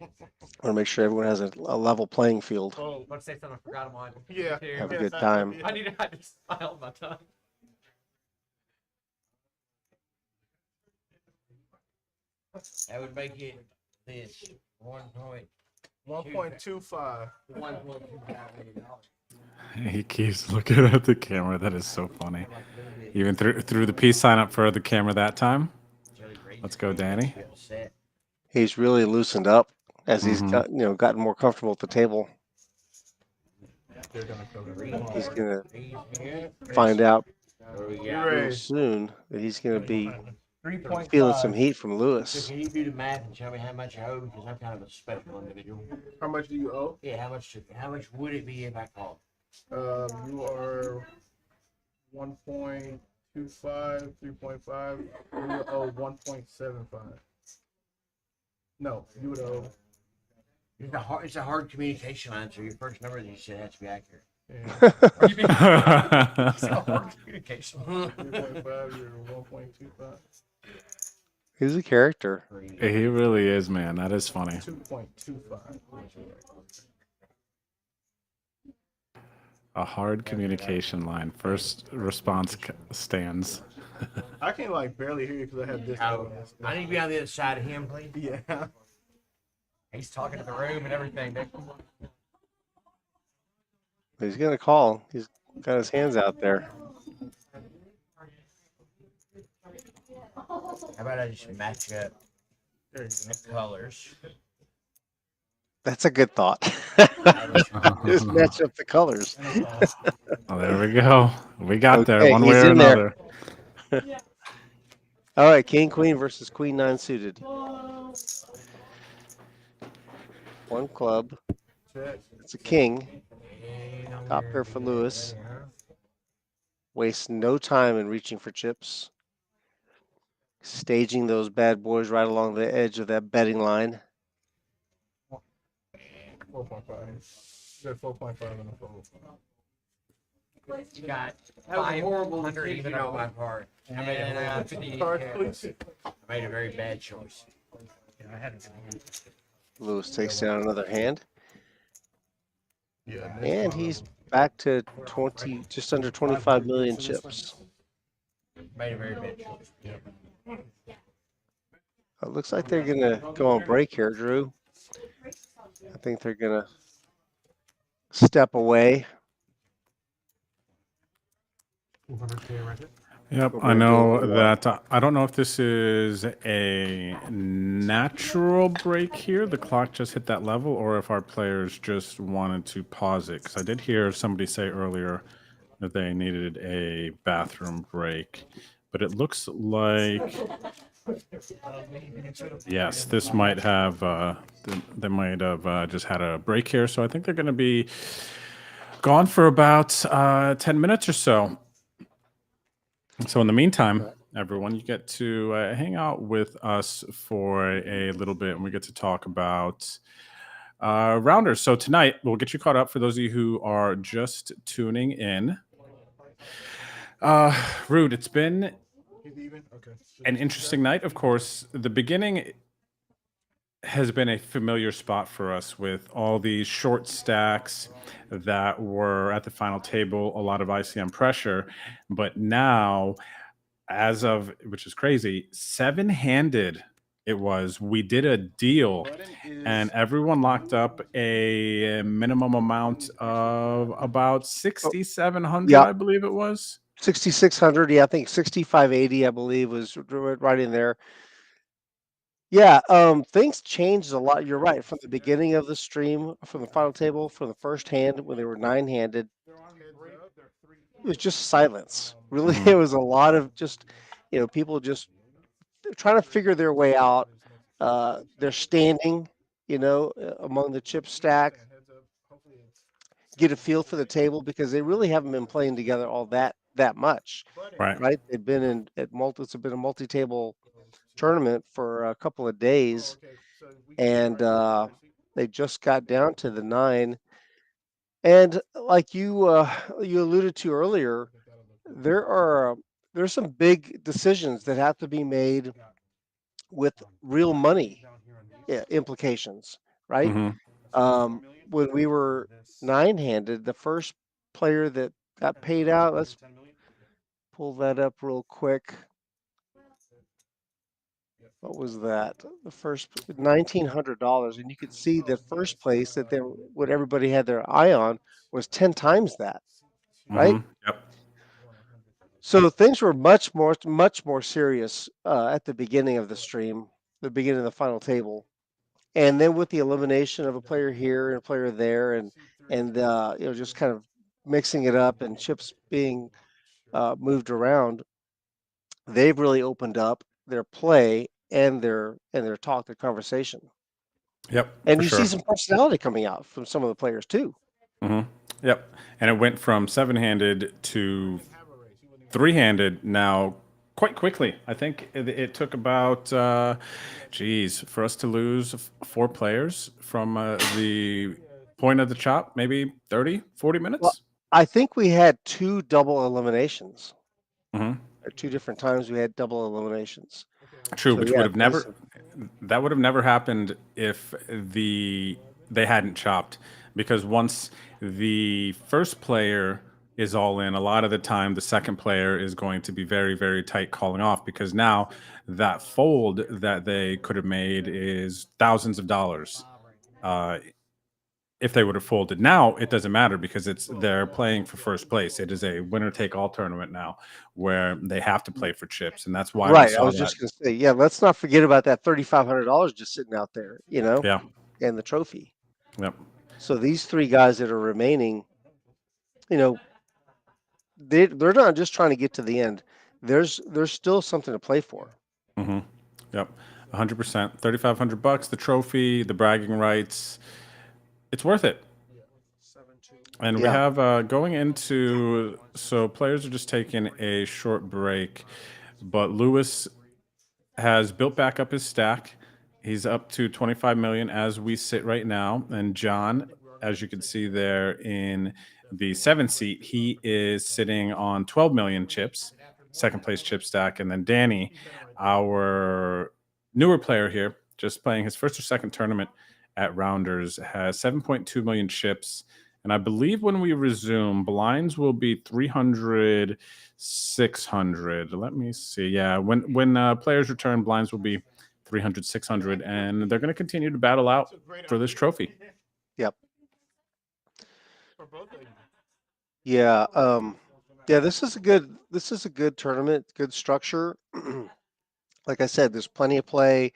to make sure everyone has a level playing field. Oh, let's say something I forgot on. Yeah. Have a good time. I just smiled my tongue. That would make it this 1.25 1.25. million. He keeps looking at the camera. That is so funny. Even through the peace sign up for the camera that time. Let's go, Danny. He's really loosened up as he's Mhm. gotten more comfortable at the table. He's gonna find out real soon that he's gonna be feeling some heat from Lewis. Can you do the math and tell me how much I owe? Because I'm kind of a special individual. How much do you owe? Yeah, how much would it be if I called? You are 1.25, 3.5. You would owe 1.75. No, you would owe. It's a hard communication line, so your first number that you said has to be accurate. Yeah. It's a hard communication. 3.5, you're 1.25. He's a character. He really is, man. That is funny. 2.25. A hard communication line. First response stands. I can barely hear you because I have this. I need to be on the other side of him, please. Yeah. He's talking to the room and everything. He's gonna call. He's got his hands out there. How about I just match up the colors? That's a good thought. Just match up the colors. Oh, there we go. We got there Okay, one way he's or in there. another. All right, King Queen versus Queen 9 suited. One club. It's a king. Top pair for Lewis. Wastes no time in reaching for chips. Staging those bad boys right along the edge of that betting line. 4.5. You got 4.5 in the fold. You got That was a 500 horrible decision even on over my part. I made And a 50 Cards, please. I made a very bad choice. Yeah, I had it. Lewis takes down another hand. Yeah. And he's back to 20, just under 25 million chips. Made a very bad choice. It looks like they're gonna go on break here, Drew. I think they're gonna step away. Yep, I know that. I don't know if this is a natural break here. The clock just hit that level, or if our players just wanted to pause it. Because I did hear somebody say earlier that they needed a bathroom break. But it looks like, yes, this might have, they might have just had a break here. So I think they're going to be gone for about 10 minutes or so. So in the meantime, everyone, you get to hang out with us for a little bit, and we get to talk about rounders. So tonight, we'll get you caught up for those of you who are just tuning in. Rude, it's been an interesting night. Of course, the beginning has been a familiar spot for us with all these short stacks that were at the final table, a lot of ICM pressure. But now, as of, which is crazy, 7-handed it was. We did a deal and everyone locked up a minimum amount of about 6,700, Yeah. I believe it was. 6,600. Yeah, I think 6,580, I believe, was right in there. Yeah, things changed a lot. You're right. From the beginning of the stream, from the final table, from the first hand when they were 9-handed, it was just silence. Really, it was a lot of just, people just trying to figure their way out. They're standing. among the chip stack, get a feel for the table because they really haven't been playing together all that much, Right. right? They've been it's been a multi-table tournament for a couple of days, and they just got down to the 9. And like you alluded to earlier, there's some big decisions that have to be made with real money implications, right? Hmm. When we were 9-handed, the first player that got paid out, let's pull that up real quick. What was that? The first $1,900, and you could see the first place that what everybody had their eye on was 10 times that, right? Yep. So things were much more serious at the beginning of the stream, the beginning of the final table, and then with the elimination of a player here and a player there, and just kind of mixing it up and chips being moved around, they've really opened up their play and their talk, their conversation. Yep. And For you see sure. some personality coming out from some of the players too. Yep. And it went from 7-handed to 3-handed now quite quickly. I think it took about, for us to lose 4 players from the point of the chop, maybe 30, 40 minutes. Well, I think we had 2 double eliminations. Mhm. At 2 different times we had double eliminations. True, So, which yeah, would have things never happened if they hadn't chopped, because once the first player is all in, a lot of the time the second player is going to be very, very tight calling off, because now that fold that they could have made is thousands of dollars. If they would have folded now, it doesn't matter because they're playing for first place. It is a winner take all tournament now where they have to play for chips, and that's why we Right, I saw was that. just gonna say, yeah, let's not forget about that $3,500 just sitting out there, Yeah. and the trophy. Yep. So these 3 guys that are remaining, they're not just trying to get to the end. There's still something to play for. Mm-hmm. Yep. 100%. $3,500, the trophy, the bragging rights. It's worth it. And we Yeah. have going into, so players are just taking a short break, but Lewis has built back up his stack. He's up to 25 million as we sit right now. And John, as you can see there in the 7th seat, he is sitting on 12 million chips, second place chip stack. And then Danny, our newer player here, just playing his first or second tournament at Rounders, has 7.2 million chips. And I believe when we resume, blinds will be 300, 600. Let me see. Yeah, when players return, blinds will be 300, 600, and they're going to continue to battle out for this trophy. Yep. Yeah. Yeah. This is a good tournament. Good structure. Like I said, there's plenty of play,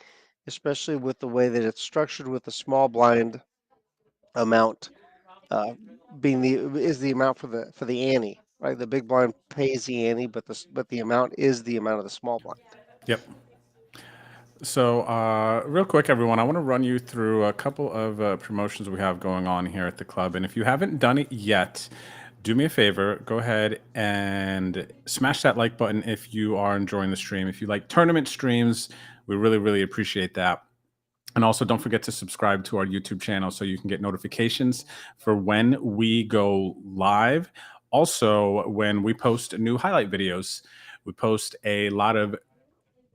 especially with the way that it's structured with the small blind amount being the amount for the ante, right? The big blind pays the ante, but the amount is the amount of the small blind. Yep. So real quick, everyone, I want to run you through a couple of promotions we have going on here at the club. And if you haven't done it yet, do me a favor, go ahead and smash that like button if you are enjoying the stream. If you like tournament streams, we really, really appreciate that. And also don't forget to subscribe to our YouTube channel so you can get notifications for when we go live. Also, when we post new highlight videos, we post a lot of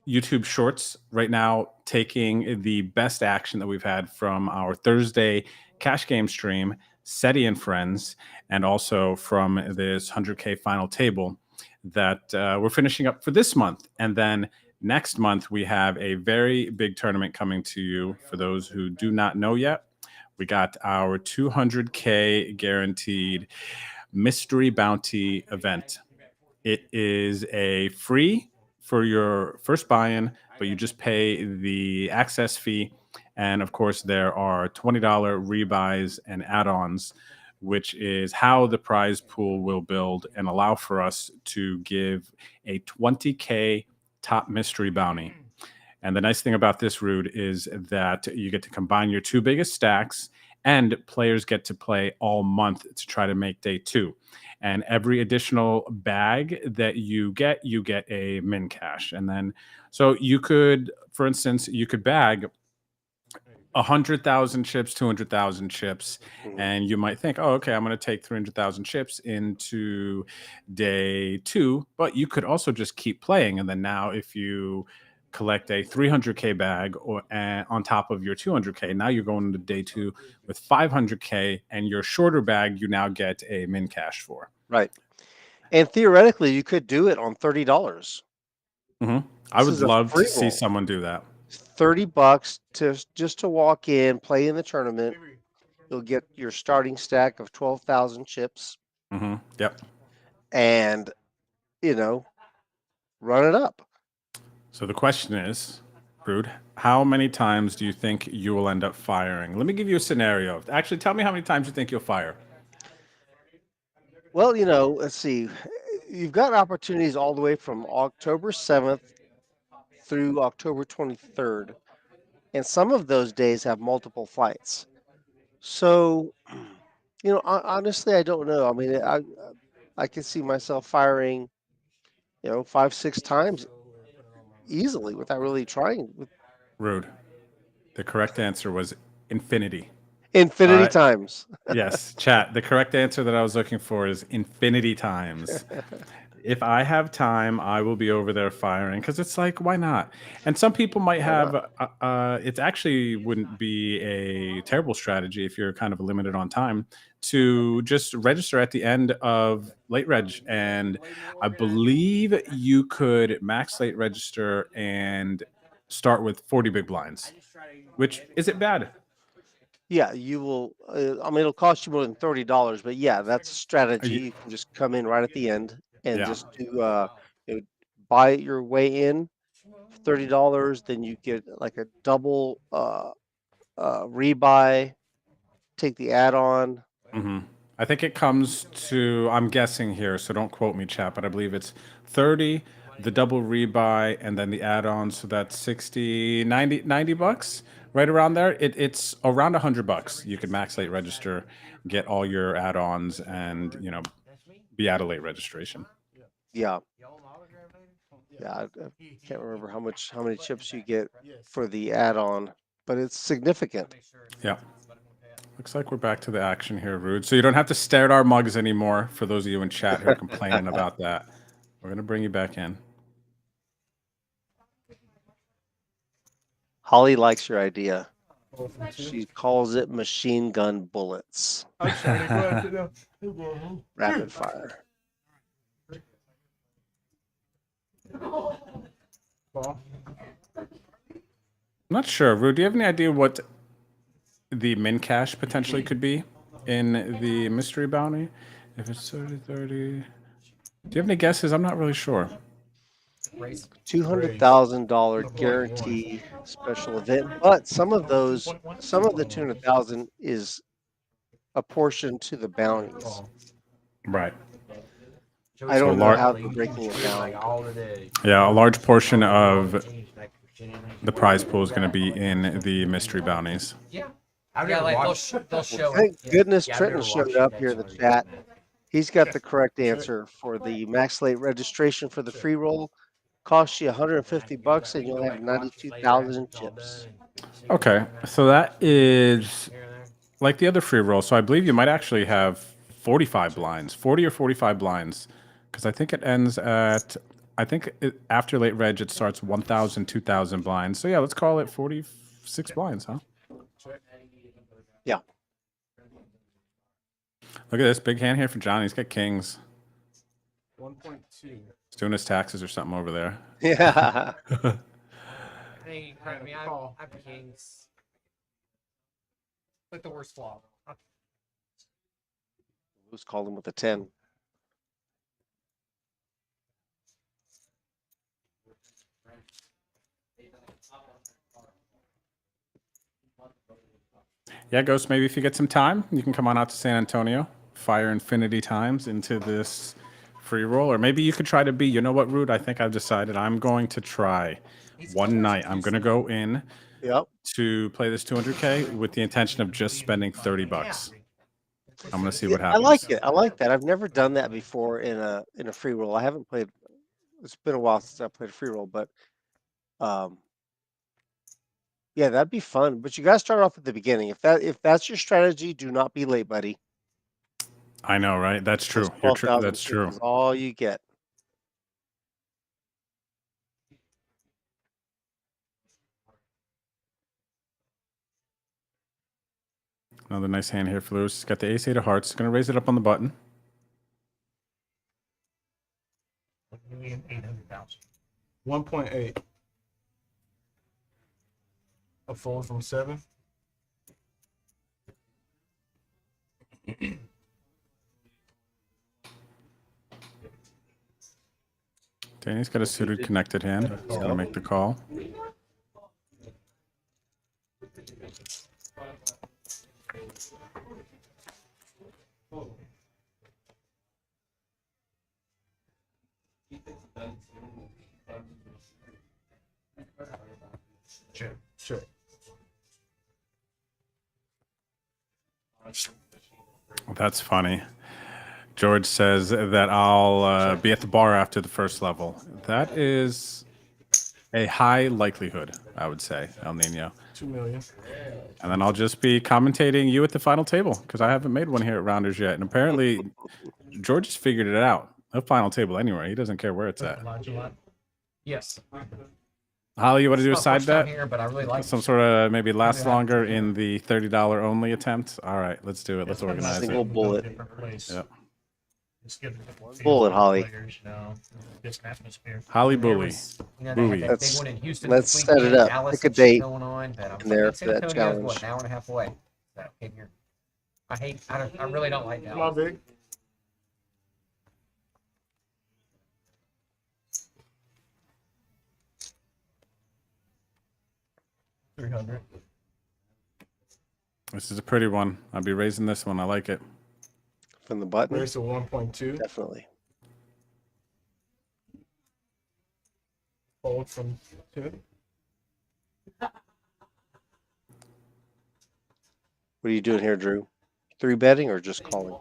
YouTube shorts right now, taking the best action that we've had from our Thursday cash game stream, SETI and Friends, and also from this 100K final table that we're finishing up for this month. And then next month, we have a very big tournament coming to you. For those who do not know yet, we got our 200K guaranteed mystery bounty event. It is a free for your first buy-in, but you just pay the access fee. And of course, there are $20 rebuys and add-ons, which is how the prize pool will build and allow for us to give a 20K top mystery bounty. And the nice thing about this, Rude, is that you get to combine your 2 biggest stacks, and players get to play all month to try to make day 2. And every additional bag that you get a min cash. And then, so you could, for instance, you could bag 100,000 chips, 200,000 chips, and you might think, oh, okay, I'm going to take 300,000 chips into day 2, but you could also just keep playing. And then now if you collect a 300K bag or on top of your 200K, now you're going into day 2 with 500K, and your shorter bag, you now get a min cash for. Right. And theoretically, you could do it on $30. Mm-hmm. I would love to see someone do that. $30 just to walk in, play in the tournament. You'll get your starting stack of 12,000 chips. Mm-hmm. Yep. And, run it up. So the question is, Rude, how many times do you think you will end up firing? Let me give you a scenario. Actually, tell me how many times you think you'll fire. Well, let's see. You've got opportunities all the way from October 7th through October 23rd. And some of those days have multiple flights. So, honestly, I don't know. I mean, I can see myself firing, 5-6 times easily without really trying. Rude. The correct answer was infinity. Infinity times. Yes, chat. The correct answer that I was looking for is infinity times. If I have time, I will be over there firing, because it's like, why not? And some people might have, it actually wouldn't be a terrible strategy if you're kind of limited on time to just register at the end of late reg. And I believe you could max late register and start with 40 big blinds, which isn't bad. Yeah, you will. I mean, it'll cost you more than $30, but yeah, that's a strategy. You can just come in right at the end and just do buy your way in for $30. Then you get like a double rebuy, take the add-on. Mm-hmm. I think it comes to, I'm guessing here, so don't quote me, chat, but I believe it's 30, the double rebuy, and then the add-on. So that's 60, 90 bucks, right around there. It's around $100. You could max late register, get all your add-ons, and be out of late registration. Yeah. Yeah, I can't remember how many chips you get for the add-on, but it's significant. Yeah. Looks like we're back to the action here, Rude. So you don't have to stare at our mugs anymore, for those of you in chat who are complaining about that. We're going to bring you back in. Holly likes your idea. She calls it machine gun bullets. Rapid fire. I'm not sure. Rude, do you have any idea what the min cash potentially could be in the mystery bounty? If it's 30. Do you have any guesses? I'm not really sure. $200,000 guarantee special event, but some of the 200,000 is a portion to the bounties. Right. I don't know how they're breaking it down. Yeah, a large portion of the prize pool is going to be in the mystery bounties. Yeah, like they'll show. Thank goodness Trenton showed up here in the chat. He's got the correct answer for the max late registration for the free roll. Costs you $150 and you'll have 92,000 chips. Okay, so that is like the other free roll. So I believe you might actually have 45 blinds, 40 or 45 blinds, because I think it ends at, after late reg it starts 1,000, 2,000 blinds. So yeah, let's call it 46 blinds, huh? Yeah. Look at this big hand here for Johnny. He's got kings. 1.2. He's doing his taxes or something over there. Yeah. Hey, I mean, I'm kings. Like the worst flop. Who's called him with a 10? Yeah, Ghost, maybe if you get some time, you can come on out to San Antonio, fire infinity times into this free roll, or maybe you could try to be. You know what, Rude? I think I've decided I'm going to try one night. I'm going to go in to play this 200K with the intention of just spending $30. I'm going to see what I happens. like it. I like that. I've never done that before in a free roll. I haven't played. It's been a while since I played a free roll, but yeah, that'd be fun. But you got to start off at the beginning. If that's your strategy, do not be late, buddy. I know, right? That's true. Those You're true. 12,000 That's true. is all you get. Another nice hand here for Lewis. He's got the ace-8 of hearts. Going to raise it up on the button. 1.8. A fold from 7. Danny's got a suited connected hand. He's going to make the call. Sure. That's funny. George says that I'll be at the bar after the first level. That is a high likelihood, I would say, El Nino. 2 million. And then I'll just be commentating you at the final table because I haven't made one here at Rounders yet. And apparently, George has figured it out. A final table anywhere. He doesn't care where it's at. Yes. Holly, you want to do a It's my side first time bet? here, but I really like Some sort of maybe last longer in the $30 only attempt? All right, let's do it. Let's organize Single it. bullet. Yep. Bullet, Holly. Holly Bully. Bully. Let's set it up. Pick a date in there for that challenge. What, an hour and a half away. So, in here. I really don't like that. Come on, big. $300. This is a pretty one. I'll be raising this one. I like it. From the button? Raise to 1.2. Definitely. Fold from 2. What are you doing here, Drew? 3-betting or just calling?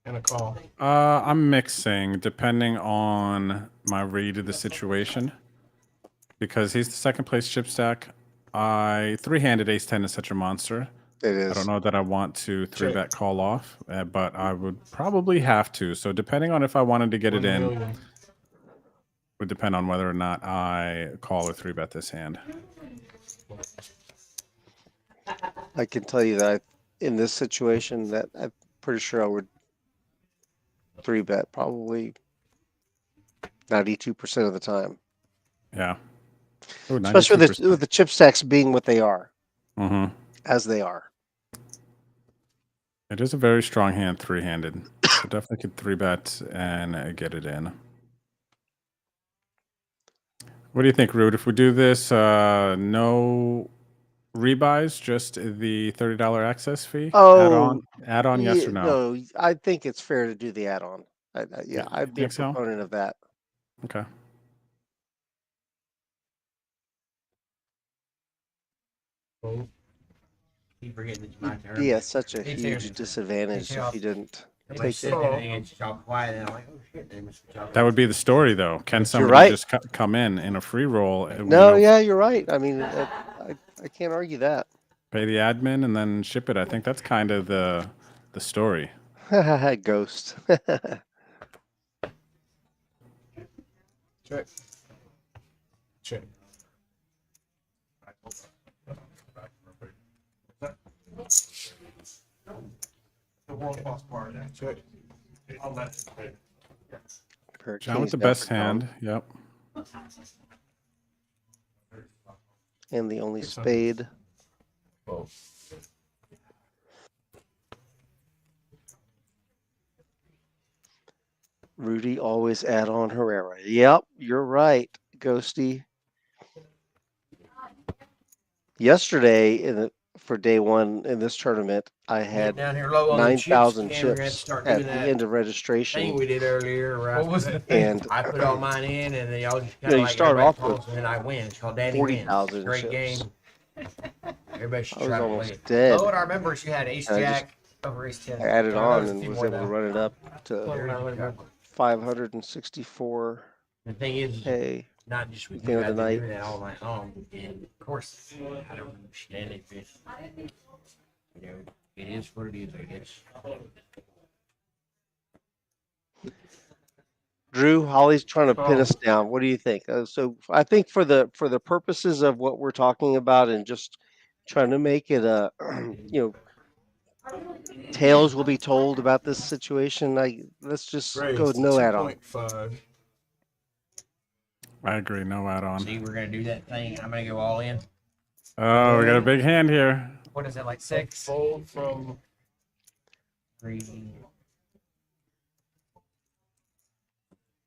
And a call. I'm mixing depending on my read of the situation. Because he's the second place chip stack. Three-handed ace-10 is such a monster. It is. I don't know that I want to 3-bet call off, but I would probably have to. So depending on if I wanted to get it in, would depend on whether or not I call or 3-bet this hand. I can tell you that in this situation, that I'm pretty sure I would 3-bet probably 92% of the time. Yeah. Ooh, Especially with the chip stacks being what they are. Mm-hmm. As they are. It is a very strong hand, three-handed. So definitely could 3-bet and get it in. What do you think, Rude? If we do this, no rebuys, just the $30 access fee? Oh, add-on, yes or no? No, I think it's fair to do the add-on. Yeah, I'd be a proponent of that. Okay. Keep forgetting it's my turn. Be at such a Me too. huge disadvantage if you didn't take it. And y'all quiet, and I'm like, oh shit, they must be talking. That would be the story, though. Can somebody right. just come in a free roll? No, yeah, you're right. I mean, I can't argue that. Pay the admin and then ship it. I think that's kind of the story. Ghost. Check. Check. The world boss part. Check. I'll let it. John with the best hand. Yep. And the only spade. Rudy always add on Herrera. Yep, you're right, Ghosty. Yesterday in the for day one in this tournament. I had down here low on the chips, 9,000 and we're gonna chips start at doing the that end of thing registration. we did earlier. Right? What was the thing? And I put all mine in, and they all just you kind of you like start everybody off with calls, and then I win. It's called Daddy 40,000 Wins. Great chips. game. Everybody should I was try to play almost it. dead. Low in our members, you had Ace And I Jack over Ace 10. I added I on noticed a and few was more able to though. run it up to The 564. The thing is, Hey, not just with the you, end I've of the been night. doing that all night long. And of course, I don't understand it, but you know, it is what it is, I guess. Drew, Holly's trying to pin us down. What do you think? So I think for the purposes of what we're talking about and just trying to make it a, tales will be told about this situation. Let's just go Raised no add-on. 2.5. I agree. No add-on. See, we're gonna do that thing. I'm gonna go all in. Oh, we got a big hand here. What is it, like 6? Fold from 3.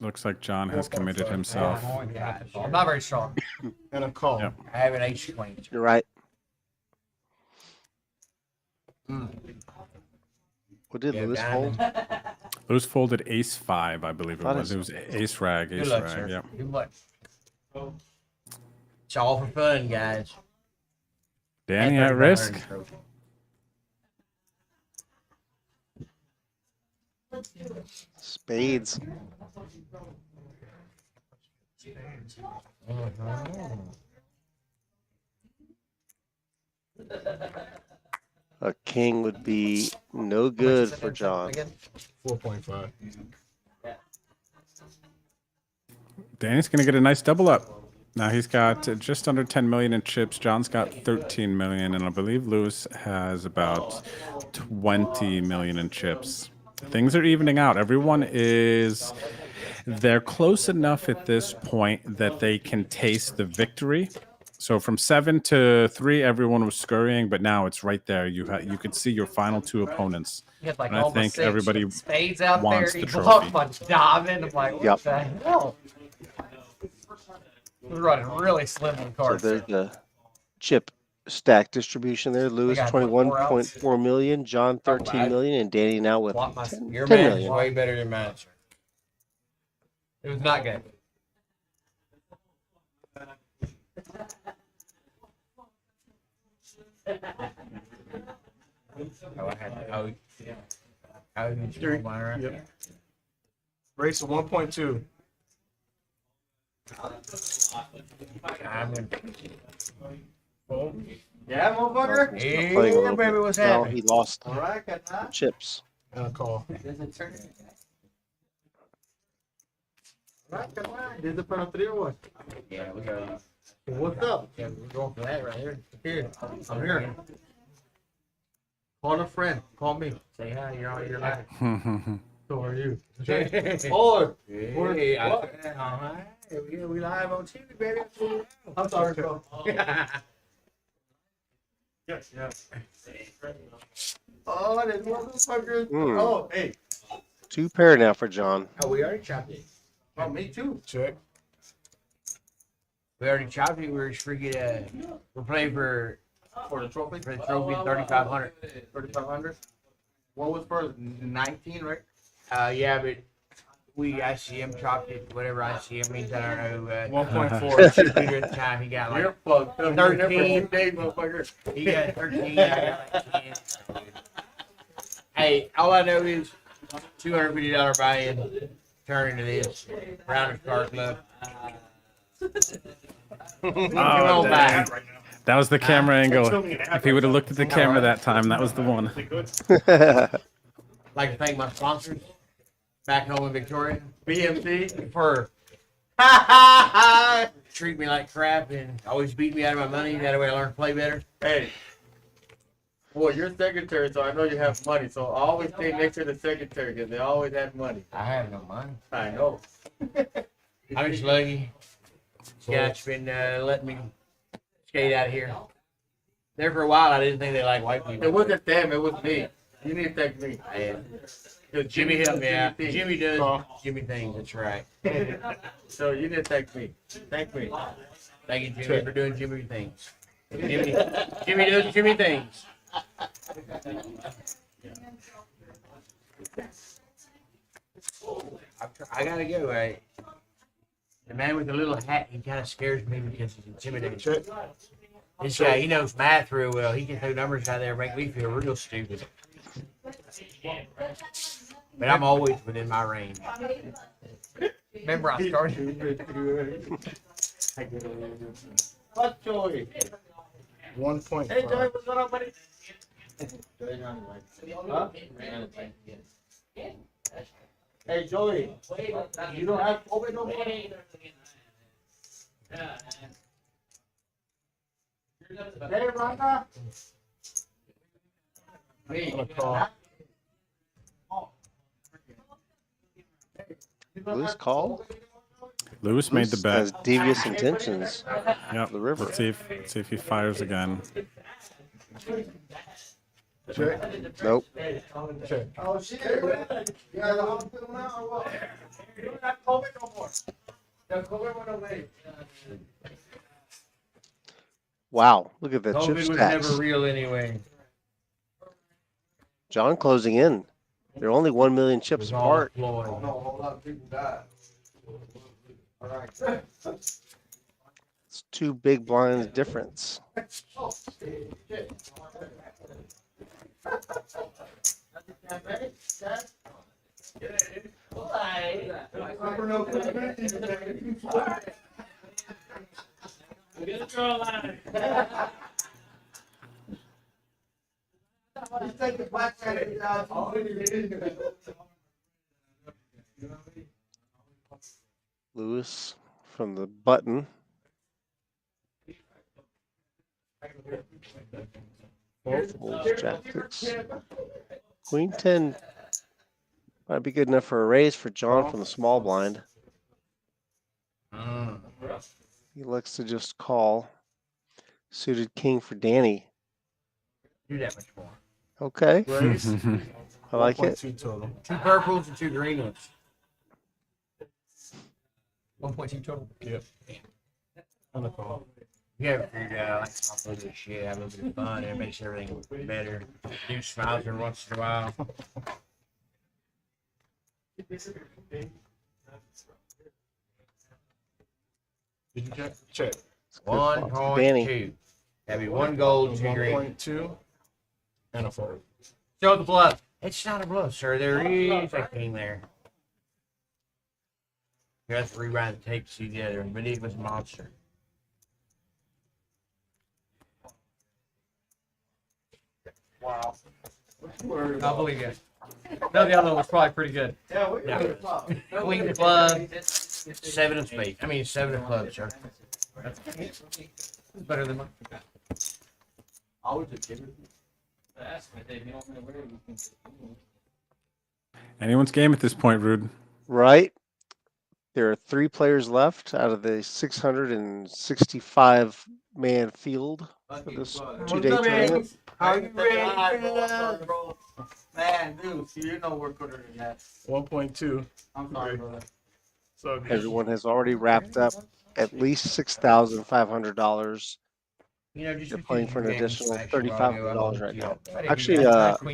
Looks like John has committed himself. I'm not very strong. and a call. Yep. I have an H queen. You're right. What did Lewis hold? Lewis folded ace 5, I believe it Thought was. It was ace rag, Good ace luck, rag. sir. Yep. Good luck. It's all for fun, guys. Danny And at risk. 3500 trophy. Spades. A king would be no good for John. 4.5. Danny's going to get a nice double up. Now he's got just under 10 million in chips. John's got 13 million, and I believe Lewis has about 20 million in chips. Things are evening out. They're close enough at this point that they can taste the victory. So from 7 to 3, everyone was scurrying, but now it's right there. You could see your final 2 opponents. You had like And I almost think 6 everybody spades out there. wants the You trophy. blocked my diving. I'm like, what Yep. the hell? We're running really slim on So cards. there's the chip stack distribution there. Lewis got, what, 21.4 million, John 13 million, and Danny now with Block my- 10, Your 10 match is million. way better than mine, sir. It was not good. Oh, I had to. Oh, you threw mine right there. Race of 1.2. I'm gonna. Yeah, motherfucker. Playing a Yeah, little baby, bit. what's Now happening? he lost All right, got that. chips. And a call. Did the front of 3 or what? Yeah, we go. What's up? Yeah, we're going for that right here. Here, I'm here. Call a friend. Call me. Say hi. You're on your life. So are you? Oh, Hey, we live on TV, baby. I'm sorry, bro. Oh, this motherfucker. Mm. Oh, hey. 2 pair now for John. Oh, we already chopped it. Oh, me too. Check. We already chopped it. We're just freaking. We're playing for For the trophy? the trophy 3,500. 3,500. What was first? 19, right? Yeah, but we ICM chopped it. Whatever ICM means, I don't know. 1.4. Chip leader at the time, he got You're like fucked up. 13. Days, motherfucker. He got 13. I got like 10. Hey, all I know is $250 buy-in. Turn into this Rounders Card Club. Come on dang. back. That was the camera angle. If he would have looked at the camera that time, that was the one. Like to thank my sponsors back home in Victoria. BMC. For treat me like crap and always beat me out of my money. That way I learn to play better. Hey. Well, you're secretary, so I know you have money. So I always stay next to the secretary because they always have money. I have no money. I know. I'm just lucky. Scott's been letting me skate out of here. There for a while, I didn't think they like white people. It wasn't them, it was me. You need to thank me. Because Jimmy helped me out. Jimmy Jimmy does Jimmy things. That's right. So you need to thank me. Thank me. Thank you, Jimmy, for doing Jimmy things. Jimmy does Jimmy things. I gotta go, right? The man with the little hat, he kind of scares me because he's intimidating. This guy, he knows math real well. He can throw numbers out there and make me feel real stupid. But I'm always within my range. Remember, I started. What Joey? 1.5. Hey Joey, what's going on, buddy? Huh? Hey Joey, you don't have COVID no more? Hey Rhonda. Lewis call. Lewis made the bet. Has devious intentions. Yep. The river. Let's see if he fires again. Nope. Oh shit. You guys are hospital now or what? You don't have COVID no more. The COVID went away. Wow, look at the chip COVID was stacks. never real anyway. John closing in. They're only 1 million chips apart. Oh, no, a whole lot of people died. All right. It's 2 big blinds difference. Lewis from the button. Folds Jack 6. Queen 10 might be good enough for a raise for John from the small blind. He likes to just call. Suited king for Danny. Do that much more. Okay. I like it. 2 purples and 2 green ones. 1.2 total. Yep. On the call. You haven't figured out, I like to talk a little bit of shit, have a little bit of fun, and it makes everything better. Do smiles every once in a while. Did you check? Check. 1.2. That'd be 1 gold, 2 green. 1.2 and a 4. Show the bluff. It's not a bluff, sir. There is a king there. You have to rewind the tape to see the other one, but it was a monster. Wow. I believe you. No, the other one was probably pretty good. Yeah, we Queen of club, 7 of spades. I mean, 7 of clubs, sir. It's better than mine. I was just kidding. Anyone's game at this point, Rude. Right. There are 3 players left out of the 665 man field for this 2-day tournament. Are you ready? Man, dude, you know we're gooder than that. 1.2. I'm sorry, brother. So Everyone has already wrapped up at least $6,500. You know, just You're playing for an additional $3,500 right now. Right. Actually,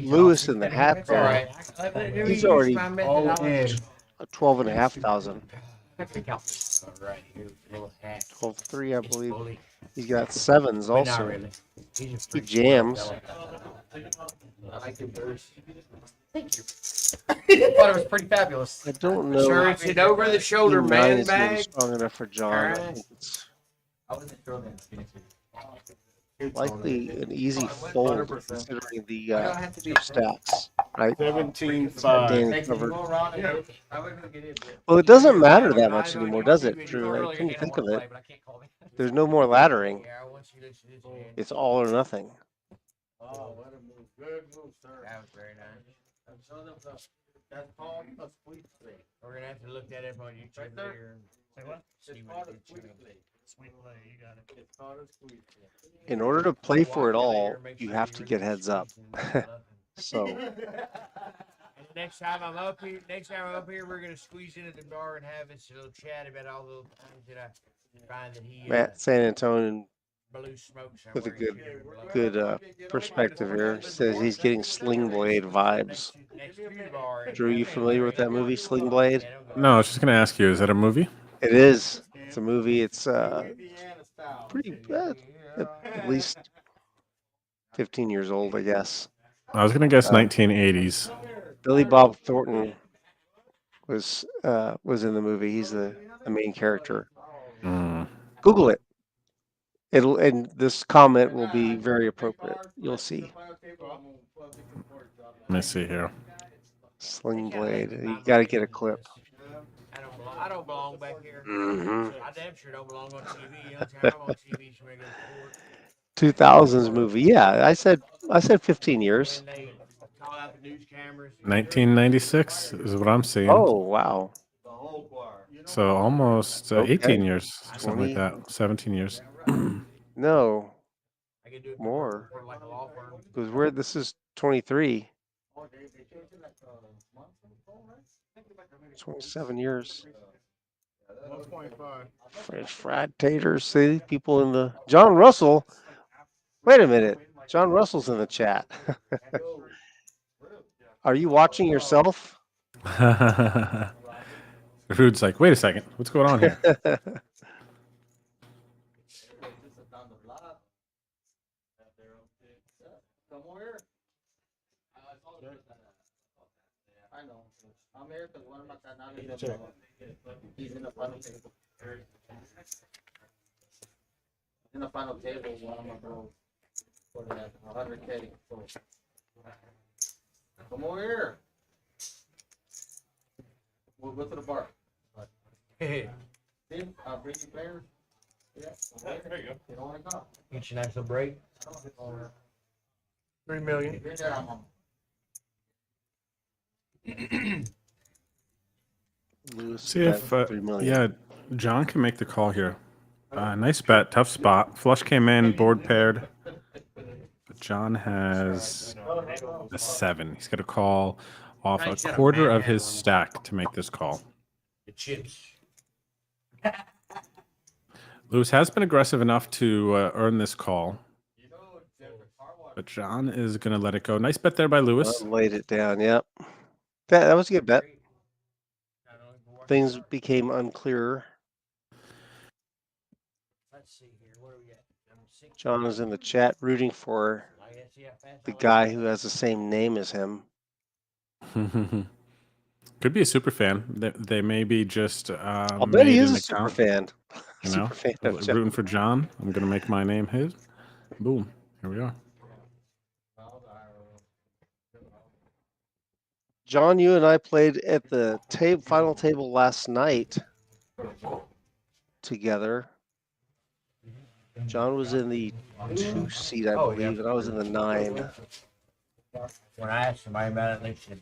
Lewis in the hat there, he's already all in. 12,500. Right here, little hat. 12-3, I believe. He's got 7s But not also. really. He jams. I like your verse. Thank you. I thought it was pretty fabulous. I don't know. Sure, it's an over the shoulder King 9 man is maybe bag. strong enough for John. I think it's likely an easy fold considering the stacks, right? 17.5. Danny covered. Well, it doesn't matter that much anymore, does it, Drew? Right? Can you think of it? There's no more laddering. It's all or nothing. Oh, what a move. Good move, sir. That was very nice. That's called a sweet play. We're going to have to look that up on YouTube later. Say what? It's called a sweet play. Sweet play, you got it. It's called a sweet play. In order to play for it all, you have to get heads up. So. And next time I'm up here, we're going to squeeze into the bar and have this little chat about all the things that I find that he. Matt San Antonio blue smoke with a somewhere. good perspective here. Says he's getting Sling Blade vibes. Drew, you familiar with that movie, Sling Blade? No, I was just gonna ask you, is that a movie? It is. It's a movie. It's pretty at least 15 years old, I guess. I was gonna guess 1980s. Billy Bob Thornton was in the movie. He's the main character. Mm. Google it. And this comment will be very appropriate. You'll see. Let me see here. Sling Blade. You got to get a clip. I don't belong back here. Mhm. I damn sure don't belong on TV. I'm on TV. So we go to court. 2000s movie. Yeah, I said 15 years. Call out the news cameras. 1996 is what I'm seeing. Oh, wow. So almost 18 years, something 20. like that. 17 years. No. More. Because this is 23. 27 years. 1.5. French fried taters. See, people in the... John Russell. Wait a minute. John Russell's in the chat. Are you watching yourself? Rude's like, wait a second. What's going on here? I know. I'm here because one of my canales he's in the final table. In the final table, one of my bros for that 100K. Come over here. We'll go to the bar. See, I'll bring you players. Yeah. There you go. You don't want to come. Get you a nice little break. 3 million. You're there, I'm on. See if yeah, John can make the call here. Nice bet, tough spot. Flush came in, board paired. But John has a 7. He's got to call off a quarter of his stack to make this call. The chips. Lewis has been aggressive enough to earn this call. But John is going to let it go. Nice bet there by Lewis. Laid it down, yep. That was a good bet. Things became unclear. Let's see here. What are we at? John is in the chat rooting for the guy who has the same name as him. Could be a super fan. They may be just I'll bet he is a super fan. You know, rooting for John. I'm going to make my name his. Boom. Here we are. John, you and I played at the final table last night together. John was in the 2 seat, I believe, and I was in the 9. When I asked somebody about it, they said,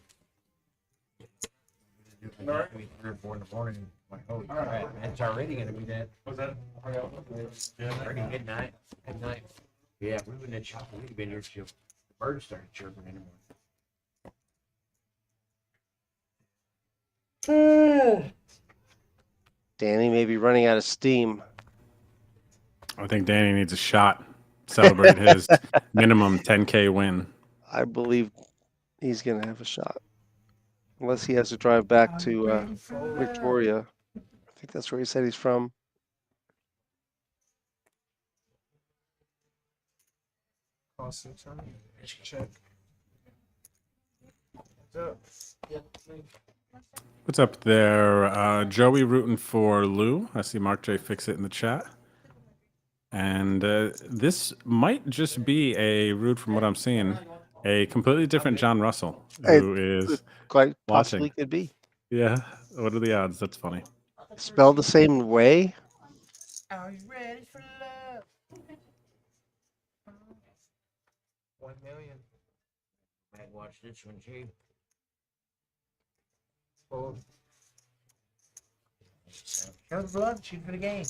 3 or 4 in the morning. I'm like, holy crap, it's already going to be that. Was that? Already midnight. At night. Yeah, we wouldn't have chopped. We'd been here till the birds started chirping in the morning. Danny may be running out of steam. I think Danny needs a shot. Celebrate his minimum 10K win. I believe he's going to have a shot. Unless he has to drive back to Victoria. I think that's where he said he's from. Cost of time. Check. What's up? What's up there? Joey rooting for Lou. I see Mark J. Fix It in the chat. And this might just be a root from what I'm seeing. A completely different John Russell, who is quite watching. possibly could be. Yeah. What are the odds? That's funny. Spelled the same way. Are you ready for love? 1 million. I'd watch this one too. Oh. Show the blood, shoot for the game.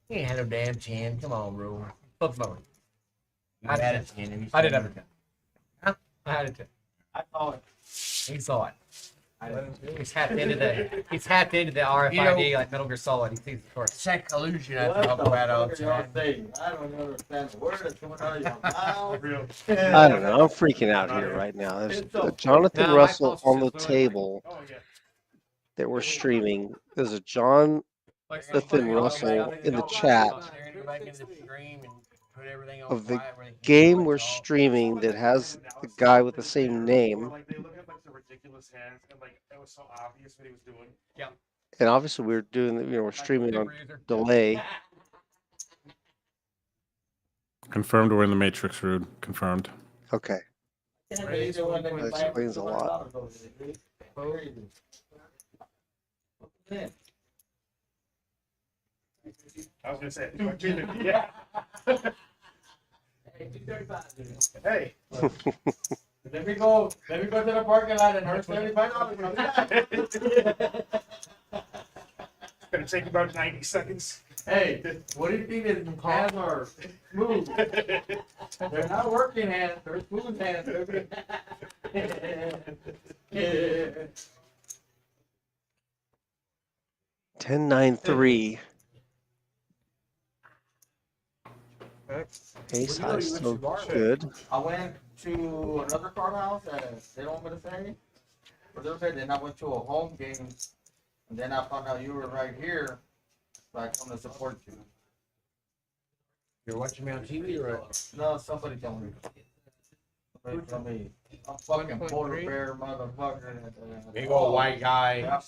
You ain't had no damn 10. Come on, bro. Fuck Bowie. I had a 10. I didn't have a 10. Huh? I had a 10. I saw it. He saw it. He's tapped into the RFID like Metal Gear Solid. He sees the course. Check collusion I talk about all the time. I don't understand the word that's coming out of your mouth. I don't know. I'm freaking out here right now. There's a Jonathan Russell on the table that we're streaming. There's a Jonathan Russell in the chat of the game we're streaming that has the guy with the same name. They look at the ridiculous hands and it was so obvious what he was doing. Yeah. And obviously we're doing, we're streaming on delay. Confirmed we're in the Matrix, Rude. Confirmed. Okay. That explains a lot. I was gonna say, yeah. Hey. Let me go to the parking lot and earn $75. It's gonna take about 90 seconds. Hey, what do you think his hands are smooth? They're not working hands, they're smooth hands. 10-9-3. Ace high still good. I went to another card house and they don't want me to say. But they said then I went to a home game and then I found out you were right here. So I come to support you. You're watching me on TV or what? No, somebody told me. Somebody told me. I'm fucking polar bear motherfucker. Big old white guy. Yep.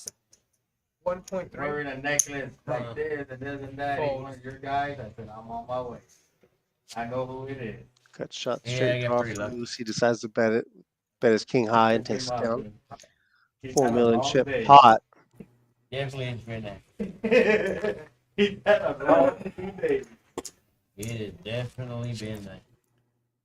1.3. Wearing a necklace like this and this and that. One of your guys. I said, I'm on my way. I know who it is. Got shot Yeah, I straight get off. pretty lucky. Lucy decides to bet his king high and takes it down. He's 4 had a million long chip day. pot. Definitely been that. He's had a long 2 days. It has definitely been that.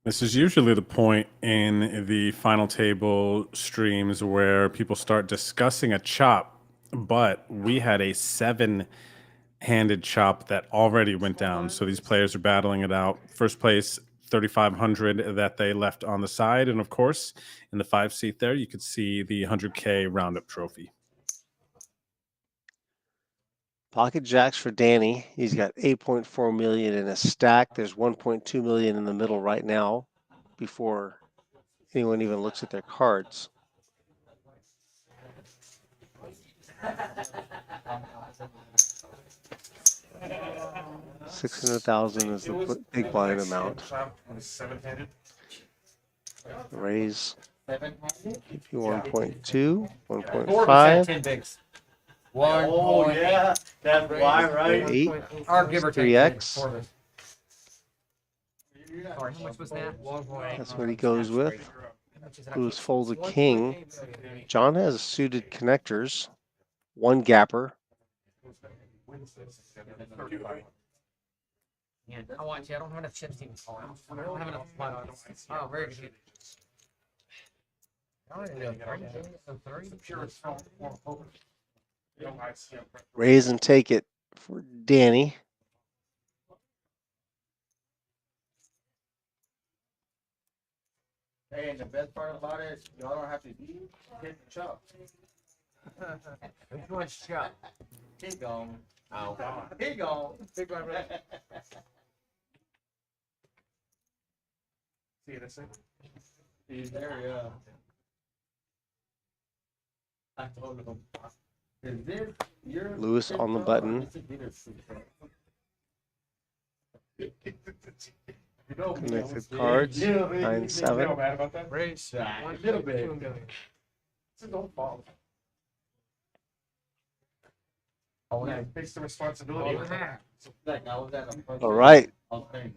This is usually the point in the final table streams where people start discussing a chop, but we had a 7-handed chop that already went down. So these players are battling it out. First place, 3,500 that they left on the side. And of course, in the 5 seat there, you could see the 100K roundup trophy. Pocket jacks for Danny. He's got 8.4 million in a stack. There's 1.2 million in the middle right now before anyone even looks at their cards. $600,000 is the big blind amount. 7-handed. Raise. Seven-handed? Keep you 1.2, Forbes 1.5, 10 bigs. Oh, yeah. That's why, right? 8, Or give or take 3x. Forbes. Sorry, how much was that? That's what he goes with. Lewis folds a king. John has suited connectors. 1 gapper. Yeah, I want you. I don't have enough chips to even call. I don't have enough money. Oh, very good. I don't even know. 3? Raise and take it for Danny. Hey, and the best part about it is y'all don't have to hit the chop. Which one's shot? He gone. Oh, He gone. Big blind, right? See this thing? He's there, yeah. I told him. Is this your Lewis on the button. Connected cards. 9-7. Mad about that? Raise. A little bit. 2 million. Don't fall. Oh, Yeah, it takes the responsibility. Like, I was at a All right. function.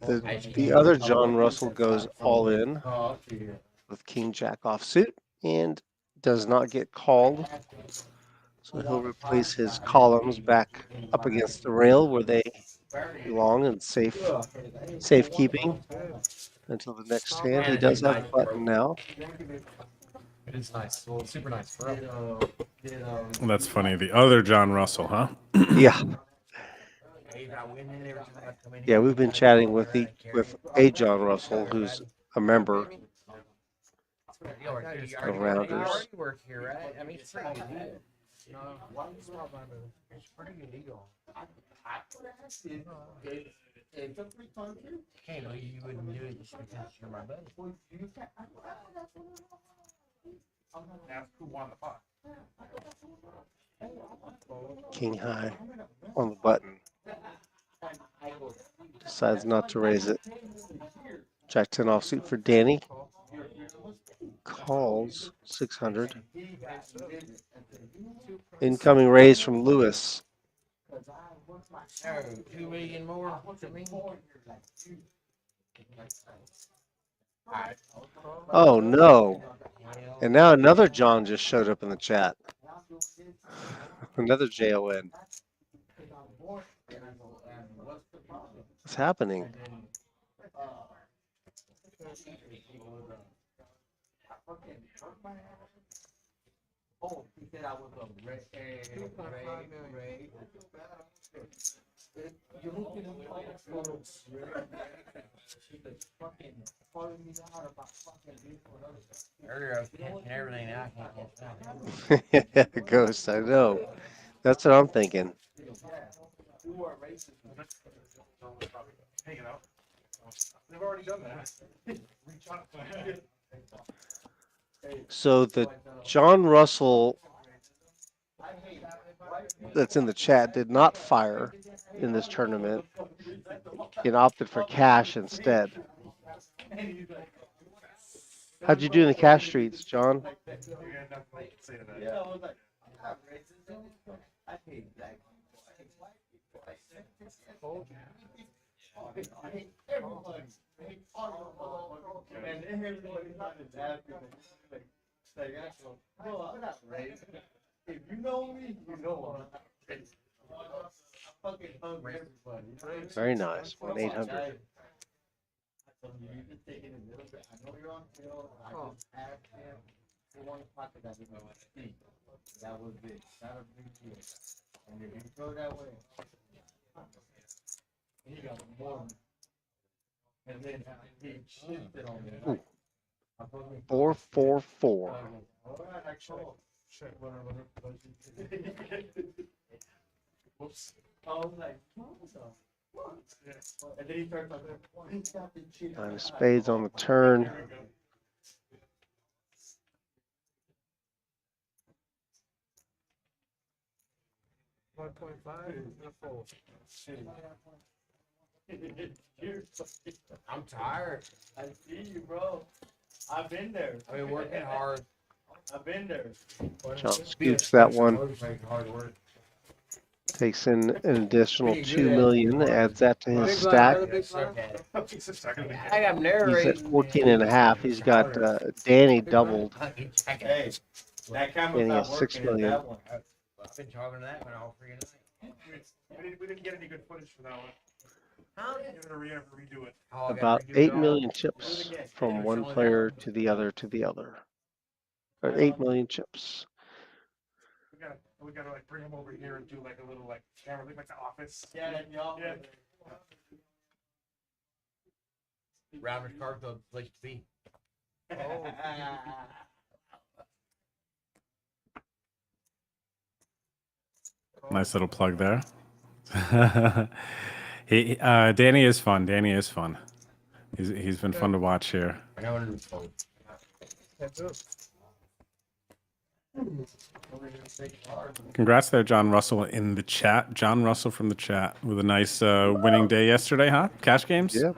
The other John Russell goes all in Oh, okay. with King Jack offsuit and does not get called. So he'll replace his columns back up against the rail where they belong and safekeeping until the next hand. He does have a button now. It is nice. Well, super nice. That's funny. The other John Russell, huh? Yeah. Yeah, we've been chatting with a John Russell who's a member You already, The Rounders. work here, right? I mean, it's pretty good deal. No, why is small blind better? It's pretty good deal. It's a free country. Hey, no, you wouldn't do it just because you're my buddy. Ask who won the pot. King high on the button. Decides not to raise it. Jack 10 offsuit for Danny. Calls 600. Incoming raise from Lewis. Oh, 2 million more to me. Oh no. And now another John just showed up in the chat. Another JON. What's happening? Oh, he said I was a red. You're looking at all the photos. Fucking calling me out about fucking Earlier I was catching everything, now I can't catch that. Ghost, I know. That's what I'm thinking. Hanging out. They've already done that. Reach out. So the John Russell that's in the chat did not fire in this tournament and opted for cash instead. How'd you do in the cash streets, John? If you know me, you know I'm fucking hungry. Very nice. 1-800. I know you're on field. I just asked him for one pocket that he was speak. That was big. Not a big deal. And if you throw that way, he got more. And then he shifted on me. 4-4-4. Whoops. I was like, and then he started like, Nine of spades on the turn. I'm tired. I see you, bro. I've been there. I've been working hard. I've been there. John scoops that one. Hard work. Takes in an additional 2 million, adds that to his stack. I got narrating. He's at 14.5. He's got Danny doubled. Hey, that camera's Danny not has 6 working in million. that one. I've been talking to that one all freaking night. We didn't get any good footage for that one. Huh? You're gonna redo it. Oh, I gotta About redo it 8 all. million chips from one player to the other to the other. Or 8 million chips. We gotta like bring him over here and do like a little like camera, like the office. Yeah, y'all. Yeah. Rounders Card Club place to be. Nice little plug there. Danny is fun. Danny is fun. He's been fun to watch here. Congrats there, John Russell in the chat. John Russell from the chat with a nice winning day yesterday, huh? Cash games? Yeah.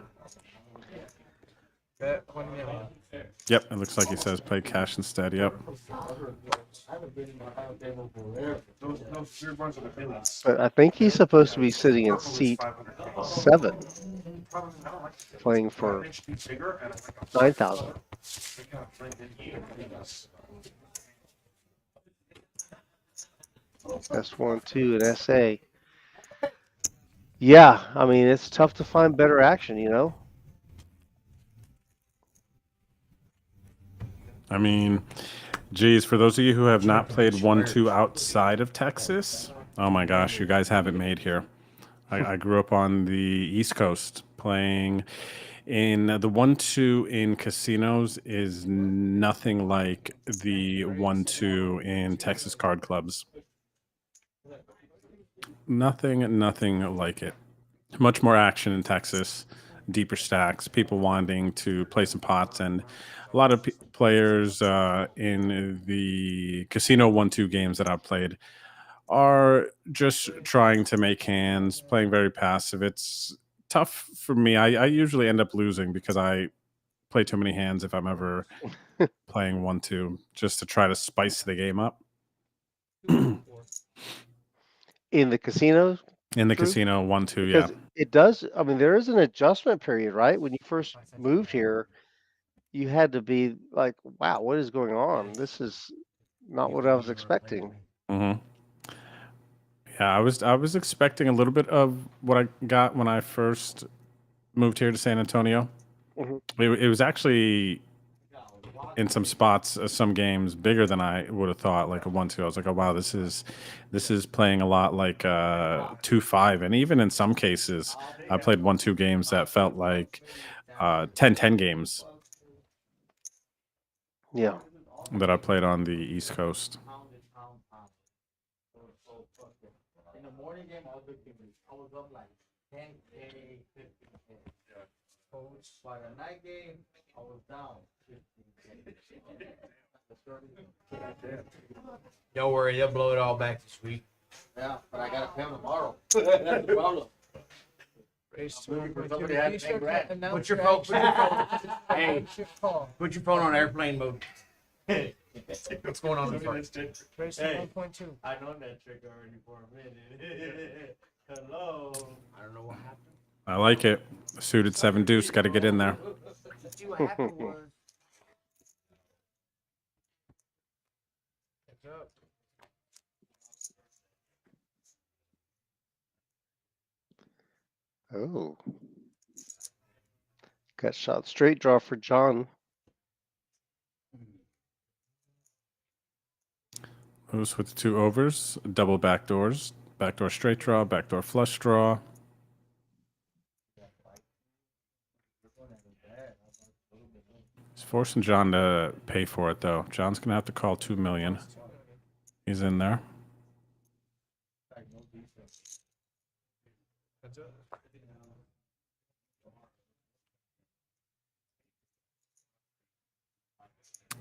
Yep, it looks like he says play cash instead. Yep. But I think he's supposed to be sitting in seat 7, playing for 9,000. S1, 2, and SA. Yeah, I mean, it's tough to find better action, you know? I mean, geez, for those of you who have not played 1-2 outside of Texas, oh my gosh, you guys have it made here. I grew up on the East Coast playing in the 1-2 in casinos is nothing like the 1-2 in Texas card clubs. Nothing like it. Much more action in Texas, deeper stacks, people wanting to play some pots, and a lot of players in the casino 1-2 games that I've played are just trying to make hands, playing very passive. It's tough for me. I usually end up losing because I play too many hands if I'm ever playing 1-2, just to try to spice the game up. In the casinos? In the True? casino 1-2, Because yeah. it does, I mean, there is an adjustment period, right? When you first moved here, you had to be like, wow, what is going on? This is not what I was expecting. Mm-hmm. Yeah, I was expecting a little bit of what I got when I first moved here to San Antonio. Mm-hmm. It was actually in some spots, some games bigger than I would have thought. Like a 1-2, I was like, oh wow, this is playing a lot like 2-5, and even in some cases, I played 1-2 games that felt like 10-10 games. Yeah. That I played on the East Coast. In the morning game, I was up like 10K, 15K. By the night game, I was down 15K. Don't worry, they'll blow it all back this week. Yeah, but I gotta pay them tomorrow. That's the problem. Somebody had to pay rent. Put your phone. Hey, put your phone on airplane mode. What's going on in front? Hey, 1.2. I know that trick already for a minute. Hello. I don't know what happened. I like it. Suited 7 deuce. Got to get in there. See what happened was. Oh. Got shot straight draw for John. Moves with 2 overs, double backdoors, backdoor straight draw, backdoor flush draw. He's forcing John to pay for it though. John's gonna have to call 2 million. He's in there.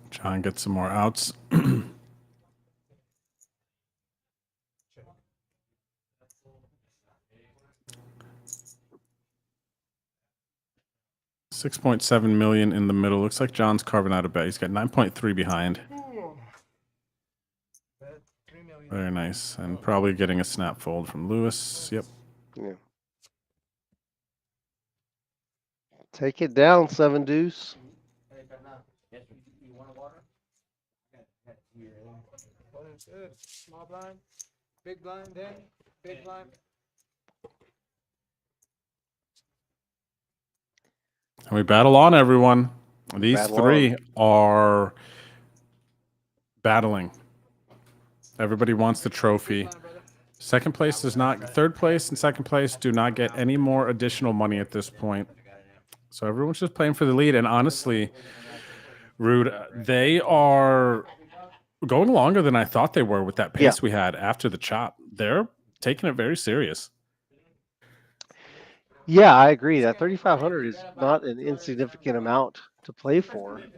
John gets some more outs. 6.7 million in the middle. Looks like John's carving out a bet. He's got 9.3 behind. Very nice. And probably getting a snap fold from Lewis. Yep. Yeah. Take it down, 7 deuce. Small blind, big blind, then big blind. And we battle on, everyone. These Battle 3 on. are battling. Everybody wants the trophy. Second place does not. Third place and second place do not get any more additional money at this point. So everyone's just playing for the lead. And honestly, Rude, they are going longer than I thought they were with that pace we had after the chop. They're taking it very serious. Yeah, I agree. That 3,500 is not an insignificant amount to play for. They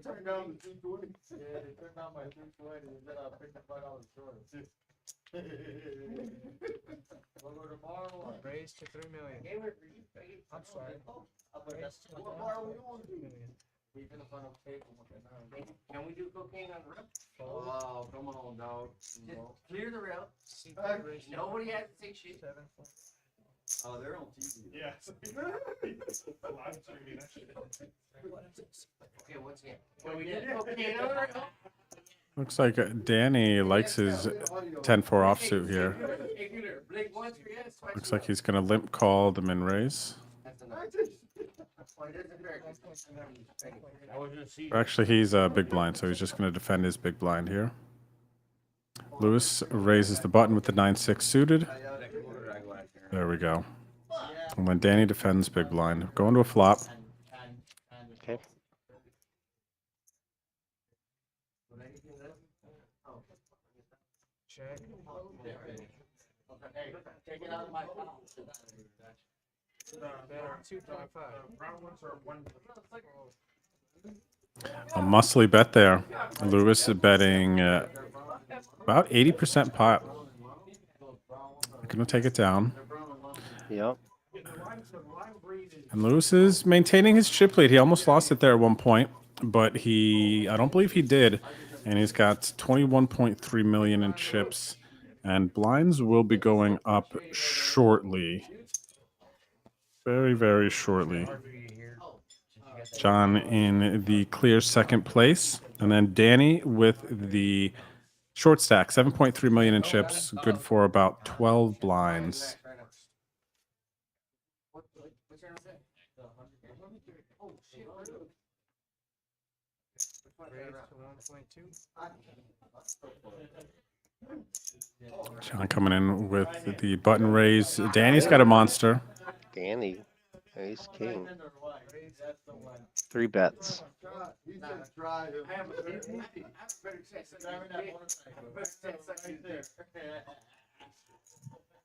turned down the 220. Yeah, they turned down my 220 instead of $55 short. We'll go tomorrow. Raise to 3 million. I'm sorry. What bar are we on? We're gonna find a table. Can we do cocaine on the rip? Oh, come on, dog. Just clear the rail. Nobody has to say shit. Oh, they're on TV. Yeah. Okay, what's it? Can we do cocaine on the rail? Looks like Danny likes his 10-4 offsuit here. Looks like he's going to limp call the min raise. Or actually, he's a big blind, so he's just going to defend his big blind here. Lewis raises the button with the 9-6 suited. There we go. And then Danny defends big blind. Going to a flop. Okay. Check. A muscly bet there. Lewis betting about 80% pot. Gonna take it down. Yep. And Lewis is maintaining his chip lead. He almost lost it there at one point, but I don't believe he did. And he's got 21.3 million in chips. And blinds will be going up shortly. Very, very shortly. John in the clear second place. And then Danny with the short stack, 7.3 million in chips. Good for about 12 blinds. John coming in with the button raise. Danny's got a monster. Danny, ace king. 3 bets.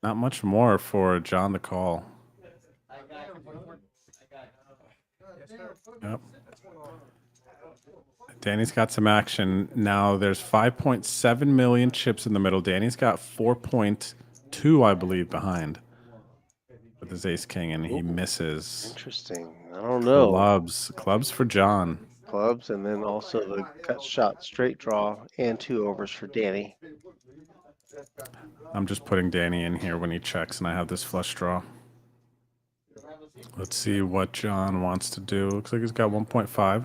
Not much more for John to call. Yep. Danny's got some action. Now there's 5.7 million chips in the middle. Danny's got 4.2, I believe, behind. With his ace king, and he misses. Interesting. I don't know. Clubs for John. Clubs, and then also the cut shot straight draw and 2 overs for Danny. I'm just putting Danny in here when he checks, and I have this flush draw. Let's see what John wants to do. Looks like he's got 1.5.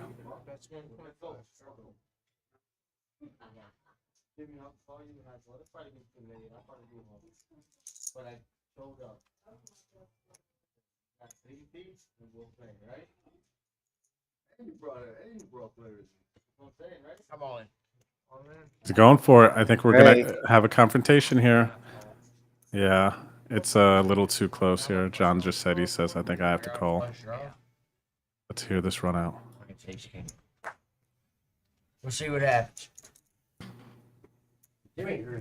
I'm all in. He's going for it. I think we're going to have a confrontation here. Yeah, it's a little too close here. John just said he says, I think I have to call. Let's hear this run out. We'll see what happens.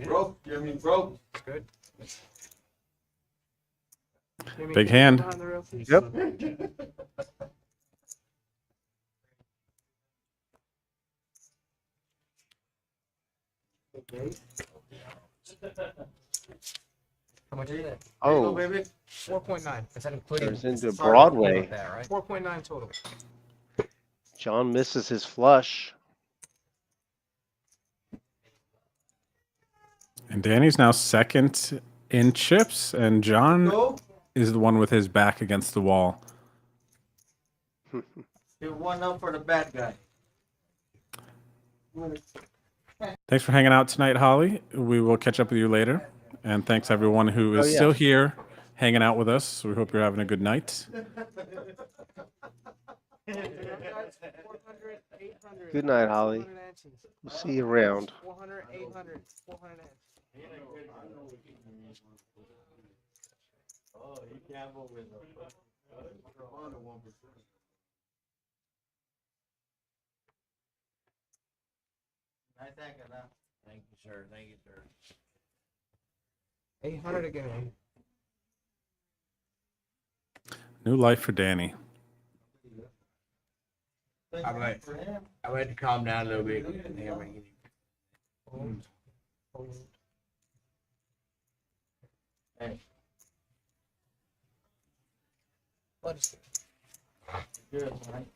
Broke. Broke. Good. Big hand. Yep. How much is it? Oh, 4.9. Is that including? turns into Broadway. 4.9 total. John misses his flush. And Danny's now second in chips, and John is the one with his back against the wall. You're 1-0 for the bad guy. Thanks for hanging out tonight, Holly. We will catch up with you later. And thanks everyone who is still here hanging out with us. We hope you're having a good night. Good night, Holly. We'll see you around. 400, 800, 400. Oh, you gamble with a 1%. Nice angle, huh? Thank you, sir. Thank you, sir. 800 again. New life for Danny. I'm ready to calm down a little bit. I think I'm gonna get him. Hey. What is Good, man.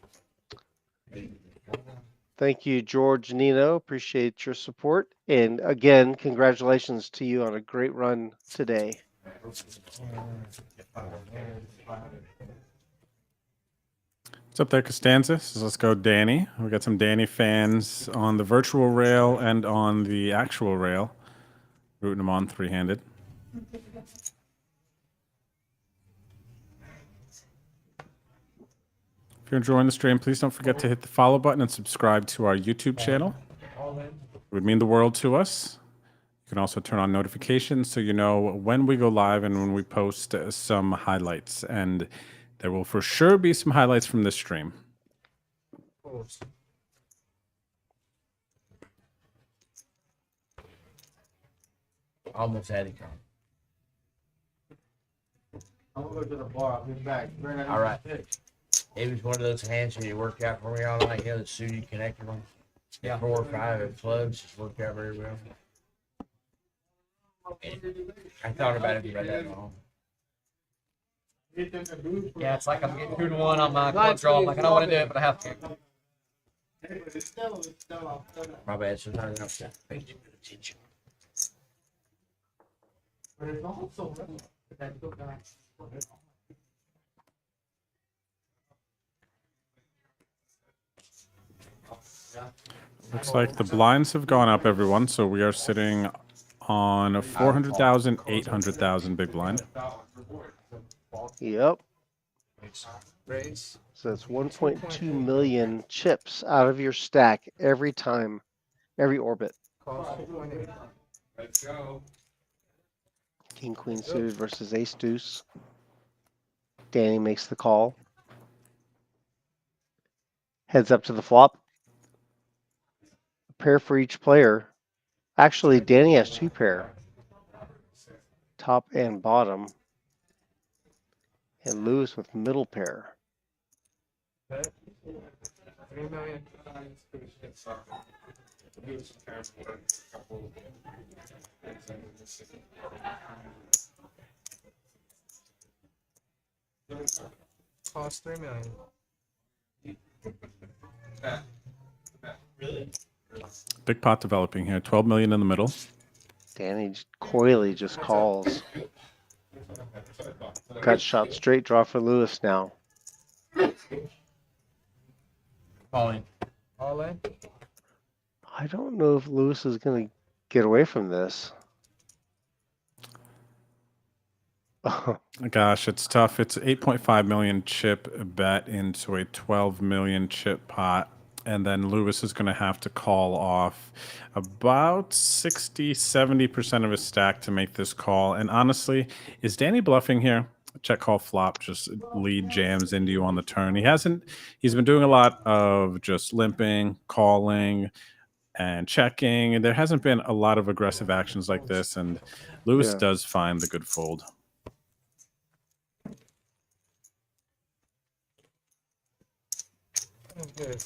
Thank you, George Nino. Appreciate your support. And again, congratulations to you on a great run today. What's up there, Costanza? So let's go, Danny. We got some Danny fans on the virtual rail and on the actual rail. Rooting them on three-handed. If you're enjoying the stream, please don't forget to hit the follow button and subscribe to our YouTube channel. It would mean the world to us. You can also turn on notifications so you know when we go live and when we post some highlights. And there will for sure be some highlights from this stream. Almost had it. I'm gonna go to the bar. I'll be back. All right. It was one of those hands that you worked out for me all night. You know, the suited connector one. Yeah. 4 or 5 plugs just worked out very well. I thought about it for that long. Yeah, it's like I'm getting 2 to 1 on my club draw. I'm like, I don't want to do it, but I have to. My bad. Sometimes I don't pay too much attention. But it's also that go back. Looks like the blinds have gone up, everyone. So we are sitting on 400,000, 800,000 big blind. Yep. Raise. So it's 1.2 million chips out of your stack every time, every orbit. Let's go. King Queen suited versus Ace Deuce. Danny makes the call. Heads up to the flop. A pair for each player. Actually, Danny has 2 pair. Top and bottom. And Lewis with middle pair. 3 million. Cost 3 million. Big pot developing here. 12 million in the middle. Danny coyly just calls. Gut shot straight draw for Lewis now. All in. All in. I don't know if Lewis is going to get away from this. Gosh, it's tough. It's 8.5 million chip bet into a 12 million chip pot. And then Lewis is going to have to call off about 60, 70% of his stack to make this call. And honestly, is Danny bluffing here? Check call flop, just lead jams into you on the turn. He's been doing a lot of just limping, calling, and checking. And there hasn't been a lot of aggressive actions like this. And Lewis does find the good fold. Good.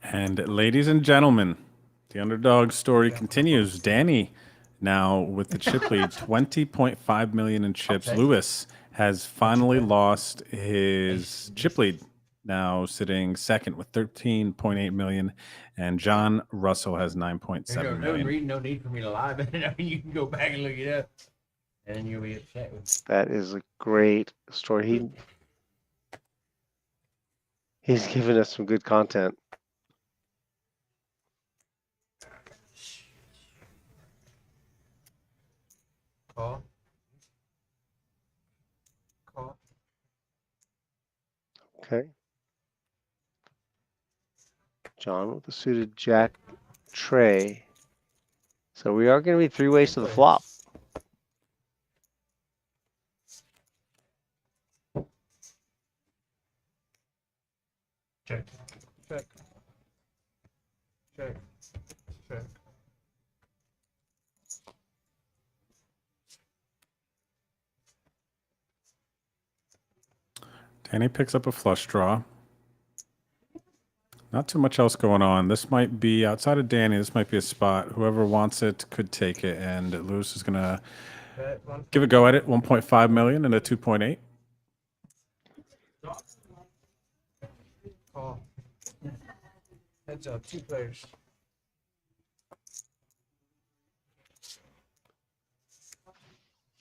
And ladies and gentlemen, the underdog story continues. Danny now with the chip lead, 20.5 million in chips. Lewis has finally lost his chip lead, now sitting second with 13.8 million. And John Russell has 9.7 million. No need for me to lie, but you can go back and look it up. And then you'll be upset with me. That is a great story. He's given us some good content. Call. Call. Okay. John with the suited jack tray. So we are going to be 3 ways to the flop. Check. Check. Check. Check. Danny picks up a flush draw. Not too much else going on. This might be, outside of Danny, this might be a spot. Whoever wants it could take it. And Lewis is going to give a go at it. 1.5 million and a 2.8. Call. Heads up, 2 players.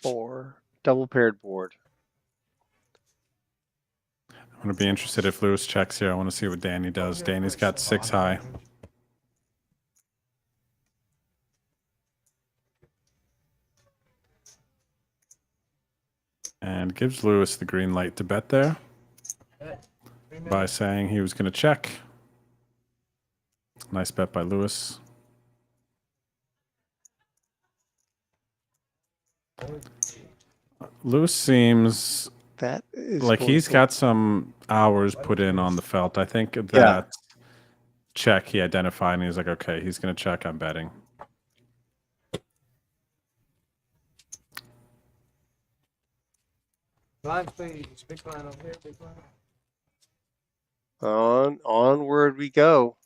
Four. Double paired board. I'm going to be interested if Lewis checks here. I want to see what Danny does. Danny's got 6 high. And gives Lewis the green light to bet there by saying he was going to check. Nice bet by Lewis. Lewis seems That is like going he's to- got some hours put in on the felt. I think that check he identified and he was like, okay, he's going to check. I'm betting. Blind, please. Big blind over here. Big blind. Onward we go.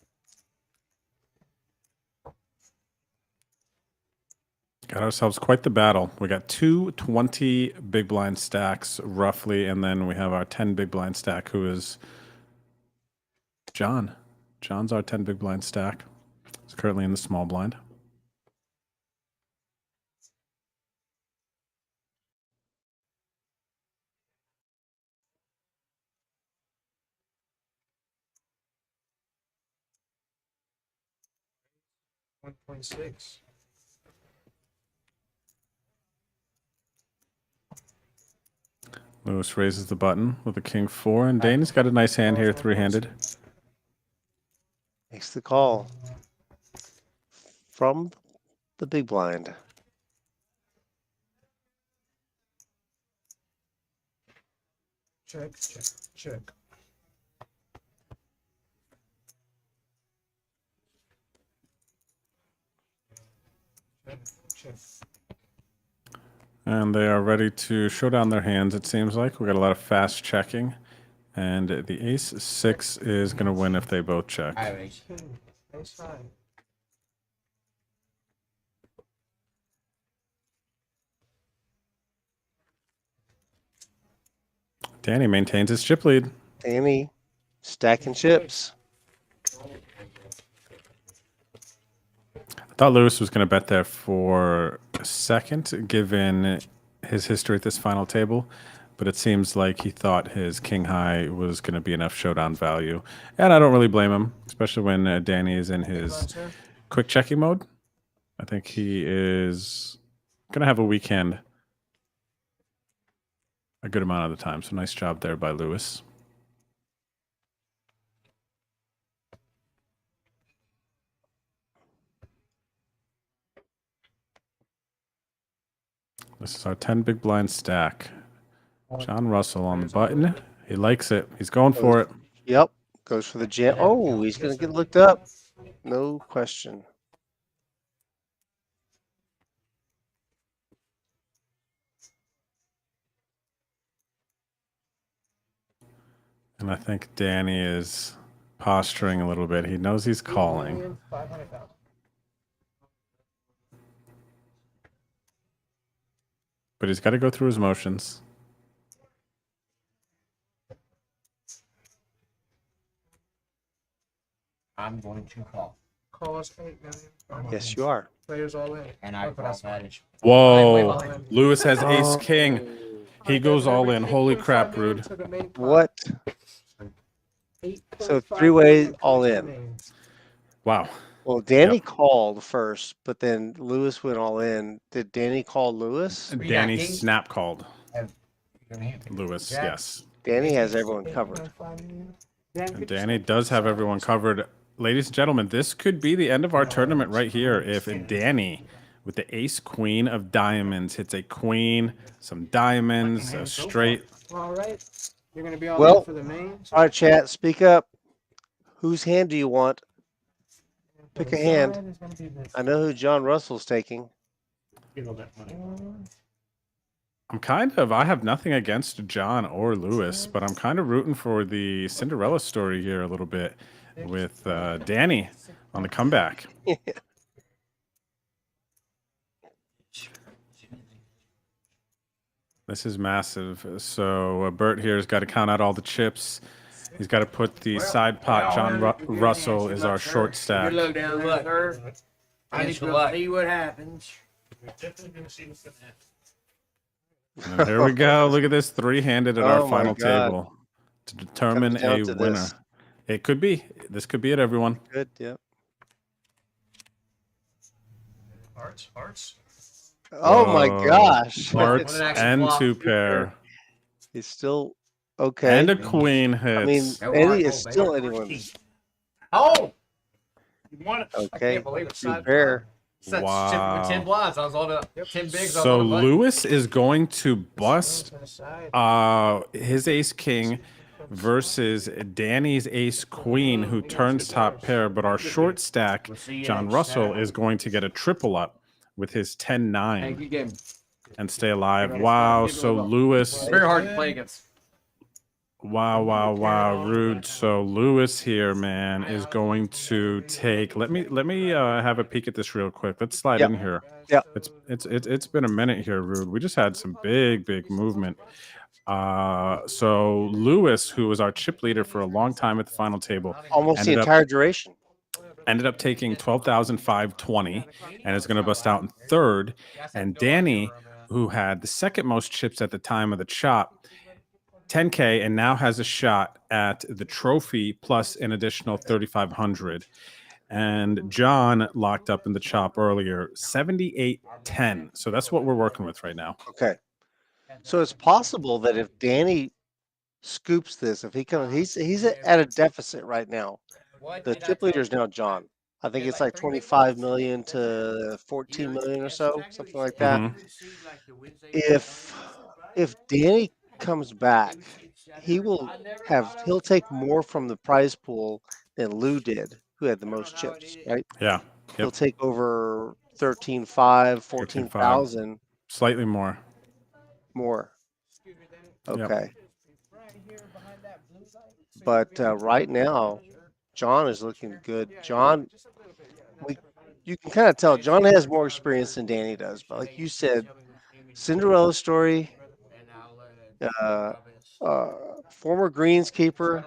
Got ourselves quite the battle. We got 2 20 big blind stacks roughly, and then we have our 10 big blind stack, who is John. John's our 10 big blind stack. He's currently in the small blind. $1.6. Lewis raises the button with a king 4, and Dane's got a nice hand here, 3-handed. Makes the call from the big blind. Check, check, check. Check, check. And they are ready to show down their hands, it seems like. We got a lot of fast checking. And the ace 6 is going to win if they both check. Ace 5. Danny maintains his chip lead. Danny stacking chips. I thought Lewis was going to bet there for a second, given his history at this final table. But it seems like he thought his king high was going to be enough showdown value. And I don't really blame him, especially when Danny is in his quick checking mode. I think he is going to have a weak hand a good amount of the time. So nice job there by Lewis. This is our 10 big blind stack. John Russell on the button. He likes it. He's going for it. Yep. Goes for the jam. Oh, he's going to get looked up. No question. And I think Danny is posturing a little bit. He knows he's calling. But he's got to go through his motions. I'm going to call. Calls 8 million. Yes, you are. Players all in. And I call that. Whoa. Lewis has ace king. He goes all in. Holy crap, Rude. What? So 3-way all in. Wow. Well, Danny called first, but then Lewis went all in. Did Danny call Lewis? Danny snap called Lewis, yes. Danny has everyone covered. And Danny does have everyone covered. Ladies and gentlemen, this could be the end of our tournament right here if Danny, with the ace queen of diamonds, hits a queen, some diamonds, a straight. All right. You're going to be all Well, in for the main. all right, chat, speak up. Whose hand do you want? Pick a hand. I know who John Russell's taking. I have nothing against John or Lewis, but I'm kind of rooting for the Cinderella story here a little bit with Danny on the comeback. This is massive. So Bert here has got to count out all the chips. He's got to put the side pot. John Russell is our short stack. Good luck down there, sir. I need to see what happens. We're definitely going to see what's going to happen. And here we go. Look at this 3-handed at our Oh my final God. table to determine Comes down a to winner. this. It could be. This could be it, everyone. Good, yep. Hearts, hearts. Oh my Whoa. gosh. Hearts and 2 pair. He's still okay. And a queen hits. I mean, Eddie is still anyone's. Oh! Okay. believe it. Two pair. Such chip with 10 Wow. blinds. I was on 10 bigs. I was So on a button. Lewis is going to bust his ace king versus Danny's ace queen, who turns top pair. But our short stack, John Russell, is going to get a triple up with his 10-9 and stay alive. Wow. So Lewis. Very hard to play against. Wow, Rude. So Lewis here, man, is going to take. Let me have a peek at this real quick. Let's slide in here. Yeah. It's been a minute here, Rude. We just had some big movement. So Lewis, who was our chip leader for a long time at the final table, Almost the entire duration. Ended up taking 12,520 and is going to bust out in third. And Danny, who had the second most chips at the time of the chop, 10K, and now has a shot at the trophy plus an additional 3,500. And John locked up in the chop earlier, 78-10. So that's what we're working with right now. Okay. So it's possible that if Danny scoops this, if he comes, he's at a deficit right now. The chip leader is now John. I think it's like 25 million to 14 million or so, something like that. If Danny comes back, he'll take more from the prize pool than Lou did, who had the most chips, right? Yeah. He'll take over 13,500, 14,000. Slightly more. More. Okay. But right now, John is looking good. John, you can kind of tell John has more experience than Danny does. But like you said, Cinderella story, former greenskeeper.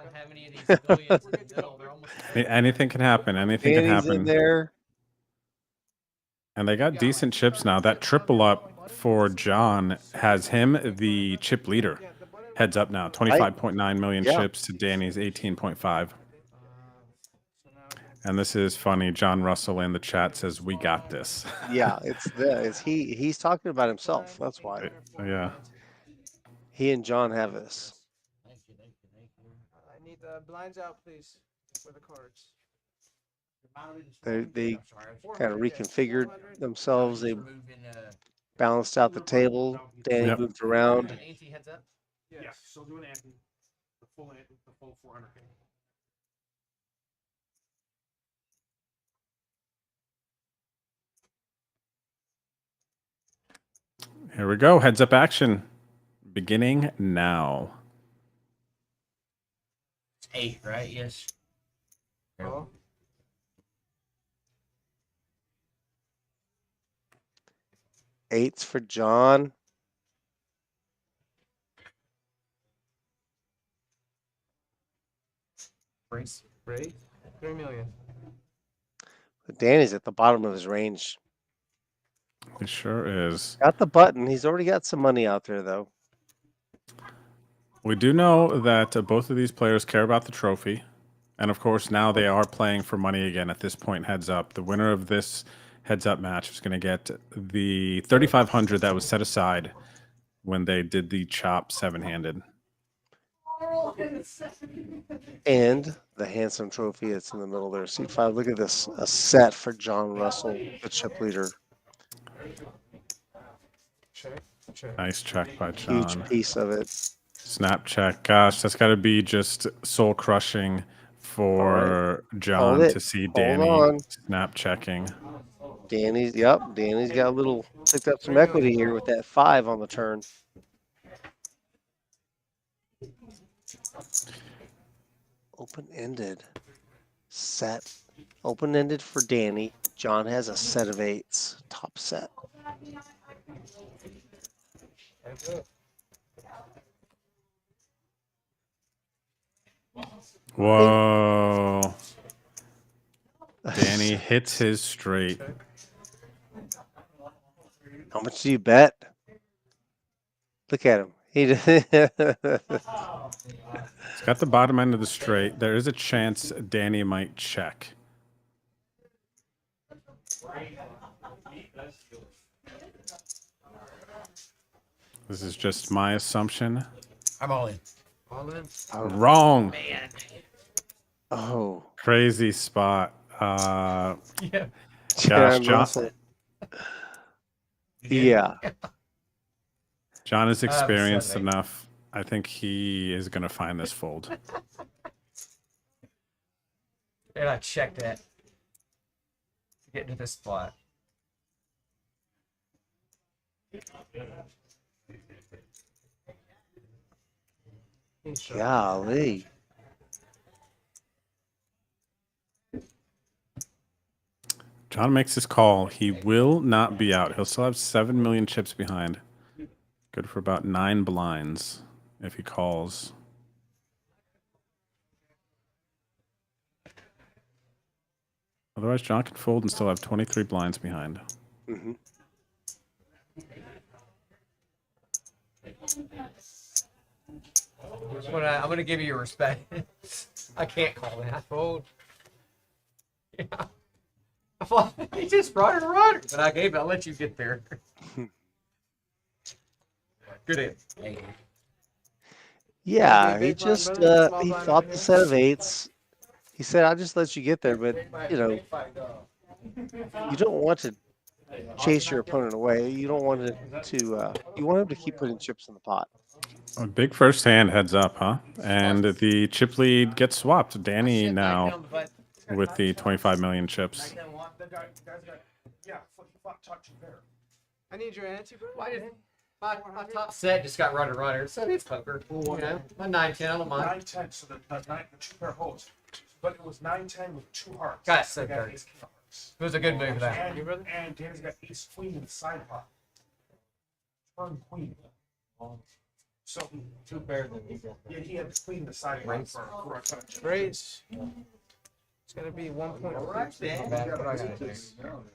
Anything can happen. Anything Danny's can happen. in there. And they got decent chips now. That triple up for John has him the chip leader. Heads up now. 25.9 million chips to Danny's 18.5. And this is funny. John Russell in the chat says, "We got this." Yeah, he's talking about himself. That's why. Yeah. He and John have this. I need the blinds out, please, for the cards. They kind of reconfigured themselves. They balanced out the table. Danny moved around. Yeah, still doing ante. The full 400K. Here we go. Heads up action. Beginning now. 8, right? Yes. Oh. Eights for John. Race. 3 million. But Danny's at the bottom of his range. It sure is. Got the button. He's already got some money out there, though. We do know that both of these players care about the trophy. And of course, now they are playing for money again at this point. Heads up. The winner of this heads up match is going to get the 3,500 that was set aside when they did the chop 7-handed. And the handsome trophy that's in the middle there. C5. Look at this. A set for John Russell, the chip leader. Nice check by John. Huge piece of it. Snap check. Gosh, that's got to be just soul crushing for John to see Danny snap checking. Danny's got a little, picked up some equity here with that 5 on the turn. Open-ended set. Open-ended for Danny. John has a set of 8s. Top set. Whoa. Danny hits his straight. How much do you bet? Look at him. He's got the bottom end of the straight. There is a chance Danny might check. This is just my assumption. I'm all in. All in. Wrong. Man. Oh. Crazy spot. Yeah. Gosh, I'm John. also- Yeah. John is I have a experienced 7-8. enough. I think he is going to find this fold. And I checked that to get to this spot. Golly. John makes his call. He will not be out. He'll still have 7 million chips behind. Good for about 9 blinds if he calls. Otherwise, John can fold and still have 23 blinds behind. Mm-hmm. I'm gonna give you your respect. I can't call that. I fold. Yeah. I thought he just brought it around, but I gave it. I'll let you get there. Good in. Yeah, he just he flopped the set of 8s. He said, "I'll just let you get there," but you know, you don't want to chase your opponent away. You don't want it to. You want him to keep putting chips in the pot. A big first hand heads up, huh? And the chip lead gets swapped. Danny now with the 25 million chips. I need your answer, bro. Why did my top set just got runner? So it's poker. You know, my 9-10, I don't mind. 9-10, so the 2 pair holds. But it was 9-10 with 2 hearts. Got So so they got dirty. ace king hearts. It was a good move that. And Danny's got ace queen in the side pot. Turn queen. So 2 pairs that he got. yeah, he had the queen in the side pot for a touch. Raise. It's gonna be 1.6. All right, Dan. Bad, but I got it.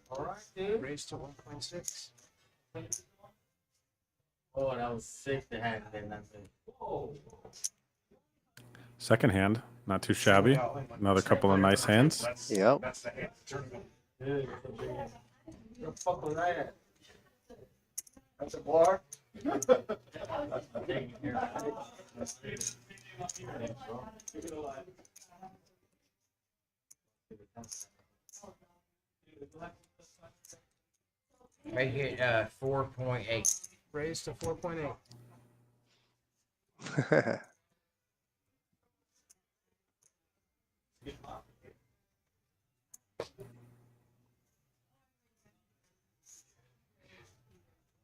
All right, dude. Raise to 1.6. Oh, that was 6 to hand. Then that's it. Second hand, not too shabby. Another couple of nice hands. Yep. That's the hand. Dude, the fuck was that? That's a bar? Right here, 4.8. Raise to 4.8.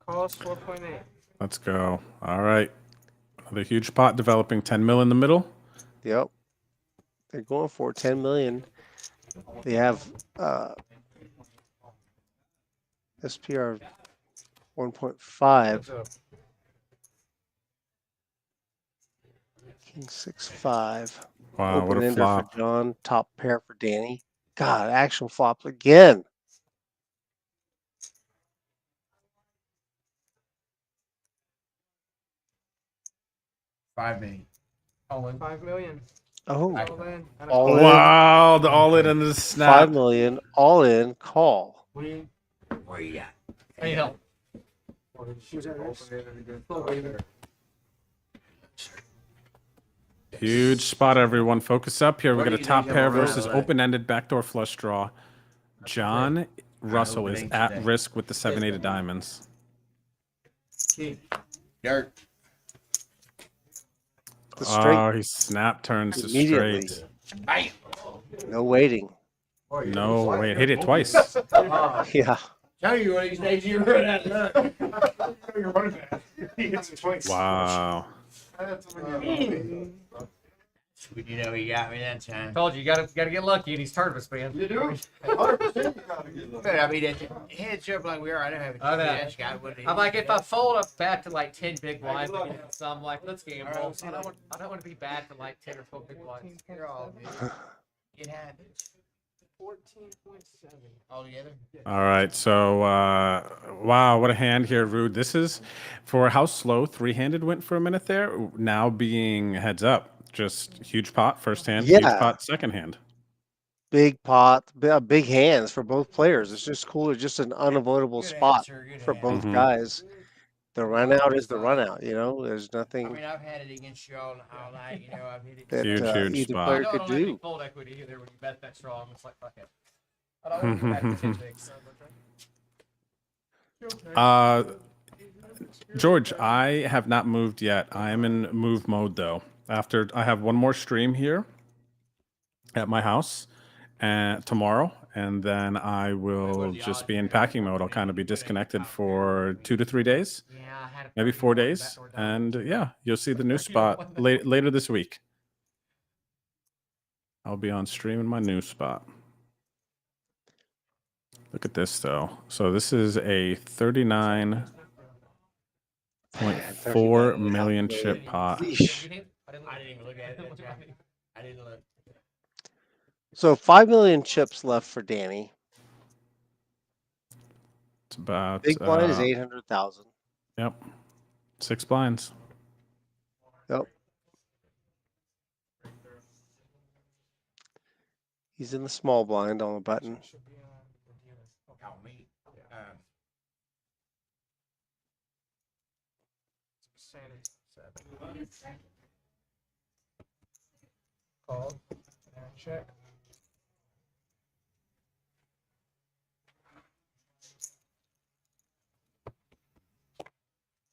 Calls 4.8. Let's go. All right. Another huge pot developing. 10 mil in the middle. Yep. They're going for 10 million. They have SPR 1.5. King 6-5. Wow, what a Open-ender flop. for John. Top pair for Danny. God, action flop again. $5 million. All in 5 million. Oh, All in. all in. Wow, the all in and the snap. 5 million, all in, call. Where you at? I need help. Huge spot, everyone. Focus up here. We What got do a you top think pair of a versus roulette? open-ended backdoor flush draw. John Russell is opening at today. risk with the 7-8 of diamonds. Dirt. The straight Oh, he snap turns to immediately. straight. Bam. No waiting. No, wait, hit it twice. Yeah. Tell you one of these days you run out of luck. You're running back. He hits it twice. Wow. You know he got me that time. Told you, gotta get lucky in these tournaments, man. You do? 100% you gotta get lucky. But I mean, it heads up like we are. I don't have a I know. GPS guy. I'm like, if I fold up back to like 10 big blinds, so I'm like, let's gamble. I don't want to be bad for like 10 or 12 big blinds. You're all good. It happens. 14.7. All together. All right, so wow, what a hand here, Rude. This is for how slow three-handed went for a minute there. Now being heads up, just huge pot first hand, huge Yeah. pot second hand. Big pot, big hands for both players. It's just cooler, just an unavoidable Good spot answer, good for both Mhm. guys. The run out is the run out. You know, there's I nothing mean, I've had it against you all night. You know, I've hit it. that Huge, huge either spot. player I could don't have any do. fold equity either when you bet that strong. It's like, fuck it. I don't want to go back to 10-6. George, I have not moved yet. I am in move mode though. After I have one more stream here at my house and tomorrow, and then I will just be in packing mode. I'll kind of be disconnected for 2 to 3 days, maybe 4 days, and yeah, you'll see the new spot later this week. I'll be on stream in my new spot. Look at this though. So this is a 39.4 million chip pot. I didn't even look at it. I didn't look. So 5 million chips left for Danny. It's about Big blind is 800,000. Yep, 6 blinds. Yep. He's in the small blind on the button. Oh, me. Call. Check.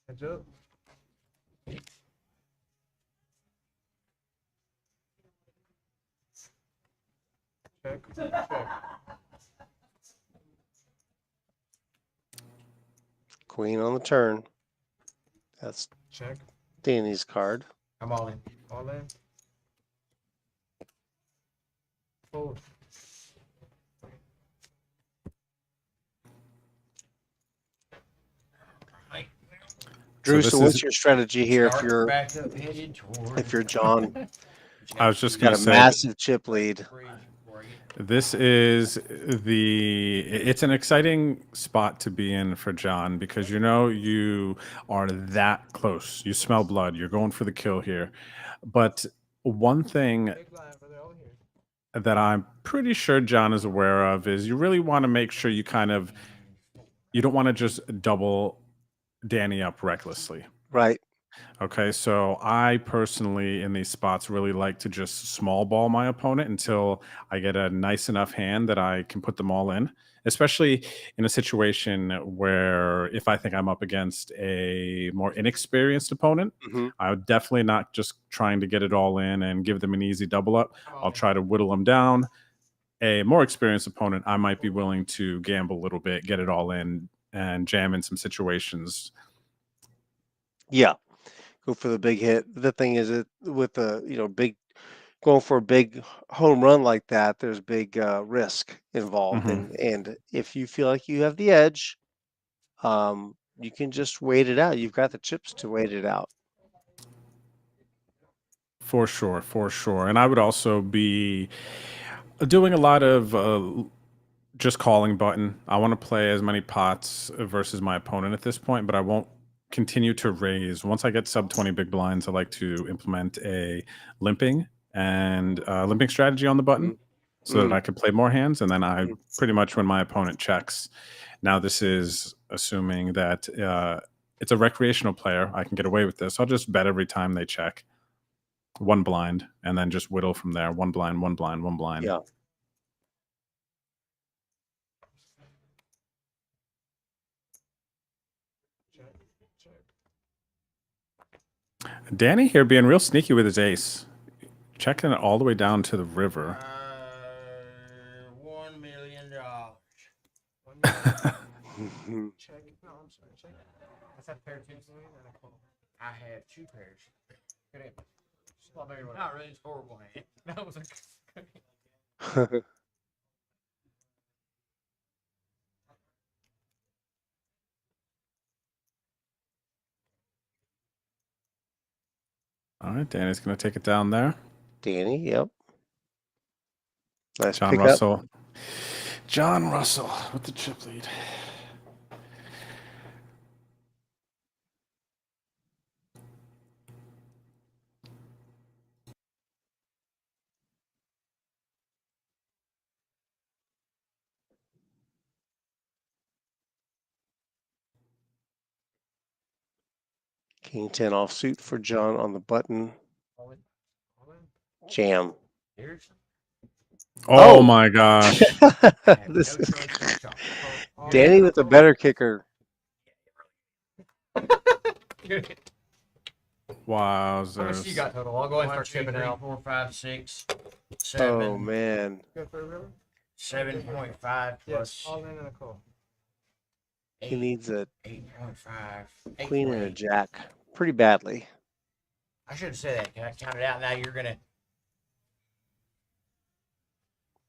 Heads up. Check. Check. Queen on the turn. That's Check. Danny's card. I'm all in. All in. Fold. Drew, this so what's is- your strategy here if Start you're back up, headed toward. John? I was just Got gonna a say massive chip lead. this is it's an exciting spot to be in for John because you know you are that close. You smell blood. You're going for the kill here. But one thing that I'm pretty sure John is aware of is you really want to make sure you don't want to just double Danny up recklessly. Right. Okay, so I personally in these spots really like to just small ball my opponent until I get a nice enough hand that I can put them all in, especially in a situation where if I think I'm up against a more inexperienced opponent, I would definitely not just trying to get it all in and give them an easy double up. I'll try to whittle them down. A more experienced opponent, I might be willing to gamble a little bit, get it all in, and jam in some situations. Yeah. Go for the big hit. The thing is, with the big going for a big home run like that, there's big risk involved, and if you feel like you have the edge, you can just wait it out. You've got the chips to wait it out. For sure, for sure. And I would also be doing a lot of just calling button. I want to play as many pots versus my opponent at this point, but I won't continue to raise. Once I get sub 20 big blinds, I like to implement a limping strategy on the button so that I can play more hands. And then I pretty much when my opponent checks. Now this is assuming that it's a recreational player. I can get away with this. I'll just bet every time they check. 1 blind, and then just whittle from there. 1 blind, 1 blind, 1 blind. Yeah. Danny here being real sneaky with his ace. Checking it all the way down to the river. $1 million. Check. No, I'm sorry. Check. That's that pair of twos. I have 2 pairs. Good aim. Strawberry one. Not really, it's horrible hand. That was a good aim. All right, Danny's going to take it down there. Danny, yep. Nice John pickup. Russell. John Russell with the chip lead. King 10 offsuit for John on the button. Jam. Oh my gosh. This is Danny with a better kicker. Wow. How much you got total? I'll go ahead and start shipping out. 4, 5, 6, Oh 7. man. 7.5 plus All in a call. He needs a 8.5. queen and a jack pretty badly. I should have said that. Can I count it out? Now you're gonna.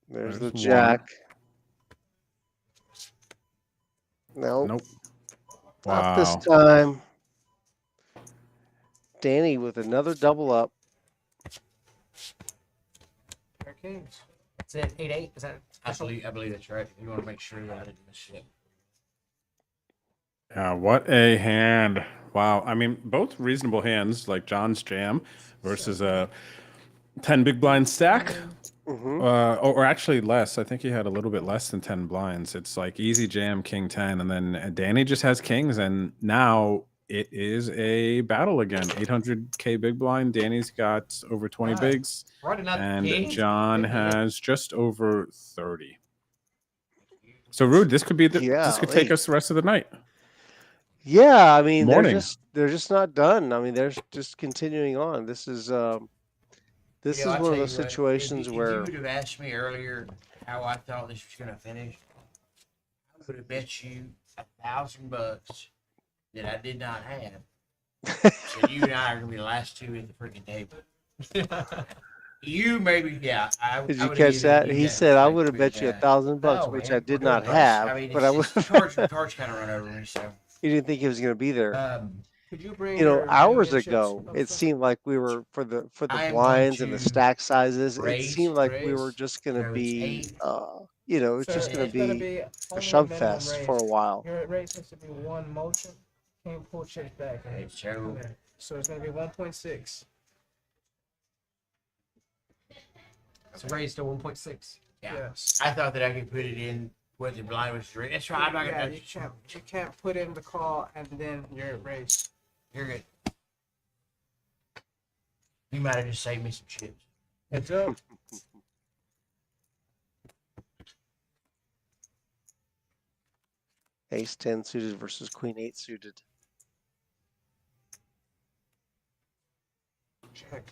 There's the There's jack. Nope. Nope. Not this Wow. time. Danny with another double up. Kings. It's at 8-8. Is that? I believe that's right. You want to make sure that I didn't miss shit. Yeah, what a hand. Wow. I mean, both reasonable hands, like John's jam versus a 10 big blind stack. Or actually less. I think he had a little bit less than 10 blinds. It's like easy jam, king 10, and then Danny just has kings, and now it is a battle again. 800k big blind. Danny's got over 20 bigs, and John has just over 30. So Rude, this could be this could take us the rest of the night. Yeah, I mean Morning. they're just not done. I mean they're just continuing on. This is one of those situations where If you would have asked me earlier how I thought this was going to finish, I would have bet you $1,000 that I did not have. So you and I are going to be the last two at the freaking table. You maybe, yeah. Did you catch that? He said I would have bet you $1,000, which I did not have. I mean, but I would. cards kind of run over me. So You didn't think he was going to be there. Could you bring? You know, hours ago, it seemed like we were for the blinds and the stack sizes. It seemed like we were just going to be, you know, it's just going to be a shove fest for a while. Your rate has to be one motion. Can't pull chips back. Right? So it's going to be 1.6. It's raised to 1.6. yeah, Yes. I thought that I could put it in what the blind was. That's right. I'm not Yeah, gonna. you can't put in the call and then you're raised. You're good. You might have just saved me some chips. Heads up. Ace 10 suited versus Queen 8 suited. Check.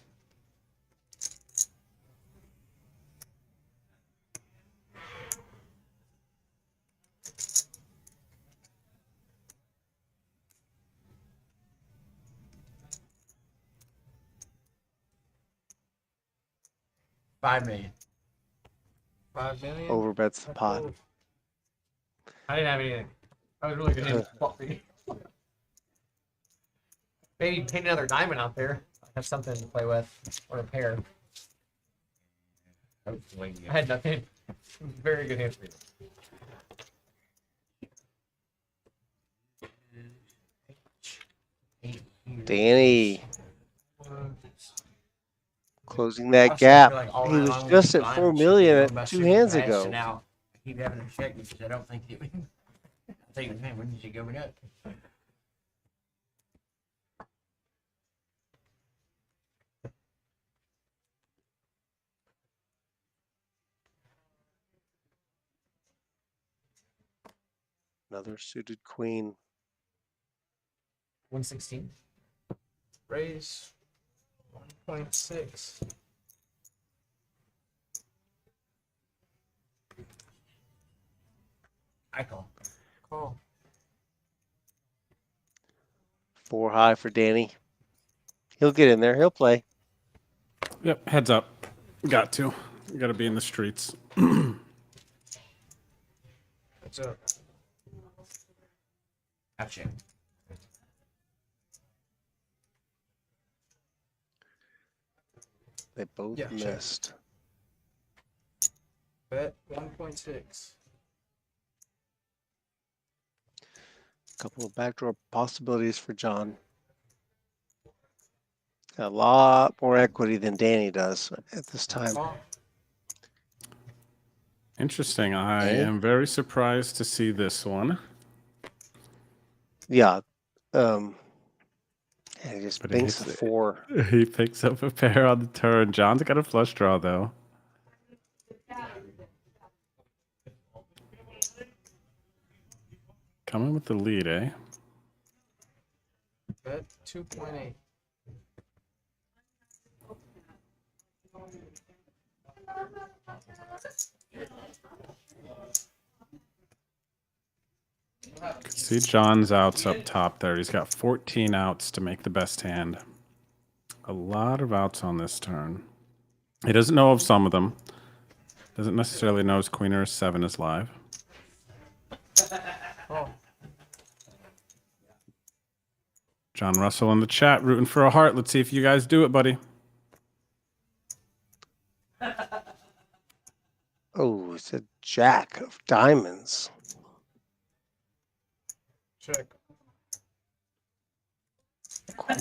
$5 million. 5 million. Overbets the pot. I didn't have anything. I was really good in coffee. Maybe paint another diamond out there. I have something to play with, or a pair. I had nothing. Very good hand for you. Danny closing that gap. He was just at 4 million at 2 hands ago. Now I keep having to check because I don't think it. I think, man, when is it going up? Another suited queen. 116. Raise 1.6. I call. Call. 4 high for Danny. He'll get in there. He'll play. Yep, heads up. Got to. You got to be in the streets. What's up? Gotcha. They both missed. Bet 1.6. Couple of backdoor possibilities for John. A lot more equity than Danny does at this time. Interesting. I am very surprised to see this one. Yeah. And he just But banks a it's- 4. He picks up a pair on the turn. John's got a flush draw though. Coming with the lead, eh? Bet 2.8. See John's outs up top there. He's got 14 outs to make the best hand. A lot of outs on this turn. He doesn't know of some of them. Doesn't necessarily know his queen or his 7 is live. Oh. John Russell in the chat rooting for a heart. Let's see if you guys do it, buddy. Oh, it's a jack of diamonds. Check. Queen.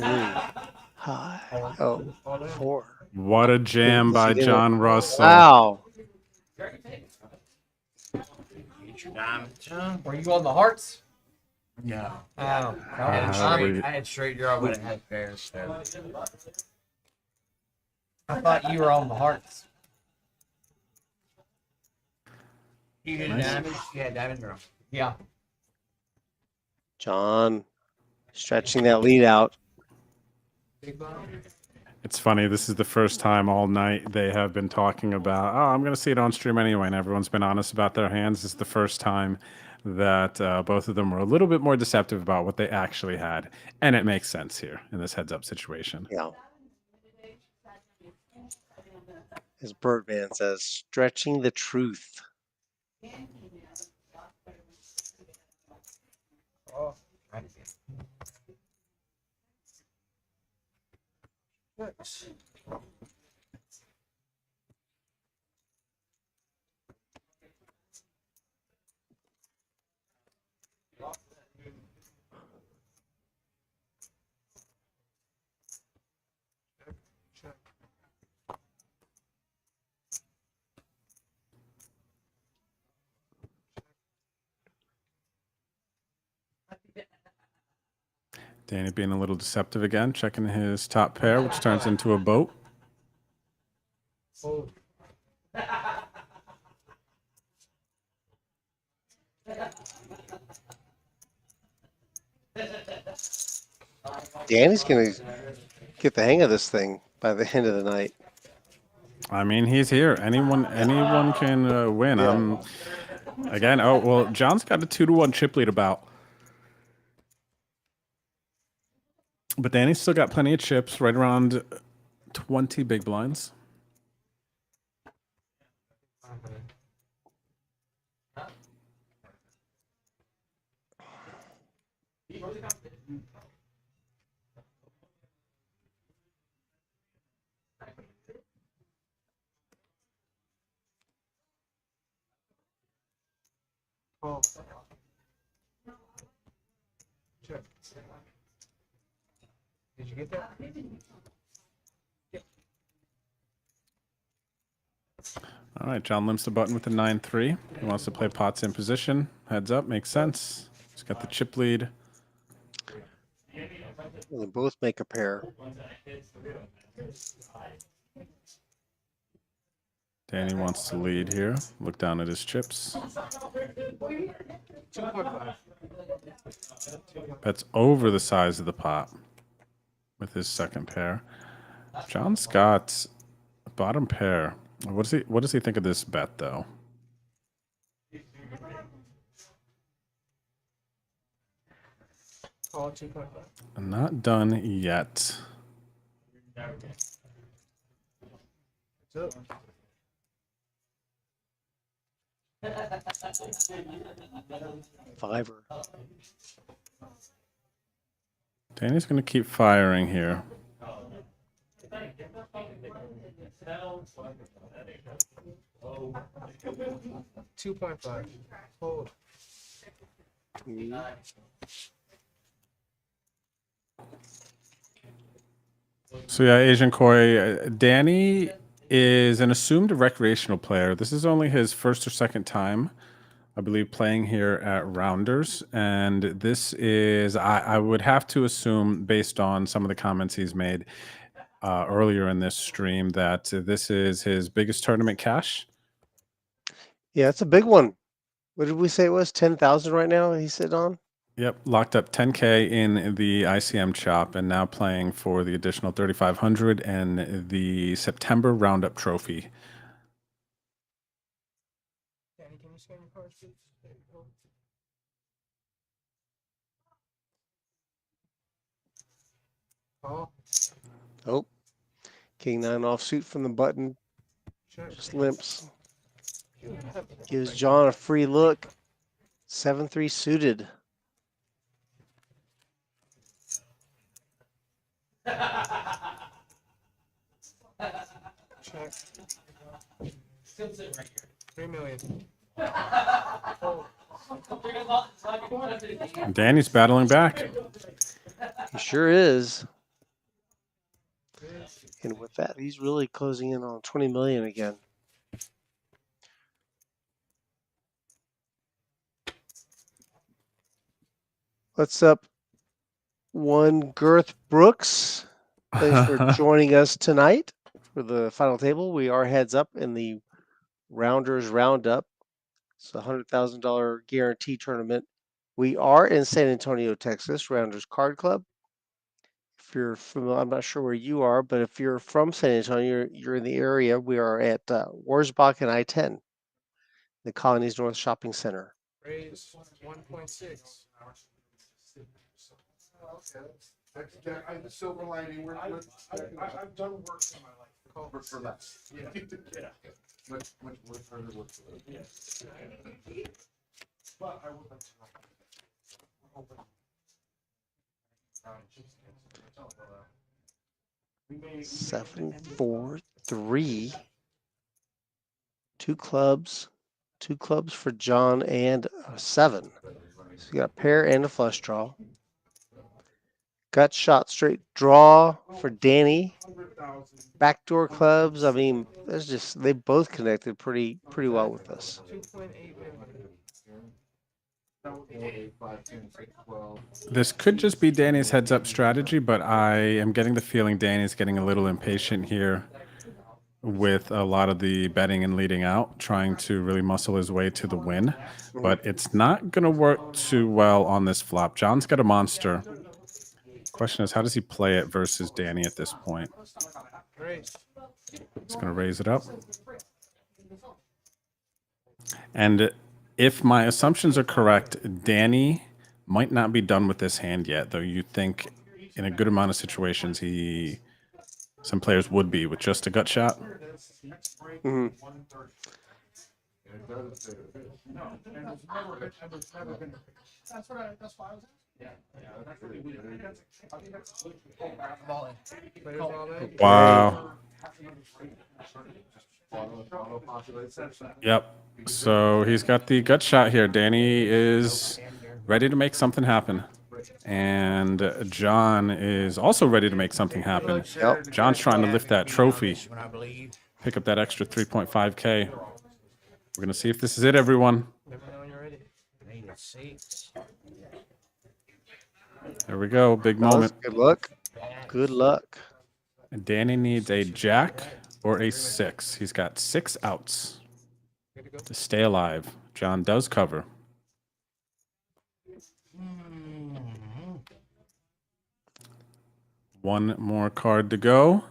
High. Oh, 4. What a jam by John Russell. Wow. Were you on the hearts? No. Oh, I had straight draw, but it had pairs. So. I thought you were on the hearts. You did Nice. diamonds? You had diamond draw. Yeah. John stretching that lead out. Big blind. It's funny. This is the first time all night they have been talking about, oh, I'm going to see it on stream anyway. And everyone's been honest about their hands. This is the first time that both of them were a little bit more deceptive about what they actually had. And it makes sense here in this heads up situation. Yeah. As Birdman says, stretching the truth. Oh. Six. Danny being a little deceptive again, checking his top pair, which turns into a boat. Oh. Danny's going to get the hang of this thing by the end of the night. I mean, he's here. Anyone can win. Yeah. Again, oh, well, John's got a 2-1 chip lead about. But Danny's still got plenty of chips, right around 20 big blinds. Oh. Check. Did you get that? All right, John limps the button with the 9-3. He wants to play pots in position. Heads up, makes sense. He's got the chip lead. Well, they both make a pair. Danny wants to lead here. Look down at his chips. 2.5. Bets over the size of the pot with his second pair. John's got a bottom pair. What does he think of this bet though? Call 2.5. Not done yet. What's Fiver. Danny's going to keep firing here. $2.5. Hold. So yeah, Asian Koi, Danny is an assumed recreational player. This is only his first or second time I believe, playing here at Rounders. And this is, I would have to assume, based on some of the comments he's made earlier in this stream, that this is his biggest tournament cash. Yeah, it's a big one. What did we say it was? 10,000 right now he's sitting on? Yep, locked up 10K in the ICM chop and now playing for the additional 3,500 and the September Roundup trophy. Danny, can you scan your cards, please? There you go. Oh, Oh, King 9 offsuit from the button. Just limps. Gives John a free look. 7-3 suited. check. 3 million. Danny's battling back. He sure is. And with that, he's really closing in on 20 million again. What's up, one Girth Brooks? Thanks for joining us tonight for the final table. We are heads up in the Rounders Roundup. It's a $100,000 guarantee tournament. We are in San Antonio, Texas, Rounders Card Club. If you're from, I'm not sure where you are, but if you're from San Antonio, you're in the area. We are at Wurzbach and I-10, the Colonies North Shopping Center. Raise 1.6. Okay. The silver lining. I've done worse in my life. For less. Yeah. Much further work for it. Yes. But I would like to know. We may 7-4-3. Two clubs for John and a 7. So you got a pair and a flush draw. Gut shot straight draw for Danny. Backdoor clubs. I mean, there's just they both connected pretty well with us. 2.8 million. This could just be Danny's heads up strategy, but I am getting the feeling Danny's getting a little impatient here with a lot of the betting and leading out, trying to really muscle his way to the win. But it's not going to work too well on this flop. John's got a monster. Question is, how does he play it versus Danny at this point? He's going to raise it up. And if my assumptions are correct, Danny might not be done with this hand yet, though you think in a good amount of situations some players would be with just a gut shot. Mm-hmm. That's why I was Wow. Yep. So he's got the gut shot here. Danny is ready to make something happen. And John is also ready to make something happen. Yep. John's trying to lift that trophy. Pick up that extra 3.5K. We're going to see if this is it, everyone. There we go. Big moment. Good luck. Good luck. And Danny needs a jack or a 6. He's got 6 outs to stay alive. John does cover. One more card to go.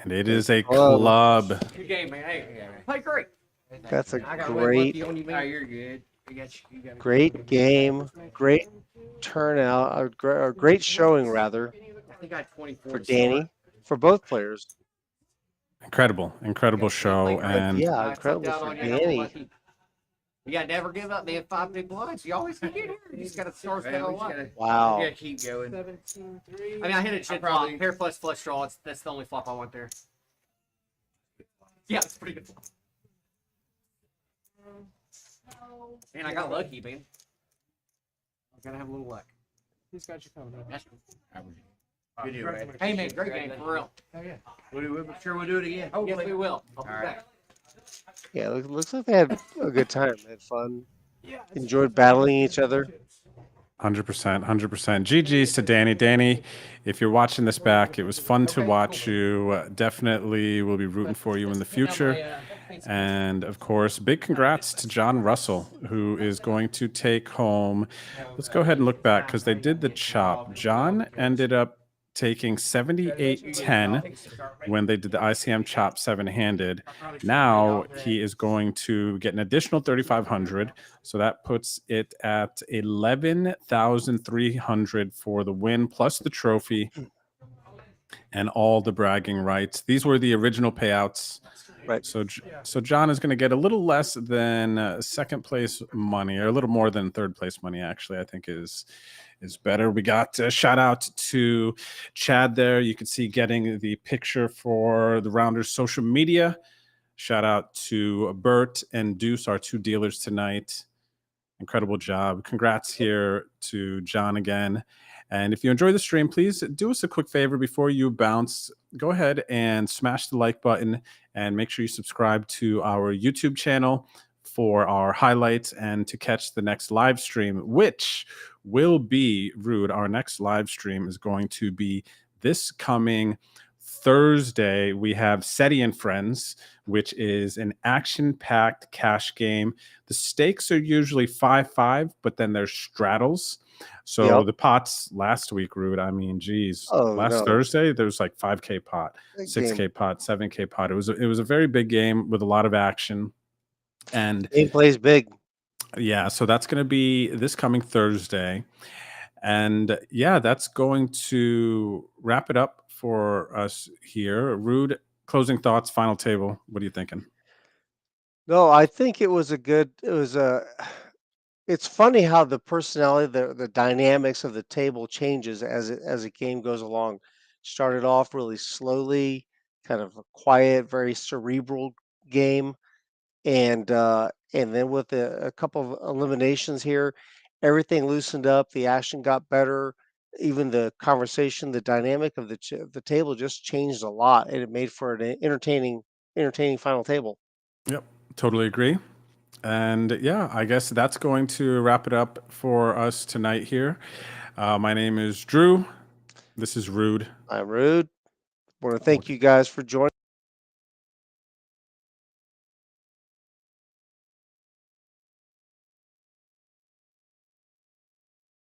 And it is a club. Good game, man. Hey, play great. That's a I got great, lucky on you, man. Oh, you're good. You got great game. Great turnout. A great showing, rather, I think I had 24 for Danny, for both players. Incredible show. And yeah, incredible for Danny. You gotta never give up, man. 5 big blinds. You always can get here. You just gotta start with a Wow. You gotta keep going. 17-3. I mean, I hit a chip flop. Pair plus flush draw. That's the only flop I want there. Yeah, it's pretty good flop. Man, I got lucky, man. I gotta have a little luck. He's got you covered. That's good deal, man. Hey, man, great game, for real. Oh, yeah. We'll do it. Sure, we'll do it again. Yes, we will. I'll be back. Yeah, looks like they had a good time. They had fun. Enjoyed battling each other. 100%, 100%. GG's to Danny. Danny, if you're watching this back, it was fun to watch you. Definitely will be rooting for you in the future. And of course, big congrats to John Russell, who is going to take home. Let's go ahead and look back because they did the chop. John ended up taking 78-10 when they did the ICM chop 7-handed. Now he is going to get an additional 3,500. So that puts it at 11,300 for the win, plus the trophy and all the bragging rights. These were the original payouts. Right. So John is going to get a little less than second place money, or a little more than third place money. Actually, I think is better. We got a shout out to Chad there. You can see getting the picture for the Rounders social media. Shout out to Bert and Deuce, our 2 dealers tonight. Incredible job. Congrats here to John again. And if you enjoy the stream, please do us a quick favor before you bounce. Go ahead and smash the like button and make sure you subscribe to our YouTube channel for our highlights and to catch the next live stream, which will be, Rude, our next live stream is going to be this coming Thursday. We have SETI and Friends, which is an action-packed cash game. The stakes are usually 5-5, but then there's straddles. So the pots last week, Rude, I mean, geez, last Thursday there was like 5K pot, 6K pot, 7K pot. It was a very big game with a lot of action, and gameplay's big. Yeah, so that's going to be this coming Thursday, and yeah, that's going to wrap it up for us here. Rude, closing thoughts, final table. What are you thinking? No, I think it was it's funny how the personality, the dynamics of the table changes as a game goes along. Started off really slowly, kind of a quiet, very cerebral game, and then with a couple of eliminations here, everything loosened up. The action got better. Even the conversation, the dynamic of the table just changed a lot, and it made for an entertaining final table. Yep, totally agree. And yeah, I guess that's going to wrap it up for us tonight here. My name is Drew. This is Rude. I'm Rude. I want to thank you guys for joining.